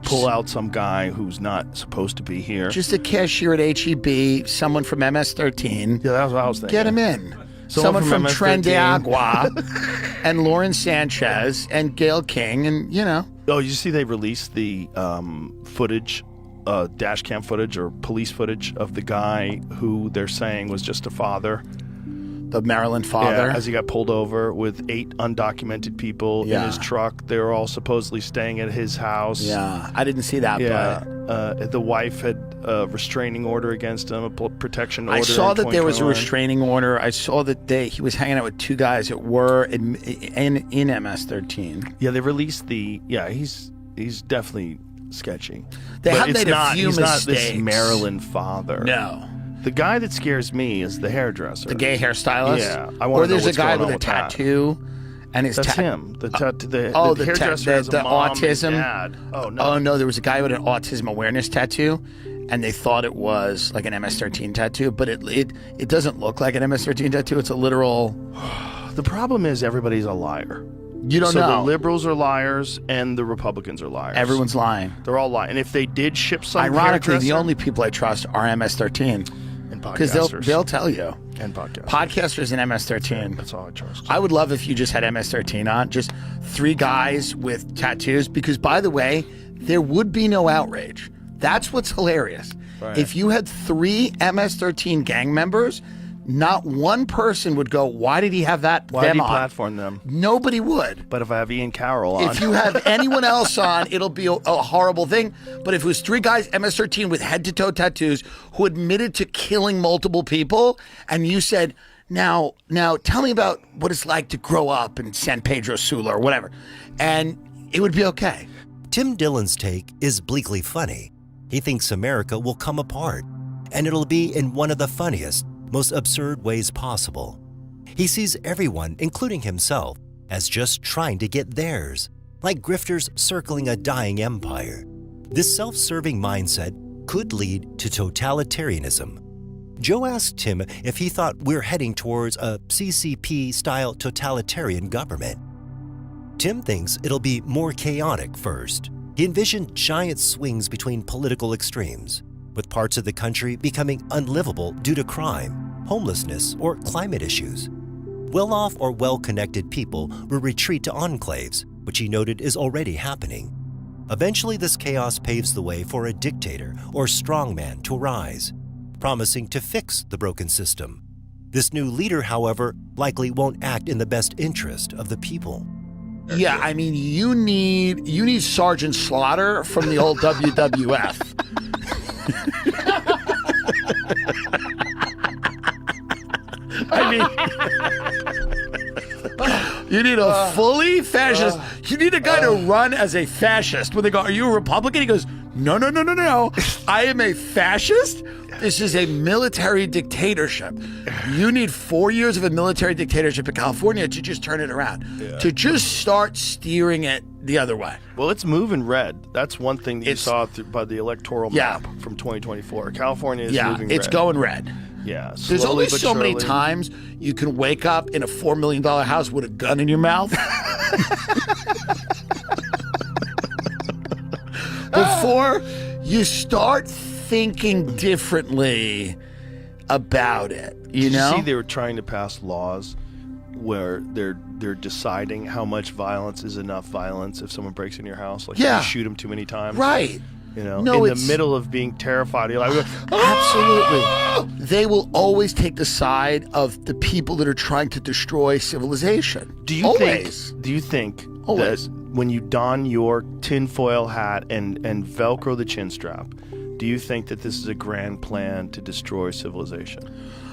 pull out some guy who's not supposed to be here. Just a cashier at H-E-B, someone from MS-13. Yeah, that's what I was thinking. Get him in. Someone from Tren de Agua and Lauren Sanchez and Gail King and, Oh, you see they released the footage, dash cam footage or police footage of the guy who they're saying was just a father the Maryland father. Yeah, as he got pulled over with 8 undocumented people in his truck. They were all supposedly staying at his house. Yeah, I didn't see that. But the wife had a restraining order against him, a protection order. I saw that there was a 2021. restraining order. I saw that he was hanging out with 2 guys that were in MS-13. Yeah, they released the. Yeah, he's definitely sketchy. They But have it's made a not, few he's mistakes. not this Maryland father. No. The guy that scares me is the hairdresser. The gay hairstylist? Yeah. I Or want to know there's a what's guy going with on a tattoo. And his That's him. The hairdresser has a the mom and autism. dad. Oh, no. Oh no, there was a guy with an autism awareness tattoo, and they thought it was like an MS-13 tattoo, but it doesn't look like an MS-13 tattoo. It's a literal. The problem is everybody's a liar. You don't so know. the liberals are liars and the Republicans are liars. Everyone's lying. They're all lying. And if they did ship some Ironically, the hairdresser- only people I trust are MS-13. And Because podcasters. they'll tell you. And podcasters. Podcasters and MS-13. That's all I trust. I would love if you just had MS-13 on. Just 3 guys with tattoos. Because, by the way, there would be no outrage. That's what's hilarious. Right. If you had 3 MS-13 gang members, not one person would go, why did he have that Why did them he on? platform them? Nobody would. But if I have Ian Carroll on. If you have anyone else on, it'll be a horrible thing. But if it was 3 guys, MS-13 with head-to-toe tattoos, who admitted to killing multiple people, and you said, now tell me about what it's like to grow up in San Pedro Sula or whatever, and it would be okay. Tim Dillon's take is bleakly funny. He thinks America will come apart, and it'll be in one of the funniest, most absurd ways possible. He sees everyone, including himself, as just trying to get theirs, like grifters circling a dying empire. This self-serving mindset could lead to totalitarianism. Joe asked Tim if he thought we're heading towards a CCP-style totalitarian government. Tim thinks it'll be more chaotic first. He envisioned giant swings between political extremes, with parts of the country becoming unlivable due to crime, homelessness, or climate issues. Well-off or well-connected people will retreat to enclaves, which he noted is already happening. Eventually, this chaos paves the way for a dictator or strongman to rise, promising to fix the broken system. This new leader, however, likely won't act in the best interest of the people. Yeah, I mean, you need Sergeant Slaughter from the old WWF. I mean, you need a fully fascist. You need a guy to run as a fascist. When they go, "Are you a Republican?" He goes, "No. I am a fascist. This is a military dictatorship. You need 4 years of a military dictatorship in California to just turn it around, to just start steering it the other way." Well, it's moving red. That's one thing that you saw by the electoral map from 2024. California is moving red. It's going red. Yeah. There's slowly only but so many surely. times you can wake up in a $4 million house with a gun in your mouth before you start thinking differently about it. You know? Did you see they were trying to pass laws where they're deciding how much violence is enough violence if someone breaks in your house? Like, Yeah. you shoot them too many times. Right. You know, No, in it's- the middle of being terrified, you're like, Absolutely. They will always take the side of the people that are trying to destroy civilization. Do you always. think Always. that when you don your tinfoil hat and Velcro the chin strap, do you think that this is a grand plan to destroy civilization?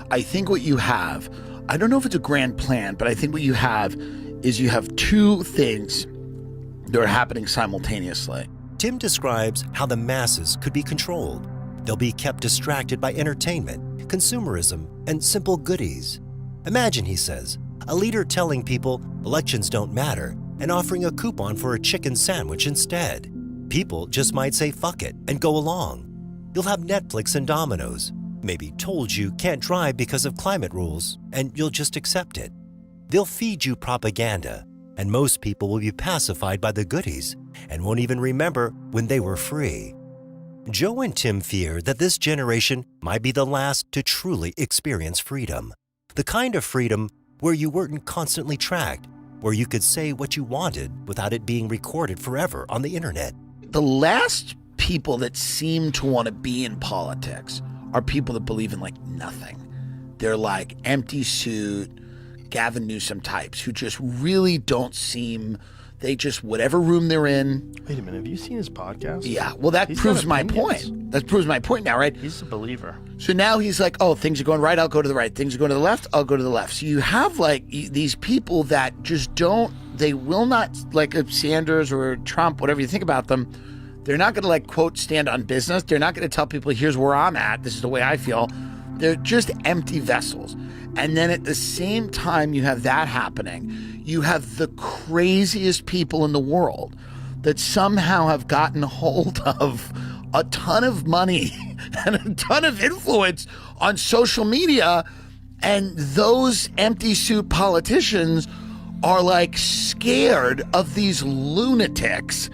I think what you have, I don't know if it's a grand plan, but I think what you have is you have 2 things that are happening simultaneously. Tim describes how the masses could be controlled. They'll be kept distracted by entertainment, consumerism, and simple goodies. Imagine, he says, a leader telling people elections don't matter and offering a coupon for a chicken sandwich instead. People just might say fuck it and go along. You'll have Netflix and Domino's, maybe told you can't drive because of climate rules, and you'll just accept it. They'll feed you propaganda, and most people will be pacified by the goodies and won't even remember when they were free. Joe and Tim fear that this generation might be the last to truly experience freedom. The kind of freedom where you weren't constantly tracked, where you could say what you wanted without it being recorded forever on the internet. The last people that seem to want to be in politics are people that believe in like nothing. they're like empty suit, Gavin Newsom types who just really don't seem, they just, whatever room they're in. Wait a minute, have you seen his podcast? Yeah, well, that proves my point. That proves my point now, right? He's a believer. So now he's like, oh, things are going right, I'll go to the right. Things are going to the left, I'll go to the left. So you have like these people that just don't, they will not, like Sanders or Trump, whatever you think about them, they're not going to like, quote, stand on business. They're not going to tell people, here's where I'm at. This is the way I feel. They're just empty vessels. And then at the same time you have that happening, you have the craziest people in the world that somehow have gotten hold of a ton of money and a ton of influence on social media. And those empty suit politicians are like scared of these lunatics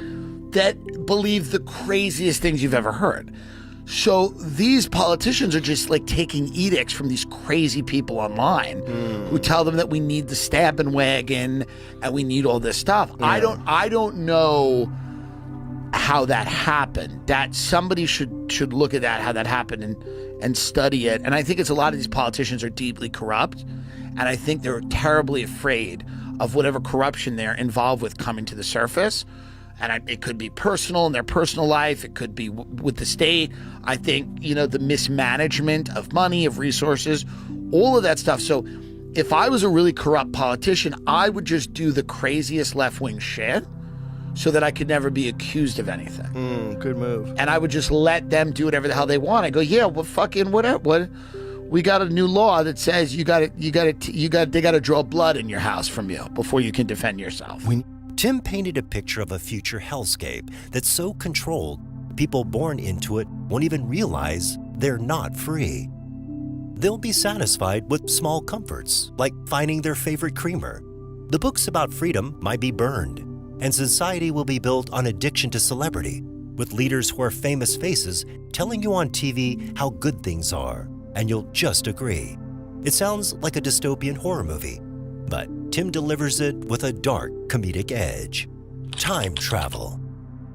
that believe the craziest things you've ever heard. So these politicians are just like taking edicts from these crazy people online who tell them that we need the stabbing wagon and we need all this stuff. I don't know how that happened. That somebody should look at that, how that happened, and study it. And I think it's a lot of these politicians are deeply corrupt, and I think they're terribly afraid of whatever corruption they're involved with coming to the surface. And it could be personal in their personal life. It could be with the state. I think, the mismanagement of money, of resources, all of that stuff. So if I was a really corrupt politician, I would just do the craziest left-wing shit so that I could never be accused of anything. Good move. And I would just let them do whatever the hell they want. I go, yeah, well, fucking whatever. What? We got a new law that says they got to draw blood in your house from you before you can defend yourself. Tim painted a picture of a future hellscape that's so controlled, people born into it won't even realize they're not free. They'll be satisfied with small comforts, like finding their favorite creamer. The books about freedom might be burned, and society will be built on addiction to celebrity, with leaders who are famous faces telling you on TV how good things are, and you'll just agree. It sounds like a dystopian horror movie, but Tim delivers it with a dark comedic edge. Time travel.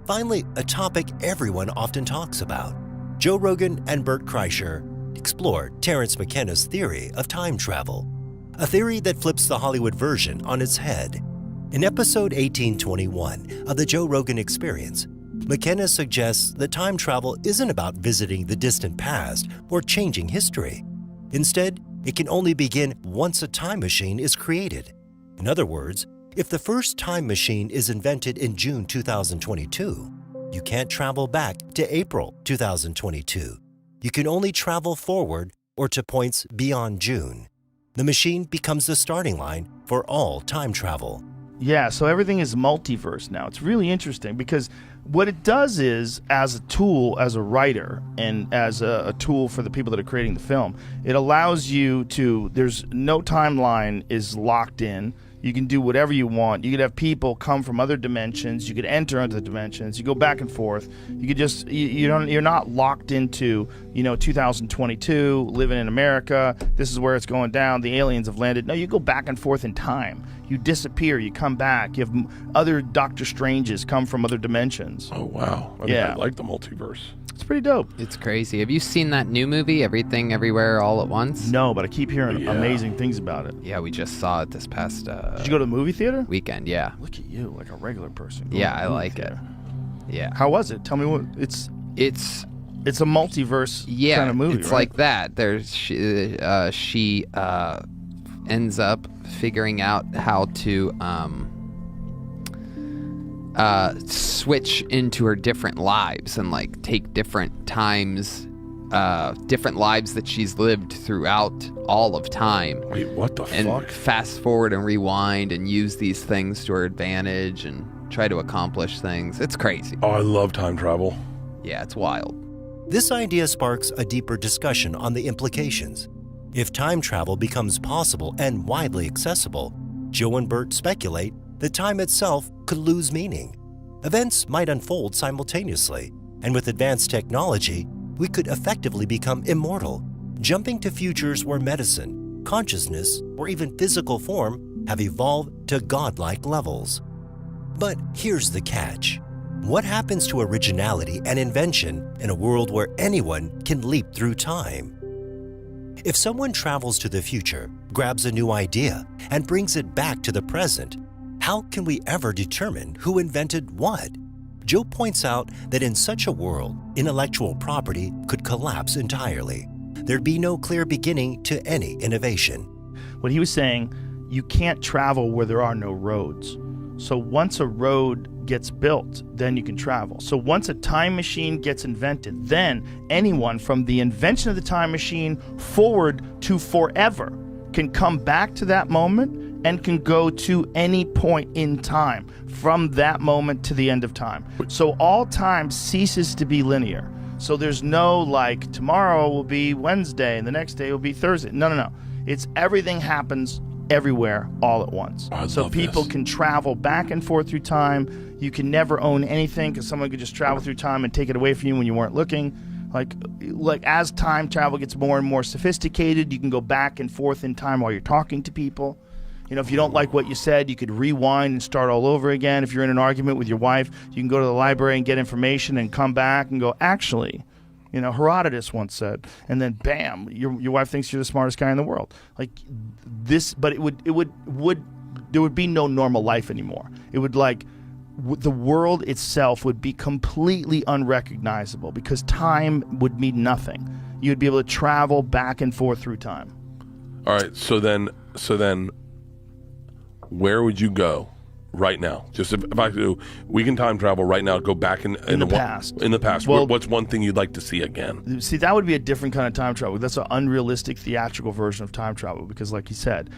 Finally, a topic everyone often talks about. Joe Rogan and Bert Kreischer explore Terence McKenna's theory of time travel, a theory that flips the Hollywood version on its head. In episode 1821 of the Joe Rogan Experience, McKenna suggests that time travel isn't about visiting the distant past or changing history. Instead, it can only begin once a time machine is created. In other words, if the first time machine is invented in June 2022, you can't travel back to April 2022. You can only travel forward or to points beyond June. The machine becomes the starting line for all time travel. Yeah, so everything is multiverse now. It's really interesting because what it does is, as a tool, as a writer, and as a tool for the people that are creating the film, it allows you to, there's no timeline is locked in. You can do whatever you want. You could have people come from other dimensions. You could enter into the dimensions. You go back and forth. You could just, you're not locked into, 2022, living in America. This is where it's going down. The aliens have landed. No, you go back and forth in time. You disappear. You come back. You have other Doctor Stranges come from other dimensions. Oh, wow. I like the multiverse. It's pretty dope. It's crazy. Have you seen that new movie, Everything Everywhere All at Once? No, but I keep hearing amazing things about it. Yeah, we just saw it this past Did you go to the movie theater? Weekend, yeah. Look at you, like a regular person. Yeah, I like it. Yeah. How was it? Tell me what it's a multiverse kind of movie, it's right? like that. She ends up figuring out how to switch into her different lives and like take different times, different lives that she's lived throughout all of time. Wait, what the and fuck? Fast forward and rewind and use these things to her advantage and try to accomplish things. It's crazy. Oh, I love time travel. Yeah, it's wild. This idea sparks a deeper discussion on the implications. If time travel becomes possible and widely accessible, Joe and Bert speculate that time itself could lose meaning. Events might unfold simultaneously, and with advanced technology, we could effectively become immortal, jumping to futures where medicine, consciousness, or even physical form have evolved to godlike levels. But here's the catch. What happens to originality and invention in a world where anyone can leap through time? If someone travels to the future, grabs a new idea, and brings it back to the present, how can we ever determine who invented what? Joe points out that in such a world, intellectual property could collapse entirely. There'd be no clear beginning to any innovation. What he was saying, you can't travel where there are no roads. So once a road gets built, then you can travel. So once a time machine gets invented, then anyone from the invention of the time machine forward to forever can come back to that moment and can go to any point in time from that moment to the end of time. So all time ceases to be linear. So there's no like tomorrow will be Wednesday and the next day will be Thursday. No. It's everything happens everywhere all at once. So people can travel back and forth through time. You can never own anything because someone could just travel through time and take it away from you when you weren't looking. Like as time travel gets more and more sophisticated, you can go back and forth in time while you're talking to people. You know, if you don't like what you said, you could rewind and start all over again. If you're in an argument with your wife, you can go to the library and get information and come back and go, actually, you know, Herodotus once said, and then bam, your wife thinks you're the smartest guy in the world. Like this, but there would be no normal life anymore. It would the world itself would be completely unrecognizable because time would mean nothing. You'd be able to travel back and forth through time. All right, so then where would you go right now? Just if I do, we can time travel right now, go back in the past. In the past. Well, what's one thing you'd like to see again? See, that would be a different kind of time travel. That's an unrealistic theatrical version of time travel because, like you said,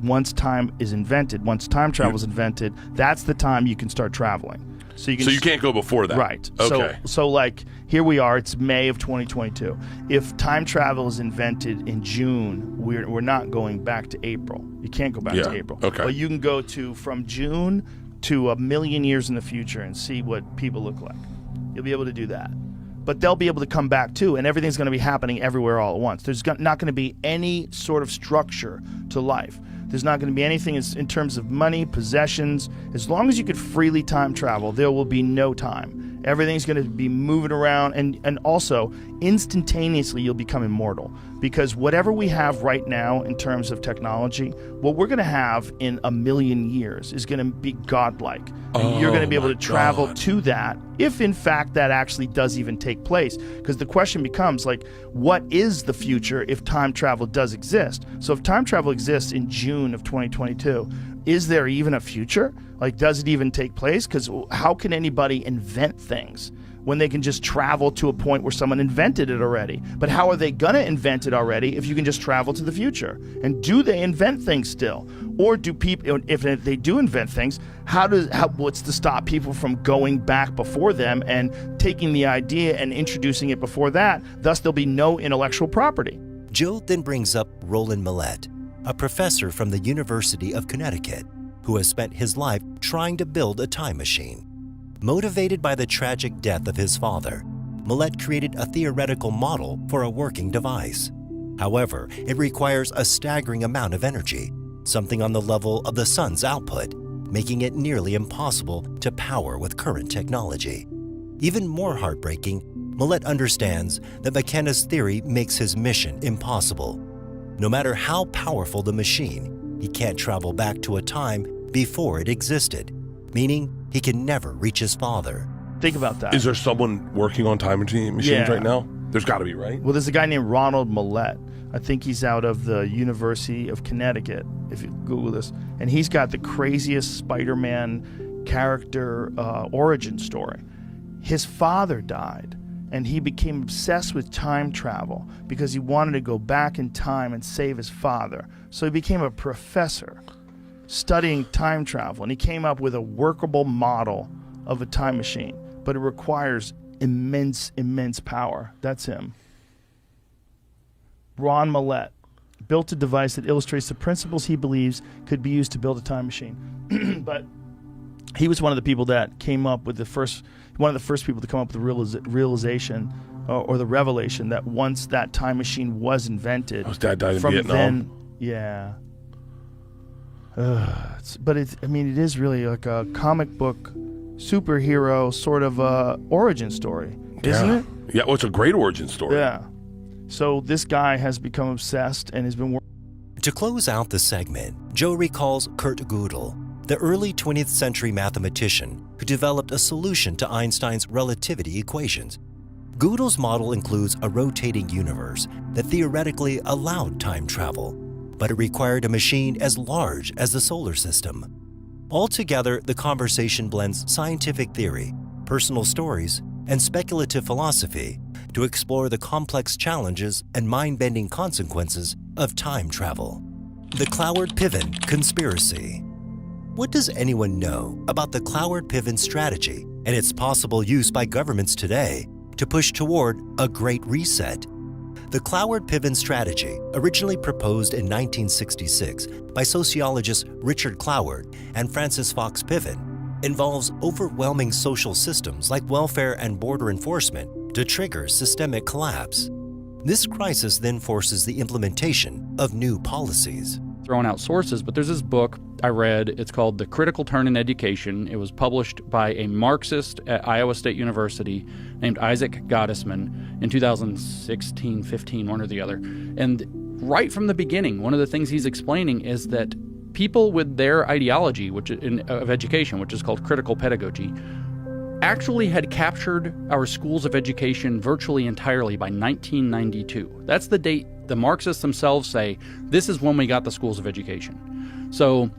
once time is invented, once time travel is invented, that's the time you can start traveling. So you can't go before that. Right. Okay. So like here we are, it's May of 2022. If time travel is invented in June, we're not going back to April. You can't go back to April. Okay. But you can go from June to a million years in the future and see what people look like. You'll be able to do that. But they'll be able to come back too, and everything's going to be happening everywhere all at once. There's not going to be any sort of structure to life. There's not going to be anything in terms of money, possessions. As long as you could freely time travel, there will be no time. Everything's going to be moving around, and also instantaneously you'll become immortal. Because whatever we have right now in terms of technology, what we're going to have in a million years is going to be godlike. And you're going to be able to travel to that if in fact that actually does even take place. Because the question becomes what is the future if time travel does exist? So if time travel exists in June of 2022, is there even a future? Does it even take place? Because how can anybody invent things when they can just travel to a point where someone invented it already? But how are they going to invent it already if you can just travel to the future? And do they invent things still? Or do people, if they do invent things, what's to stop people from going back before them and taking the idea and introducing it before that? Thus, there'll be no intellectual property. Joe then brings up Roland Millett, a professor from the University of Connecticut, who has spent his life trying to build a time machine. Motivated by the tragic death of his father, Millett created a theoretical model for a working device. However, it requires a staggering amount of energy, something on the level of the sun's output, making it nearly impossible to power with current technology. Even more heartbreaking, Millett understands that McKenna's theory makes his mission impossible. No matter how powerful the machine, he can't travel back to a time before it existed, meaning he can never reach his father. Think about that. Is there someone working on time machines right now? There's got to be, right? Well, there's a guy named Ronald Millett. I think he's out of the University of Connecticut, if you Google this. And he's got the craziest Spider-Man character origin story. His father died, and he became obsessed with time travel because he wanted to go back in time and save his father. So he became a professor studying time travel, and he came up with a workable model of a time machine, but it requires immense power. That's him. Ron Millett built a device that illustrates the principles he believes could be used to build a time machine. But he was one of the people that came up with one of the first people to come up with the realization or the revelation that once that time machine was invented, his dad died in from Vietnam. then, yeah. But it is really like a comic book superhero sort of origin story, isn't it? Yeah, well, it's a great origin story. Yeah. So this guy has become obsessed and has been working. To close out the segment, Joe recalls Kurt Gödel, the early 20th century mathematician who developed a solution to Einstein's relativity equations. Gödel's model includes a rotating universe that theoretically allowed time travel, but it required a machine as large as the solar system. Altogether, the conversation blends scientific theory, personal stories, and speculative philosophy to explore the complex challenges and mind-bending consequences of time travel. The Cloward-Piven Conspiracy. What does anyone know about the Cloward-Piven strategy and its possible use by governments today to push toward a Great Reset? The Cloward-Piven strategy, originally proposed in 1966 by sociologists Richard Cloward and Francis Fox Piven, involves overwhelming social systems like welfare and border enforcement to trigger systemic collapse. This crisis then forces the implementation of new policies. Throwing out sources, but there's this book I read. It's called The Critical Turn in Education. It was published by a Marxist at Iowa State University named Isaac Gottesman in 2016-15, one or the other. And right from the beginning, one of the things he's explaining is that people with their ideology of education, which is called critical pedagogy, actually had captured our schools of education virtually entirely by 1992. That's the date the Marxists themselves say, this is when we got the schools of education. So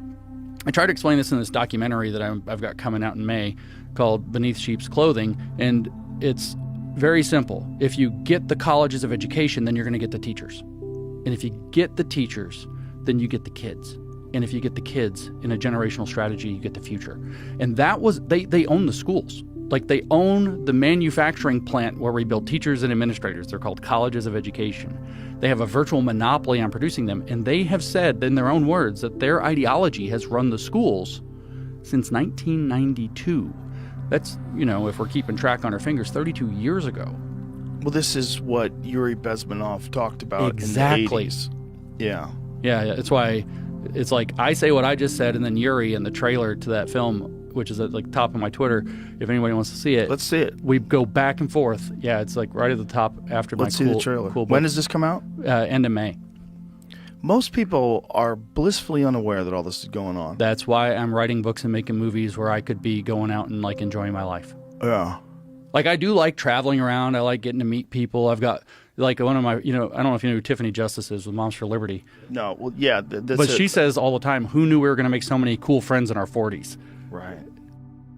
I try to explain this in this documentary that I've got coming out in May called Beneath Sheep's Clothing, and it's very simple. If you get the colleges of education, then you're going to get the teachers. And if you get the teachers, then you get the kids. And if you get the kids in a generational strategy, you get the future. And that was, they own the schools. Like, they own the manufacturing plant where we build teachers and administrators. They're called colleges of education. They have a virtual monopoly on producing them. And they have said, in their own words, that their ideology has run the schools since 1992. That's, if we're keeping track on our fingers, 32 years ago. Well, this is what Yuri Bezmenov talked about exactly. in the 80s. Yeah. Yeah, that's why it's like I say what I just said, and then Yuri in the trailer to that film, which is at the top of my Twitter, if anybody wants to see it. Let's see it. We go back and forth. Yeah, it's like right at the top after Let's my see the trailer. Cool book. When does this come out? End of May. Most people are blissfully unaware that all this is going on. That's why I'm writing books and making movies where I could be going out and enjoying my life. Yeah. I do like traveling around. I like getting to meet people. I've got one of my, I don't know if you know who Tiffany Justice is with Moms for Liberty. No, well, yeah. But she says all the time, who knew we were going to make so many cool friends in our 40s? Right.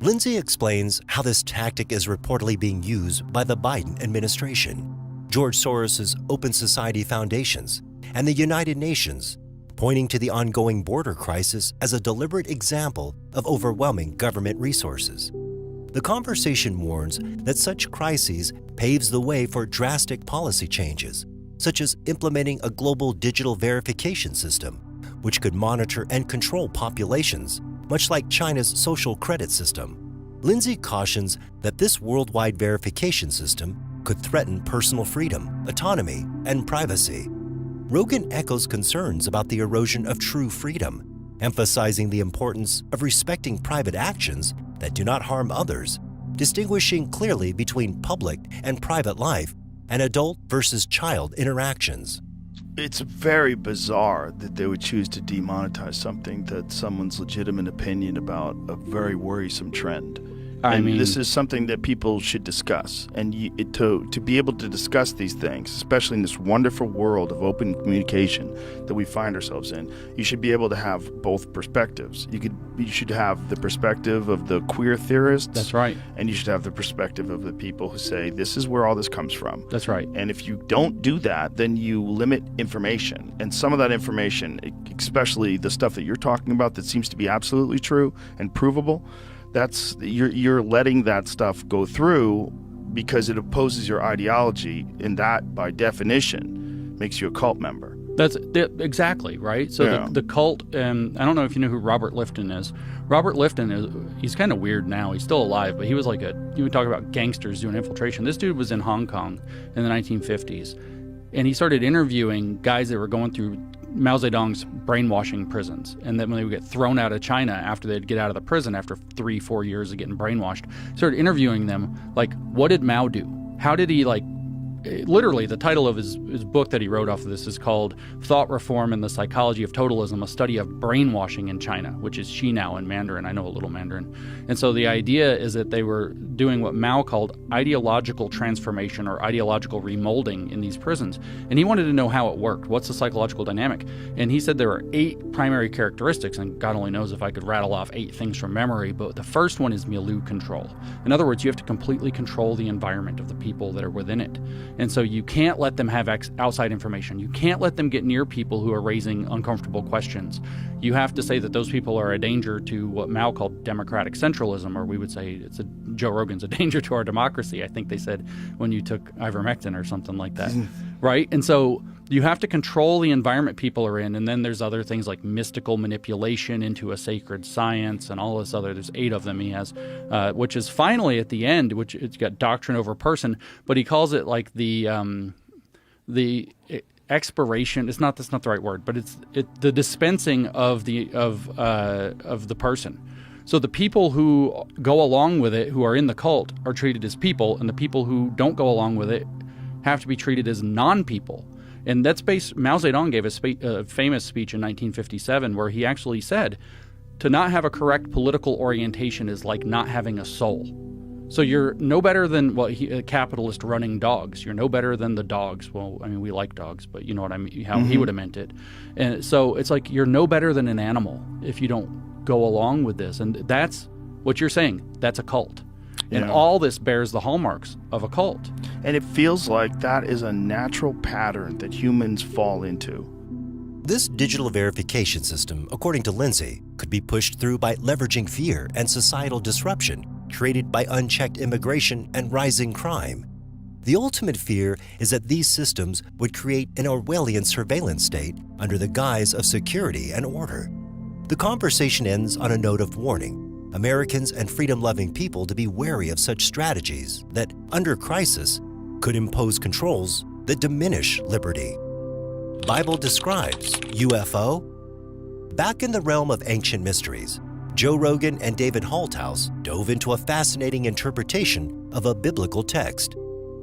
Lindsay explains how this tactic is reportedly being used by the Biden administration, George Soros's Open Society Foundations, and the United Nations, pointing to the ongoing border crisis as a deliberate example of overwhelming government resources. The conversation warns that such crises paves the way for drastic policy changes, such as implementing a global digital verification system, which could monitor and control populations, much like China's social credit system. Lindsay cautions that this worldwide verification system could threaten personal freedom, autonomy, and privacy. Rogan echoes concerns about the erosion of true freedom, emphasizing the importance of respecting private actions that do not harm others, distinguishing clearly between public and private life and adult versus child interactions. It's very bizarre that they would choose to demonetize something that's someone's legitimate opinion about a very worrisome trend. This is something that people should discuss. And to be able to discuss these things, especially in this wonderful world of open communication that we find ourselves in, you should be able to have both perspectives. You should have the perspective of the queer theorists. That's right. And you should have the perspective of the people who say, this is where all this comes from. That's right. And if you don't do that, then you limit information. And some of that information, especially the stuff that you're talking about that seems to be absolutely true and provable, you're letting that stuff go through because it opposes your ideology, and that, by definition, makes you a cult member. That's exactly right. So yeah. the cult, and I don't know if you know who Robert Lifton is. Robert Lifton he's kind of weird now. He's still alive, but he was you would talk about gangsters doing infiltration. This dude was in Hong Kong in the 1950s, and he started interviewing guys that were going through Mao Zedong's brainwashing prisons, and then when they would get thrown out of China after they'd get out of the prison after 3-4 years of getting brainwashed, started interviewing them, what did Mao do? How did he literally, the title of his book that he wrote off of this is called Thought Reform and the Psychology of Totalism, a study of brainwashing in China, which is Xinao in Mandarin. I know a little Mandarin. And so the idea is that they were doing what Mao called ideological transformation or ideological remolding in these prisons. And he wanted to know how it worked. What's the psychological dynamic? And he said there are 8 primary characteristics, and God only knows if I could rattle off 8 things from memory, but the first one is milieu control. In other words, you have to completely control the environment of the people that are within it. And so you can't let them have outside information. You can't let them get near people who are raising uncomfortable questions. You have to say that those people are a danger to what Mao called democratic centralism, or we would say Joe Rogan's a danger to our democracy, I think they said when you took ivermectin or something like that, right? And so you have to control the environment people are in, and then there's other things like mystical manipulation into a sacred science and all this other, there's 8 of them he has, which is finally at the end, which it's got doctrine over person, but he calls it like the expiration. That's not the right word, but it's the dispensing of the person. So the people who go along with it, who are in the cult, are treated as people, and the people who don't go along with it have to be treated as non-people. And that's Mao Zedong gave a famous speech in 1957 where he actually said, to not have a correct political orientation is like not having a soul. So you're no better than a capitalist running dogs. You're no better than the dogs. Well, I mean, we like dogs, but you know what I mean, how he would have meant it. And so it's like you're no better than an animal if you don't go along with this. And that's what you're saying. That's a cult. And all this bears the hallmarks of a cult. And it feels like that is a natural pattern that humans fall into. This digital verification system, according to Lindsay, could be pushed through by leveraging fear and societal disruption created by unchecked immigration and rising crime. The ultimate fear is that these systems would create an Orwellian surveillance state under the guise of security and order. The conversation ends on a note of warning Americans and freedom-loving people to be wary of such strategies that, under crisis, could impose controls that diminish liberty. Bible Describes UFO? Back in the realm of ancient mysteries, Joe Rogan and David Holthouse dove into a fascinating interpretation of a biblical text,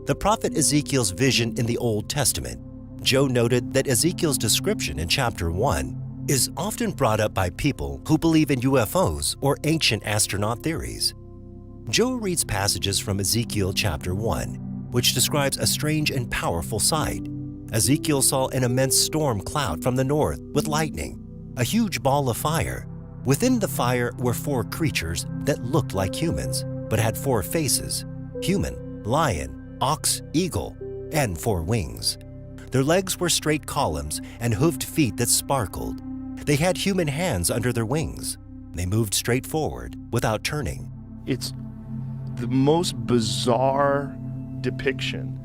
the prophet Ezekiel's vision in the Old Testament. Joe noted that Ezekiel's description in chapter 1 is often brought up by people who believe in UFOs or ancient astronaut theories. Joe reads passages from Ezekiel chapter 1, which describes a strange and powerful sight. Ezekiel saw an immense storm cloud from the north with lightning, a huge ball of fire. Within the fire were 4 creatures that looked like humans, but had 4 faces: human, lion, ox, eagle, and 4 wings. Their legs were straight columns and hoofed feet that sparkled. They had human hands under their wings. They moved straight forward without turning. It's the most bizarre depiction.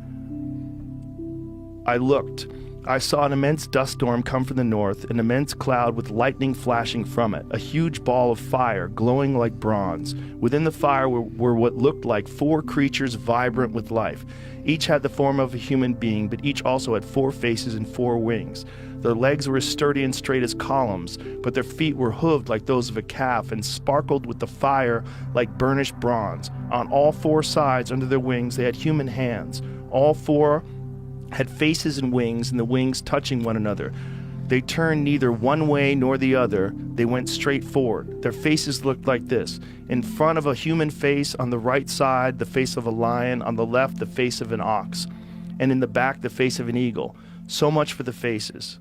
I looked. I saw an immense dust storm come from the north, an immense cloud with lightning flashing from it, a huge ball of fire glowing like bronze. Within the fire were what looked like 4 creatures vibrant with life. Each had the form of a human being, but each also had 4 faces and 4 wings. Their legs were as sturdy and straight as columns, but their feet were hooved like those of a calf and sparkled with the fire like burnished bronze. On all 4 sides under their wings they had human hands. All 4 had faces and the wings touching one another. They turned neither one way nor the other. They went straight forward. Their faces looked like this. In front of a human face, on the right side, the face of a lion, on the left, the face of an ox, and in the back, the face of an eagle. So much for the faces.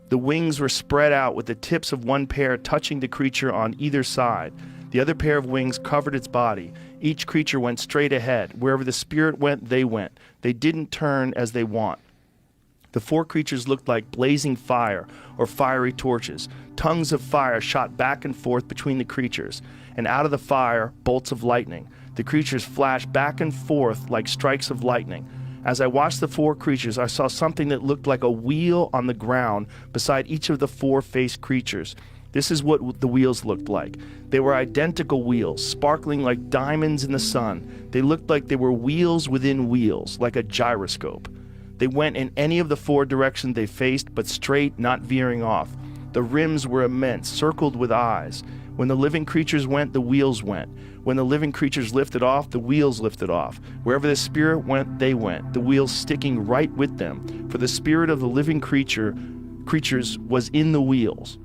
The wings were spread out with the tips of one pair touching the creature on either side. The other pair of wings covered its body. Each creature went straight ahead. Wherever the spirit went, they went. They didn't turn as they want. The 4 creatures looked like blazing fire or fiery torches. Tongues of fire shot back and forth between the creatures, and out of the fire, bolts of lightning. The creatures flashed back and forth like strikes of lightning. As I watched the 4 creatures, I saw something that looked like a wheel on the ground beside each of the 4-faced creatures. This is what the wheels looked like. They were identical wheels, sparkling like diamonds in the sun. They looked like they were wheels within wheels, like a gyroscope. They went in any of the 4 directions they faced, but straight, not veering off. The rims were immense, circled with eyes. When the living creatures went, the wheels went. When the living creatures lifted off, the wheels lifted off. Wherever the spirit went, they went, the wheels sticking right with them. For the spirit of the living creatures was in the wheels.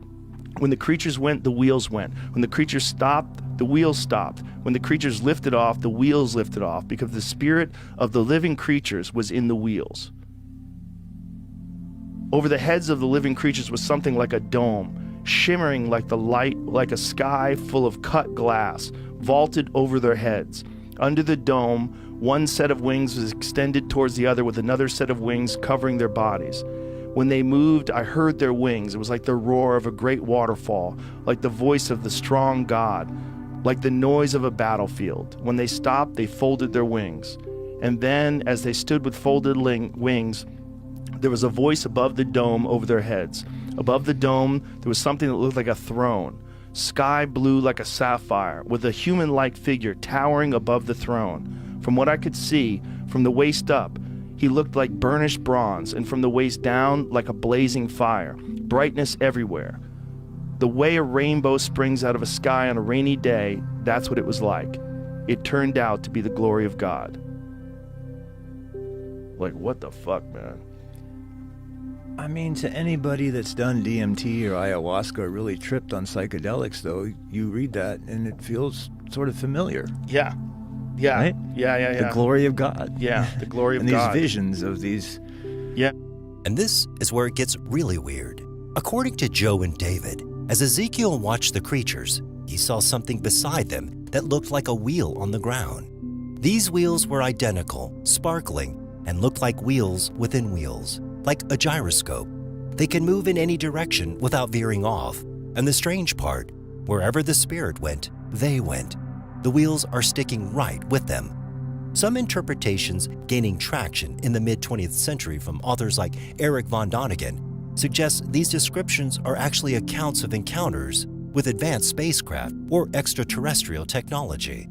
When the creatures went, the wheels went. When the creatures stopped, the wheels stopped. When the creatures lifted off, the wheels lifted off, because the spirit of the living creatures was in the wheels. Over the heads of the living creatures was something like a dome, shimmering like the light, like a sky full of cut glass, vaulted over their heads. Under the dome, one set of wings was extended towards the other, with another set of wings covering their bodies. When they moved, I heard their wings. It was like the roar of a great waterfall, like the voice of the strong God, like the noise of a battlefield. When they stopped, they folded their wings. And then, as they stood with folded wings, there was a voice above the dome over their heads. Above the dome, there was something that looked like a throne, sky blue like a sapphire, with a human-like figure towering above the throne. From what I could see, from the waist up, he looked like burnished bronze, and from the waist down, like a blazing fire, brightness everywhere. The way a rainbow springs out of a sky on a rainy day, that's what it was like. It turned out to be the glory of God. Like, what the fuck, man? I mean, to anybody that's done DMT or ayahuasca or really tripped on psychedelics, though, you read that and it feels sort of familiar. Yeah. Yeah. Right? Yeah. The glory of God. Yeah, the glory of and God. And these visions of these... Yeah. And this is where it gets really weird. According to Joe and David, as Ezekiel watched the creatures, he saw something beside them that looked like a wheel on the ground. These wheels were identical, sparkling, and looked like wheels within wheels, like a gyroscope. They can move in any direction without veering off. And the strange part, wherever the spirit went, they went. The wheels are sticking right with them. Some interpretations gaining traction in the mid-20th century from authors like Eric von Däniken suggest these descriptions are actually accounts of encounters with advanced spacecraft or extraterrestrial technology.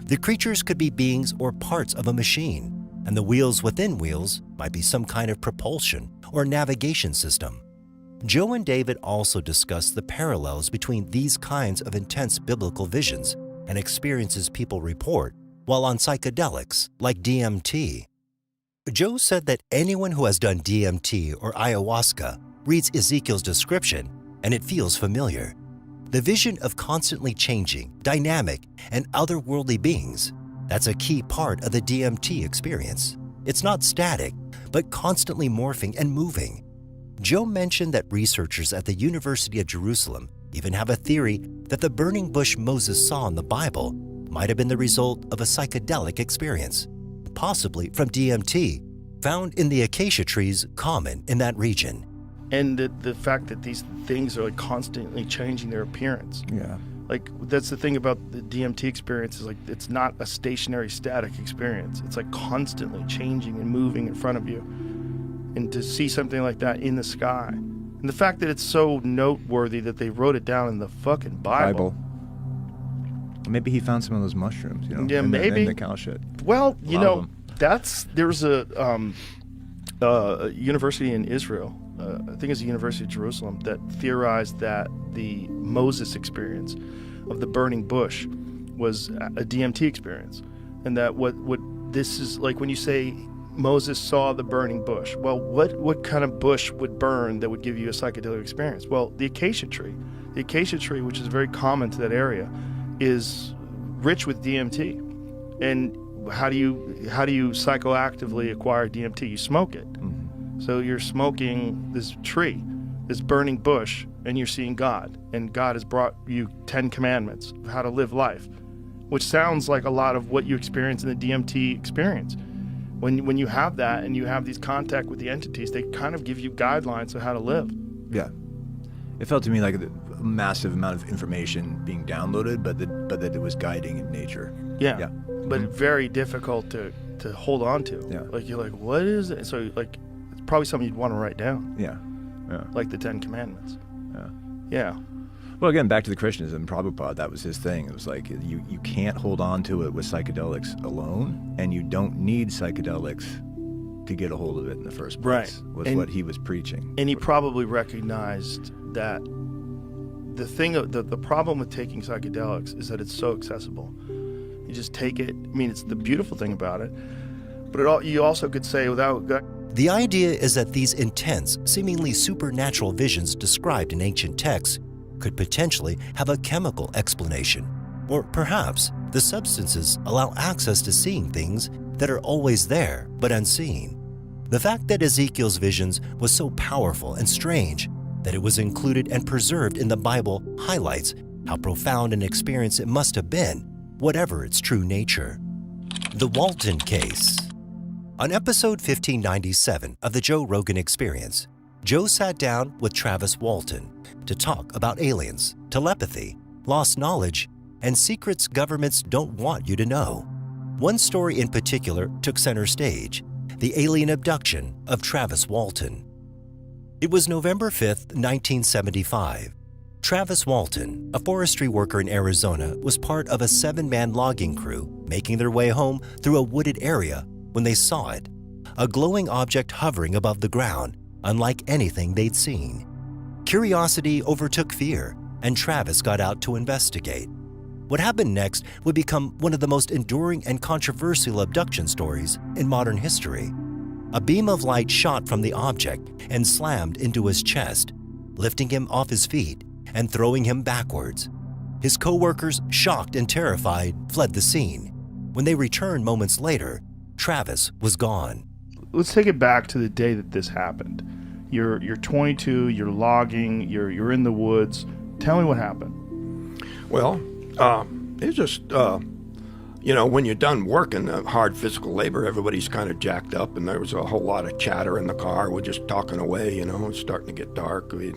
The creatures could be beings or parts of a machine, and the wheels within wheels might be some kind of propulsion or navigation system. Joe and David also discuss the parallels between these kinds of intense biblical visions and experiences people report while on psychedelics like DMT. Joe said that anyone who has done DMT or ayahuasca reads Ezekiel's description and it feels familiar. The vision of constantly changing, dynamic, and otherworldly beings, that's a key part of the DMT experience. It's not static, but constantly morphing and moving. Joe mentioned that researchers at the University of Jerusalem even have a theory that the burning bush Moses saw in the Bible might have been the result of a psychedelic experience, possibly from DMT, found in the acacia trees common in that region. And the fact that these things are like constantly changing their appearance. Yeah. Like, that's the thing about the DMT experience, is like, it's not a stationary, static experience. It's like constantly changing and moving in front of you. And to see something like that in the sky. And the fact that it's so noteworthy that they wrote it down in the fucking Bible. Maybe he found some of those mushrooms, you know? Yeah, maybe. In the cow shit. Well, you know, there's a university in Israel, I think it's the University of Jerusalem, that theorized that the Moses experience of the burning bush was a DMT experience. And that what this is like, when you say Moses saw the burning bush, well, what kind of bush would burn that would give you a psychedelic experience? Well, the acacia tree. The acacia tree, which is very common to that area, is rich with DMT. And how do you psychoactively acquire DMT? You smoke it. Mm-hmm. So you're smoking this tree, this burning bush, and you're seeing God. And God has brought you 10 commandments of how to live life, which sounds like a lot of what you experience in the DMT experience. When you have that and you have these contact with the entities, they kind of give you guidelines of how to live. Yeah. It felt to me like a massive amount of information being downloaded, but that it was guiding in nature. Yeah. But very difficult to hold on to. Yeah. Like, you're like, what is it? So, like, it's probably something you'd want to write down. Yeah. Like the 10 Commandments. Yeah. Well, again, back to the Krishnaism, Prabhupada, that was his thing. It was like, you can't hold on to it with psychedelics alone, and you don't need psychedelics to get a hold of it in the first place. Right. Was what he was preaching. And he probably recognized that the problem with taking psychedelics is that it's so accessible. You just take it. I mean, it's the beautiful thing about it. But you also could say without... The idea is that these intense, seemingly supernatural visions described in ancient texts could potentially have a chemical explanation. Or perhaps the substances allow access to seeing things that are always there but unseen. The fact that Ezekiel's visions was so powerful and strange that it was included and preserved in the Bible highlights how profound an experience it must have been, whatever its true nature. The Walton Case. On episode 1597 of the Joe Rogan Experience, Joe sat down with Travis Walton to talk about aliens, telepathy, lost knowledge, and secrets governments don't want you to know. One story in particular took center stage, the alien abduction of Travis Walton. It was November 5th, 1975. Travis Walton, a forestry worker in Arizona, was part of a 7-man logging crew making their way home through a wooded area when they saw it, a glowing object hovering above the ground, unlike anything they'd seen. Curiosity overtook fear, and Travis got out to investigate. What happened next would become one of the most enduring and controversial abduction stories in modern history. A beam of light shot from the object and slammed into his chest, lifting him off his feet and throwing him backwards. His co-workers, shocked and terrified, fled the scene. When they returned moments later, Travis was gone. Let's take it back to the day that this happened. You're 22, you're logging, you're in the woods. Tell me what happened. Well, it's just, when you're done working hard physical labor, everybody's kind of jacked up, and there was a whole lot of chatter in the car. We're just talking away, it's starting to get dark. We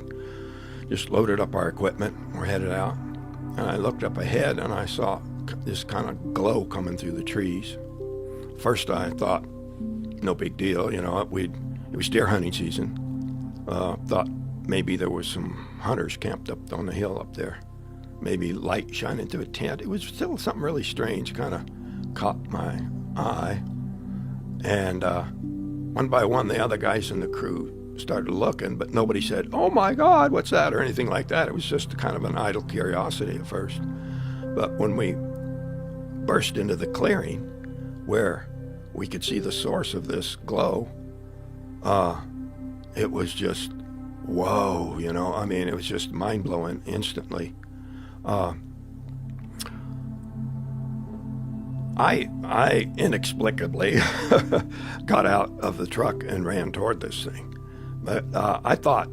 just loaded up our equipment. We're headed out. And I looked up ahead, and I saw this kind of glow coming through the trees. First, I thought, no big deal, it was deer hunting season. Thought maybe there was some hunters camped up on the hill up there. Maybe light shining through a tent. It was still something really strange, kind of caught my eye. And one by one, the other guys in the crew started looking, but nobody said, "Oh my God, what's that?" or anything like that. It was just kind of an idle curiosity at first. But when we burst into the clearing, where we could see the source of this glow, it was just, whoa, it was just mind-blowing instantly. I inexplicably got out of the truck and ran toward this thing. But I thought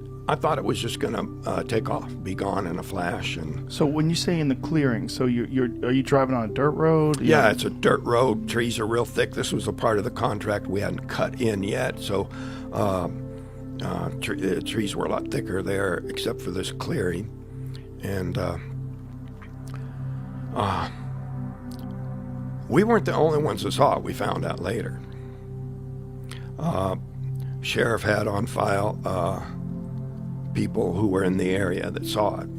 it was just going to take off, be gone in a flash. And so when you say in the clearing, so are you driving on a dirt road? Yeah, it's a dirt road. Trees are real thick. This was a part of the contract we hadn't cut in yet, so the trees were a lot thicker there, except for this clearing. And we weren't the only ones that saw it. We found out later. Sheriff had on file people who were in the area that saw it,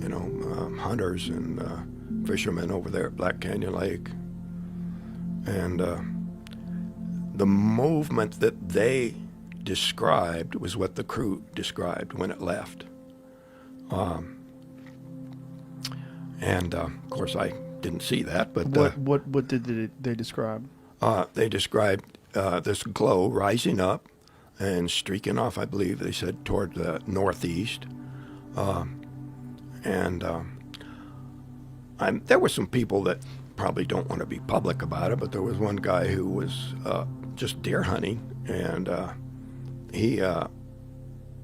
hunters and fishermen over there at Black Canyon Lake. And the movement that they described was what the crew described when it left. And of course I didn't see that, but what did they describe? They described this glow rising up and streaking off, I believe they said, toward the northeast. There were some people that probably don't want to be public about it, but there was one guy who was just deer hunting, and he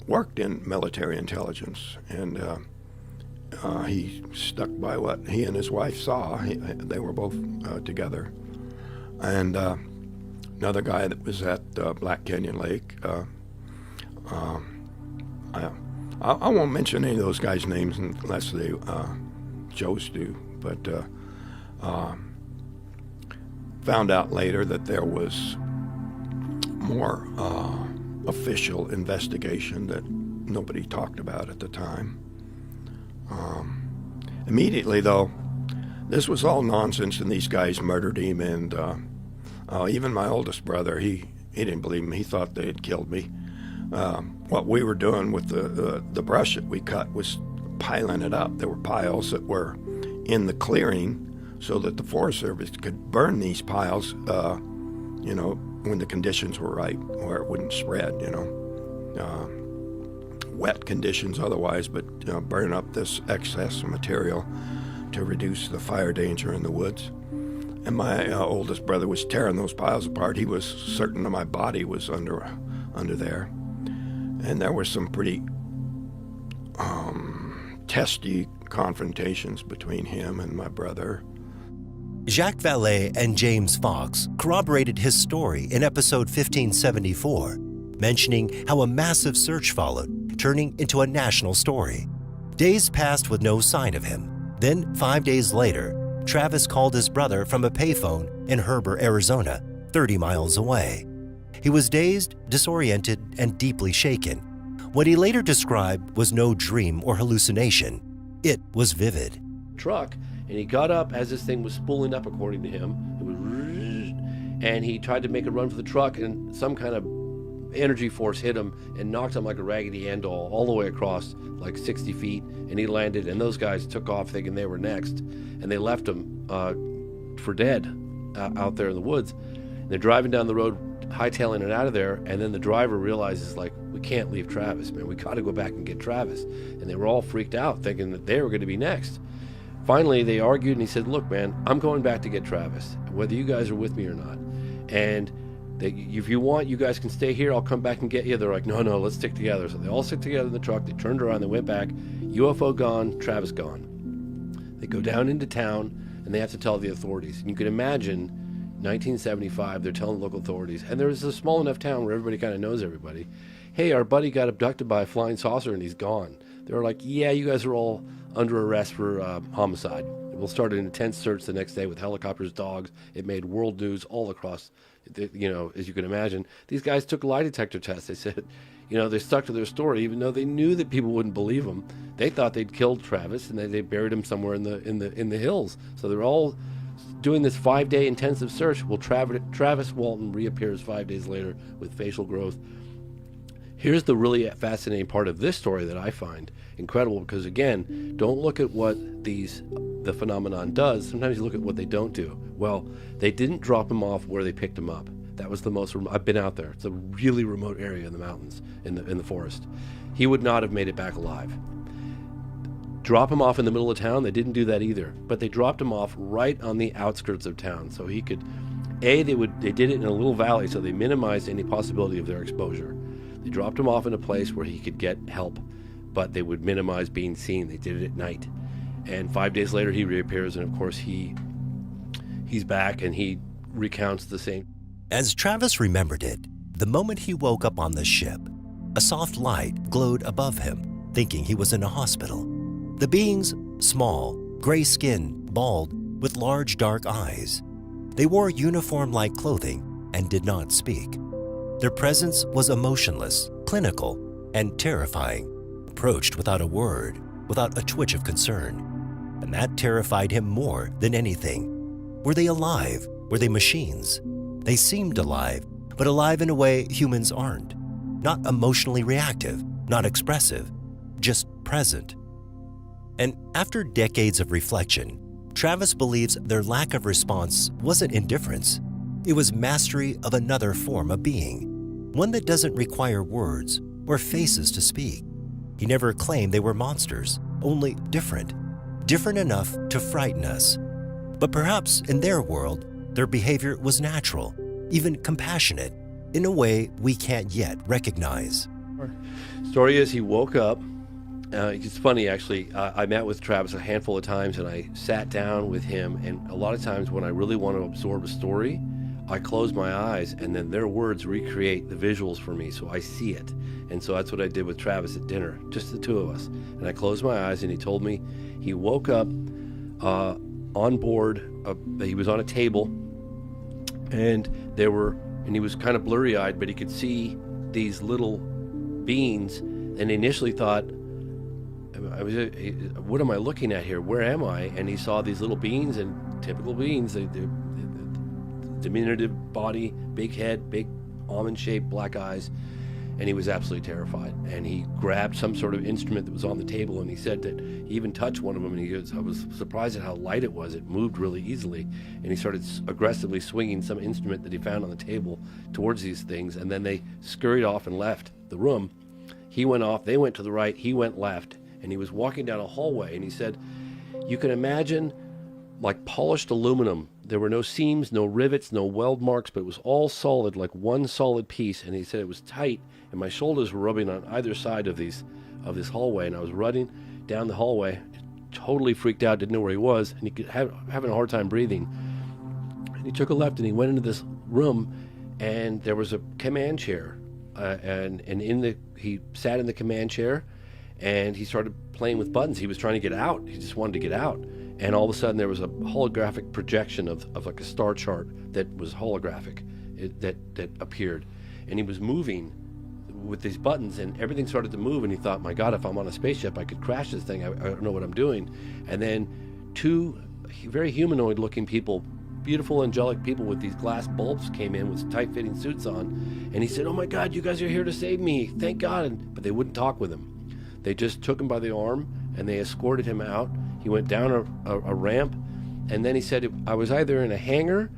worked in military intelligence, and he stuck by what he and his wife saw. They were both together. And another guy that was at Black Canyon Lake, I won't mention any of those guys' names unless they Joe's do, but found out later that there was more official investigation that nobody talked about at the time. Immediately, though, this was all nonsense, and these guys murdered him, and even my oldest brother, he didn't believe me. He thought they had killed me. What we were doing with the brush that we cut was piling it up. There were piles that were in the clearing so that the Forest Service could burn these piles, when the conditions were right, where it wouldn't spread, wet conditions otherwise, but burn up this excess material to reduce the fire danger in the woods. And my oldest brother was tearing those piles apart. He was certain that my body was under there. And there were some pretty testy confrontations between him and my brother. Jacques Vallée and James Fox corroborated his story in episode 1574, mentioning how a massive search followed, turning into a national story. Days passed with no sign of him. Then, 5 days later, Travis called his brother from a payphone in Heber, Arizona, 30 miles away. He was dazed, disoriented, and deeply shaken. What he later described was no dream or hallucination. It was vivid. Truck, and he got up as this thing was spooling up, according to him. It was, and he tried to make a run for the truck, and some kind of energy force hit him and knocked him like a Raggedy Ann doll all the way across, like 60 feet, and he landed, and those guys took off thinking they were next, and they left him for dead out there in the woods. And they're driving down the road, hightailing it out of there, and then the driver realizes, like, we can't leave Travis, man. We got to go back and get Travis. And they were all freaked out, thinking that they were going to be next. Finally, they argued, and he said, look, man, I'm going back to get Travis, whether you guys are with me or not. And if you want, you guys can stay here. I'll come back and get you. They're like, no, let's stick together. So they all stick together in the truck. They turned around, they went back. UFO gone, Travis gone. They go down into town, and they have to tell the authorities. And you can imagine, 1975, they're telling local authorities. And there's a small enough town where everybody kind of knows everybody. Hey, our buddy got abducted by a flying saucer, and he's gone. They were like, yeah, you guys are all under arrest for homicide. We'll start an intense search the next day with helicopters, dogs. It made world news all across, as you can imagine. These guys took lie detector tests. They said, they stuck to their story, even though they knew that people wouldn't believe them. They thought they'd killed Travis, and they buried him somewhere in the hills. So they're all doing this 5-day intensive search. Well, Travis Walton reappears 5 days later with facial growth. Here's the really fascinating part of this story that I find incredible, because again, don't look at what the phenomenon does. Sometimes you look at what they don't do. Well, they didn't drop him off where they picked him up. That was the most I've been out there. It's a really remote area in the mountains, in the forest. He would not have made it back alive. Drop him off in the middle of town, they didn't do that either. But they dropped him off right on the outskirts of town, so he could, they did it in a little valley, so they minimized any possibility of their exposure. They dropped him off in a place where he could get help, but they would minimize being seen. They did it at night. And 5 days later, he reappears, and of course, he's back, and he recounts the same. As Travis remembered it, the moment he woke up on the ship, a soft light glowed above him, thinking he was in a hospital. The beings, small, gray skin, bald, with large dark eyes. They wore uniform-like clothing and did not speak. Their presence was emotionless, clinical, and terrifying, approached without a word, without a twitch of concern. And that terrified him more than anything. Were they alive? Were they machines? They seemed alive, but alive in a way humans aren't. Not emotionally reactive, not expressive, just present. And after decades of reflection, Travis believes their lack of response wasn't indifference. It was mastery of another form of being, one that doesn't require words or faces to speak. He never claimed they were monsters, only different enough to frighten us. But perhaps in their world, their behavior was natural, even compassionate, in a way we can't yet recognize. Story is, he woke up. It's funny, actually. I met with Travis a handful of times, and I sat down with him, and a lot of times when I really want to absorb a story, I close my eyes, and then their words recreate the visuals for me, so I see it. And so that's what I did with Travis at dinner, just the two of us. And I closed my eyes, and he told me he woke up on board. He was on a table, and he was kind of blurry-eyed, but he could see these little beings, and initially thought, what am I looking at here? Where am I? And he saw these little beings, and typical beings, they're diminutive body, big head, big almond-shaped black eyes. and he was absolutely terrified. And he grabbed some sort of instrument that was on the table, and he said that he even touched one of them, and he goes, I was surprised at how light it was. It moved really easily. And he started aggressively swinging some instrument that he found on the table towards these things, and then they scurried off and left the room. He went off, they went to the right, he went left, and he was walking down a hallway, and he said, you can imagine like polished aluminum. There were no seams, no rivets, no weld marks, but it was all solid, like one solid piece. And he said it was tight, and my shoulders were rubbing on either side of this hallway. And I was running down the hallway, totally freaked out, didn't know where he was, and he could having a hard time breathing. And he took a left, and he went into this room, and there was a command chair, and he sat in the command chair, and he started playing with buttons. He was trying to get out. He just wanted to get out. And all of a sudden there was a holographic projection of like a star chart that was holographic that appeared. And he was moving with these buttons, and everything started to move, and he thought, my God, if I'm on a spaceship, I could crash this thing. I don't know what I'm doing. And then two very humanoid looking people, beautiful angelic people with these glass bulbs came in with tight-fitting suits on. And he said, oh my God, you guys are here to save me. Thank God. But they wouldn't talk with him. They just took him by the arm, and they escorted him out. He went down a ramp, and then he said, I was either in a hangar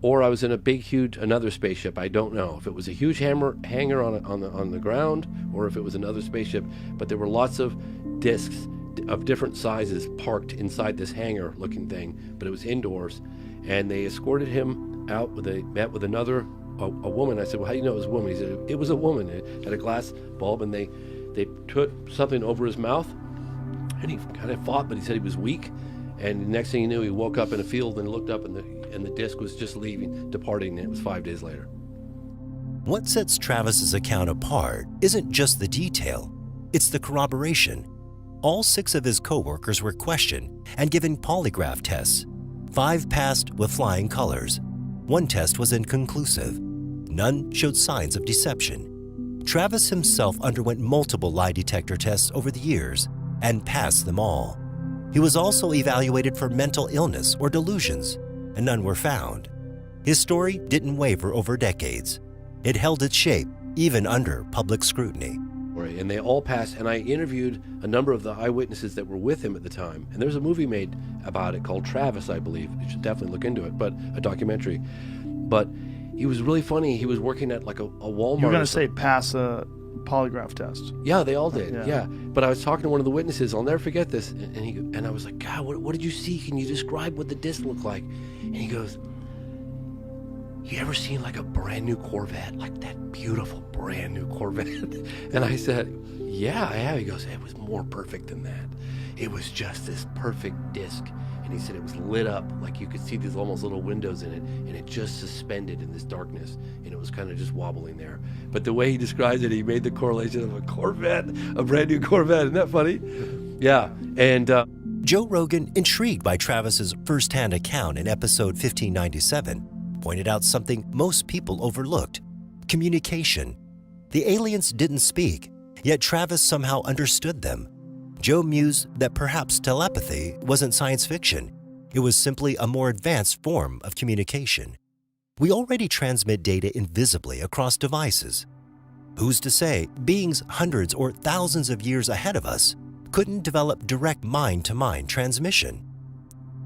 or I was in a big, huge, another spaceship. I don't know if it was a huge hangar on the ground or if it was another spaceship, but there were lots of discs of different sizes parked inside this hangar looking thing, but it was indoors. And they escorted him out. They met with a woman. I said, well, how do you know it was a woman? He said, it was a woman. It had a glass bulb, and they put something over his mouth, and he kind of fought, but he said he was weak. And the next thing he knew, he woke up in a field and looked up, and the disc was just departing, and it was 5 days later. What sets Travis's account apart isn't just the detail, it's the corroboration. All 6 of his co-workers were questioned and given polygraph tests. 5 passed with flying colors. 1 test was inconclusive. None showed signs of deception. Travis himself underwent multiple lie detector tests over the years and passed them all. He was also evaluated for mental illness or delusions, and none were found. His story didn't waver over decades. It held its shape even under public scrutiny. And they all passed, and I interviewed a number of the eyewitnesses that were with him at the time. And there's a movie made about it called Travis, I believe. You should definitely look into it, but a documentary. But he was really funny. He was working at like a Walmart. You're going to say pass a polygraph test. Yeah, they all did. Yeah. But I was talking to one of the witnesses. I'll never forget this. And I was like, God, what did you see? Can you describe what the disc looked like? And he goes, you ever seen like a brand new Corvette? Like that beautiful brand new Corvette? And I said, yeah, I have. He goes, it was more perfect than that. It was just this perfect disc. And he said it was lit up, like you could see these almost little windows in it, and it just suspended in this darkness, and it was kind of just wobbling there. But the way he describes it, he made the correlation of a Corvette, a brand new Corvette. Isn't that funny? Yeah. And Joe Rogan, intrigued by Travis's firsthand account in episode 1597, pointed out something most people overlooked: communication. The aliens didn't speak, yet Travis somehow understood them. Joe mused that perhaps telepathy wasn't science fiction. It was simply a more advanced form of communication. We already transmit data invisibly across devices. Who's to say beings hundreds or thousands of years ahead of us couldn't develop direct mind-to-mind transmission?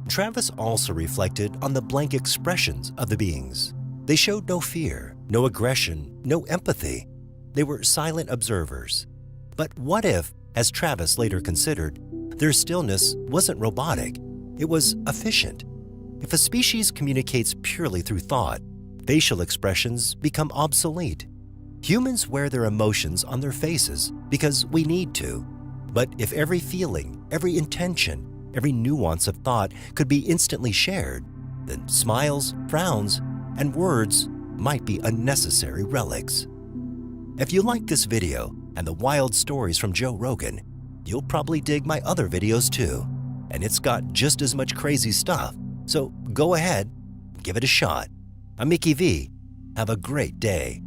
Travis also reflected on the blank expressions of the beings. They showed no fear, no aggression, no empathy. They were silent observers. But what if, as Travis later considered, their stillness wasn't robotic, it was efficient? If a species communicates purely through thought, facial expressions become obsolete. Humans wear their emotions on their faces because we need to. But if every feeling, every intention, every nuance of thought could be instantly shared, then smiles, frowns, and words might be unnecessary relics. If you like this video and the wild stories from Joe Rogan, you'll probably dig my other videos too. And it's got just as much crazy stuff, so go ahead, give it a shot. I'm Mickey V. Have a great day.